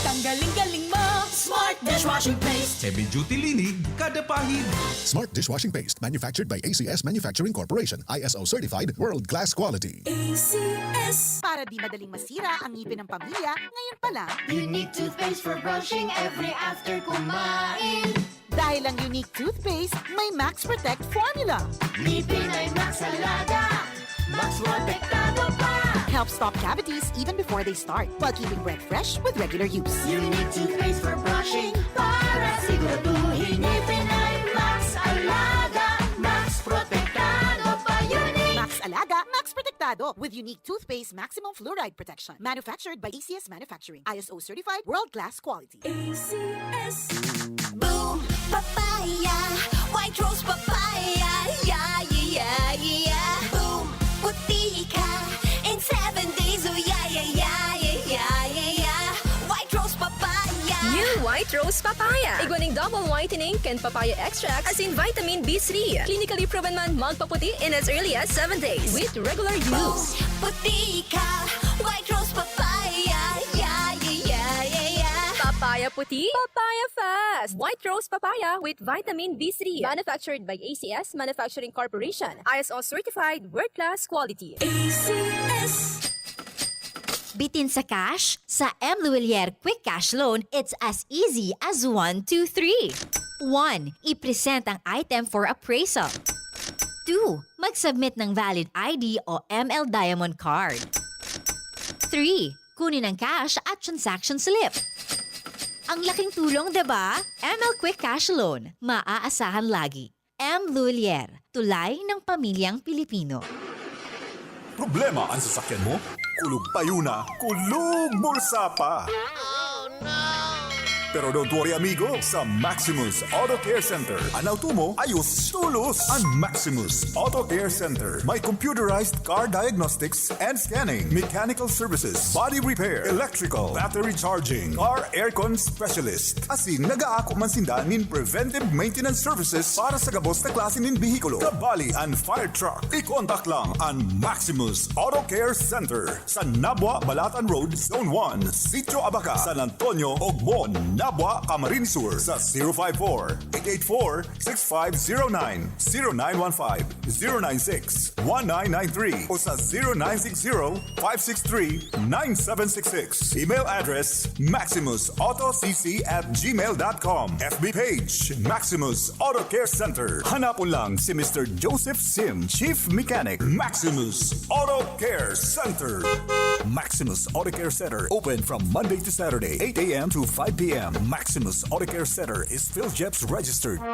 [SPEAKER 30] Tanggaling-galing mo. Smart dishwashing paste.
[SPEAKER 9] Heavy duty linig, kada pahid.
[SPEAKER 21] Smart Dishwashing Paste, manufactured by ACS Manufacturing Corporation. ISO certified, world-class quality.
[SPEAKER 30] ACS.
[SPEAKER 22] Para di madaling masira ang ngipin ng pamilya, ngayon pa lang.
[SPEAKER 30] Unique toothpaste for brushing every after kumain.
[SPEAKER 22] Dahil ang unique toothpaste, may Max Protect formula.
[SPEAKER 30] Ngipin ay Max Alaga. Max Protektado pa.
[SPEAKER 22] Helps stop cavities even before they start, while keeping breath fresh with regular use.
[SPEAKER 30] Unique toothpaste for brushing para siguraduhin ngipin ay Max Alaga. Max Protektado pa. Unique.
[SPEAKER 22] Max Alaga, Max Protectado with unique toothpaste maximum fluoride protection. Manufactured by ACS Manufacturing. ISO certified, world-class quality.
[SPEAKER 30] ACS. Boom, papaya, white rose papaya, yeah, yeah, yeah. Boom, puti ka in 7 days, oh yeah, yeah, yeah, yeah, yeah, yeah. White rose papaya.
[SPEAKER 6] New White Rose Papaya. Iguaning double whitening and papaya extracts as in vitamin B3. Clinically proven man magpaputi in as early as 7 days with regular use.
[SPEAKER 30] Puti ka, white rose papaya, yeah, yeah, yeah, yeah, yeah.
[SPEAKER 6] Papaya puti, papaya fast. White Rose Papaya with vitamin B3. Manufactured by ACS Manufacturing Corporation. ISO certified world-class quality.
[SPEAKER 30] ACS.
[SPEAKER 24] Bitin sa cash? Sa M. Luwilier Quick Cash Loan, it's as easy as 1, 2, 3. 1. I-present ang item for appraisal. 2. Mag-submit ng valid ID o ML Diamond Card. 3. Kunin ang cash at transaction slip. Ang laking tulong, diba? ML Quick Cash Loan. Maaasahan lagi. M. Luwilier. Tulay ng pamilyang Pilipino.
[SPEAKER 26] Problema ang sasakyan mo? Kulog payo na, kulog bulsa pa! Pero don't worry amigo, sa Maximus Auto Care Center, ang auto mo ayos tulos. Ang Maximus Auto Care Center may computerized car diagnostics and scanning, mechanical services, body repair, electrical, battery charging, car aircon specialist. Asin nagaako man sinda nin preventive maintenance services para sa gabos na klase nin bihikulo, kabali and fire truck. I-contact lang ang Maximus Auto Care Center sa Nabwa, Balatan Road, Zone 1, Sitio Abaca, San Antonio, Ogmon, Nabwa, Camarines Sur sa 054-884-6509, 0915-096-1993 o sa 0960-563-9766. Email address maximusautocc@gmail.com. FB page Maximus Auto Care Center. Hanapon lang si Mr. Joseph Sim, Chief Mechanic, Maximus Auto Care Center. Maximus Auto Care Center open from Monday to Saturday, 8 a.m. to 5 p.m. Maximus Auto Care Center is PhilJeps registered.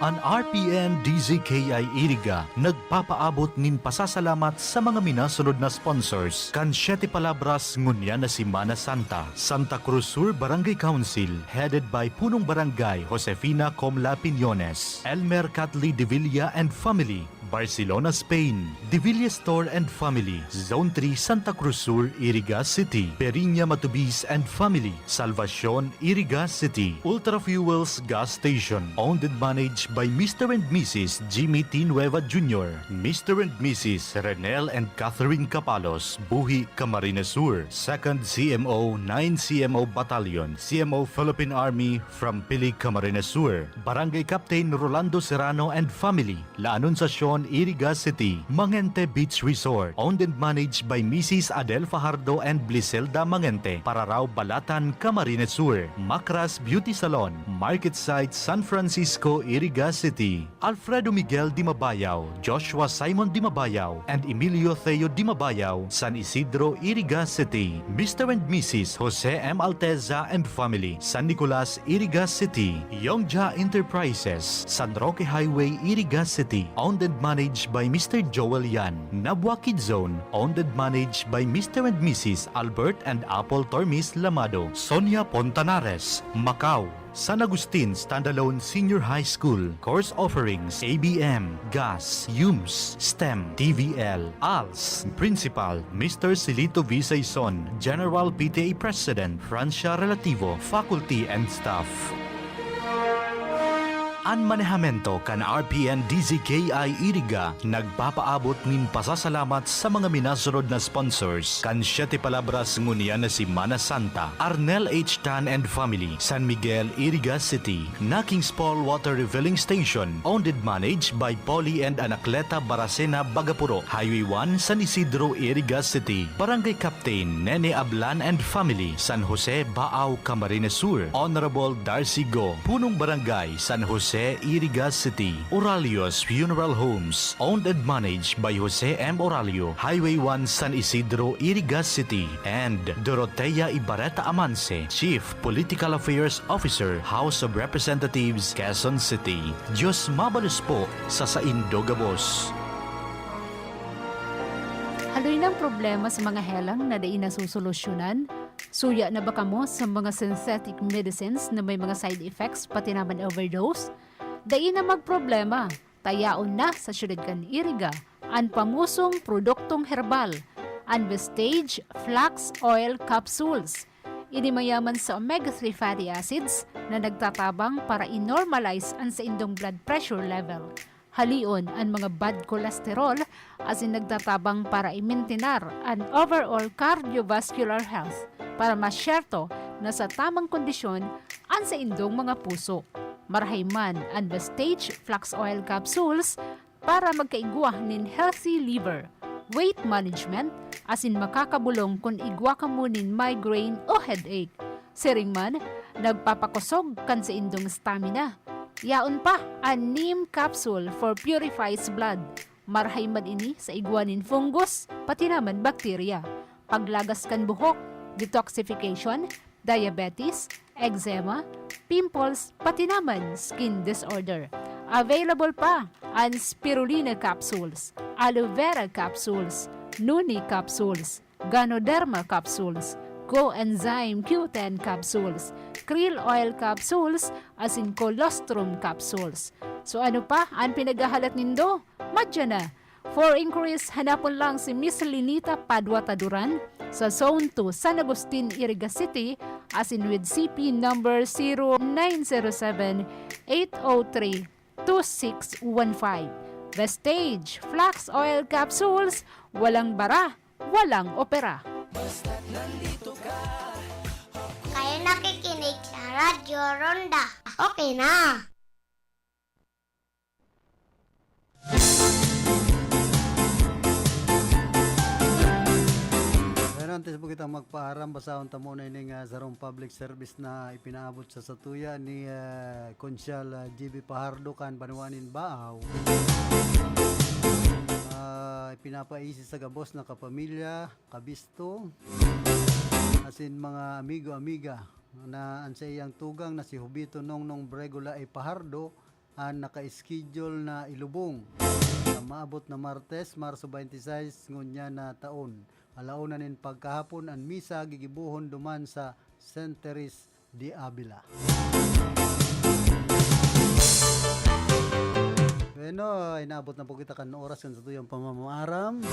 [SPEAKER 17] Ang RPN DZKI Iriga nagpapaabot nin pasasalamat sa mga minasunod na sponsors. Kan 7 palabras ngunya na Semana Santa, Santa Cruz Sur Barangay Council, headed by Punong Barangay Josefina Comla Piñones, Elmer Catli de Villa and Family, Barcelona, Spain, De Villa Store and Family, Zone 3, Santa Cruz Sur, Iriga City, Periña Matubis and Family, Salvacion, Iriga City, Ultra Fuels Gas Station, owned and managed by Mr. and Mrs. Jimmy T. Nueva Jr., Mr. and Mrs. Renel and Catherine Capalos, Buhi, Camarines Sur, 2nd CMO, 9 CMO Battalion, CMO Philippine Army from Pili, Camarines Sur, Barangay Captain Rolando Serrano and Family, La Anunciacion, Iriga City, Mangente Beach Resort, owned and managed by Mrs. Adel Fajardo and Bliselda Mangente, Pararaw, Balatan, Camarines Sur, Macras Beauty Salon, Market Site, San Francisco, Iriga City, Alfredo Miguel Dimabayaw, Joshua Simon Dimabayaw, and Emilio Theo Dimabayaw, San Isidro, Iriga City, Mr. and Mrs. Jose M. Alteza and Family, San Nicolas, Iriga City, Yongja Enterprises, San Roque Highway, Iriga City, owned and managed by Mr. Joel Yan, Nabwa Kid Zone, owned and managed by Mr. and Mrs. Albert and Apple Tormis Lamado, Sonia Pontanares, Macau, San Agustin Standalone Senior High School, course offerings, ABM, GAS, UMS, STEM, TVL, ALS, Principal, Mr. Silito V. Saison, General PTA President, Francia Relativo, Faculty and Staff. Ang manehamento kan RPN DZKI Iriga nagpapaabot nin pasasalamat sa mga minasunod na sponsors kan 7 palabras ngunya na Semana Santa, Arnel H. Tan and Family, San Miguel, Iriga City, Nakings Paul Water Refilling Station, owned and managed by Polly and Anacleta Baracena, Bagapuro, Highway 1, San Isidro, Iriga City, Barangay Captain Nene Ablan and Family, San Jose, Baaw, Camarines Sur, Honorable Darcy Go, Punong Barangay, San Jose, Iriga City, Oralios Funeral Homes, owned and managed by Jose M. Oralio, Highway 1, San Isidro, Iriga City, and Dorotea Ibareta Amance, Chief Political Affairs Officer, House of Representatives, Quezon City. Diyos mabalos po sa Saindo Gabos.
[SPEAKER 5] Haloy ng problema sa mga helang na dain na susolusyonan? Suya na ba kamo sa mga synthetic medicines na may mga side effects pati naman overdose? Dain na magproblema, tayaon na sa syudad kan Iriga, ang pamusong produktong herbal, ang Vestige Flax Oil Capsules. Ini mayaman sa omega-3 fatty acids na nagtatabang para i-normalize ang sa indong blood pressure level. Halion ang mga bad cholesterol as in nagtatabang para i-maintinar ang overall cardiovascular health para masyerto na sa tamang kondisyon ang sa indong mga puso. Marahayman ang Vestige Flax Oil Capsules para magkaigwa nin healthy liver, weight management, as in makakabulong kung igwa ka mo nin migraine o headache. Siring man, nagpapakusog kan sa indong stamina. Yaon pa ang Neem Capsule for purifies blood. Marahayman ini sa igwanin fungus, pati naman bakterya. Paglagas kan buhok, detoxification, diabetes, eczema, pimples, pati naman skin disorder. Available pa ang Spirulina Capsules, Aloe Vera Capsules, Nuni Capsules, Ganoderma Capsules, Coenzyme Q10 Capsules, Krill Oil Capsules, as in Colostrum Capsules. So ano pa ang pinagahalat nindo? Madya na! For inquiries, hanapon lang si Miss Linita Padua Taduran sa Zone 2, San Agustin, Iriga City, as in with CP number 0907-803-2615. Vestige Flax Oil Capsules, walang bara, walang opera.
[SPEAKER 10] Kayo nakikinig sa
[SPEAKER 7] Radyo Ronda. Okay na.
[SPEAKER 10] Pero antes po kitang magpaaram, basahon ta muna ining sarong public service na ipinaabot sa satuya ni Konsyal GB Pahardo kan Banuanin Baaw. Pinapaisi sa gabos na kapamilya, kabisto, asin mga amigo-amiga na sa iyang tugang na si Hubito Nongnong Bregula ay Pahardo ang naka-schedule na ilubong na maabot na Martes, Marso 26 ngunya na taon. Alauna nin pagkahapon ang misa gigibuhon duman sa St. Teres de Avila. Bueno, inaabot na po kita kan oras kan sa tuyang pamamaaram.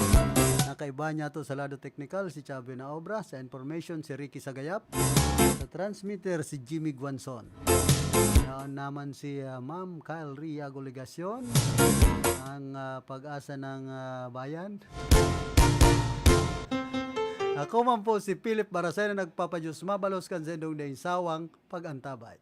[SPEAKER 10] Nakaiba niya to sa lado technical si Chabe na obra, sa information si Ricky Sagayap, sa transmitter si Jimmy Guanzon. Yan naman si Ma'am Kyle Riago Legasyon, ang pag-asa ng bayan. Ako man po si Philip Barasay na nagpapadyos mabalos kan sa indong sawang pag-antabay.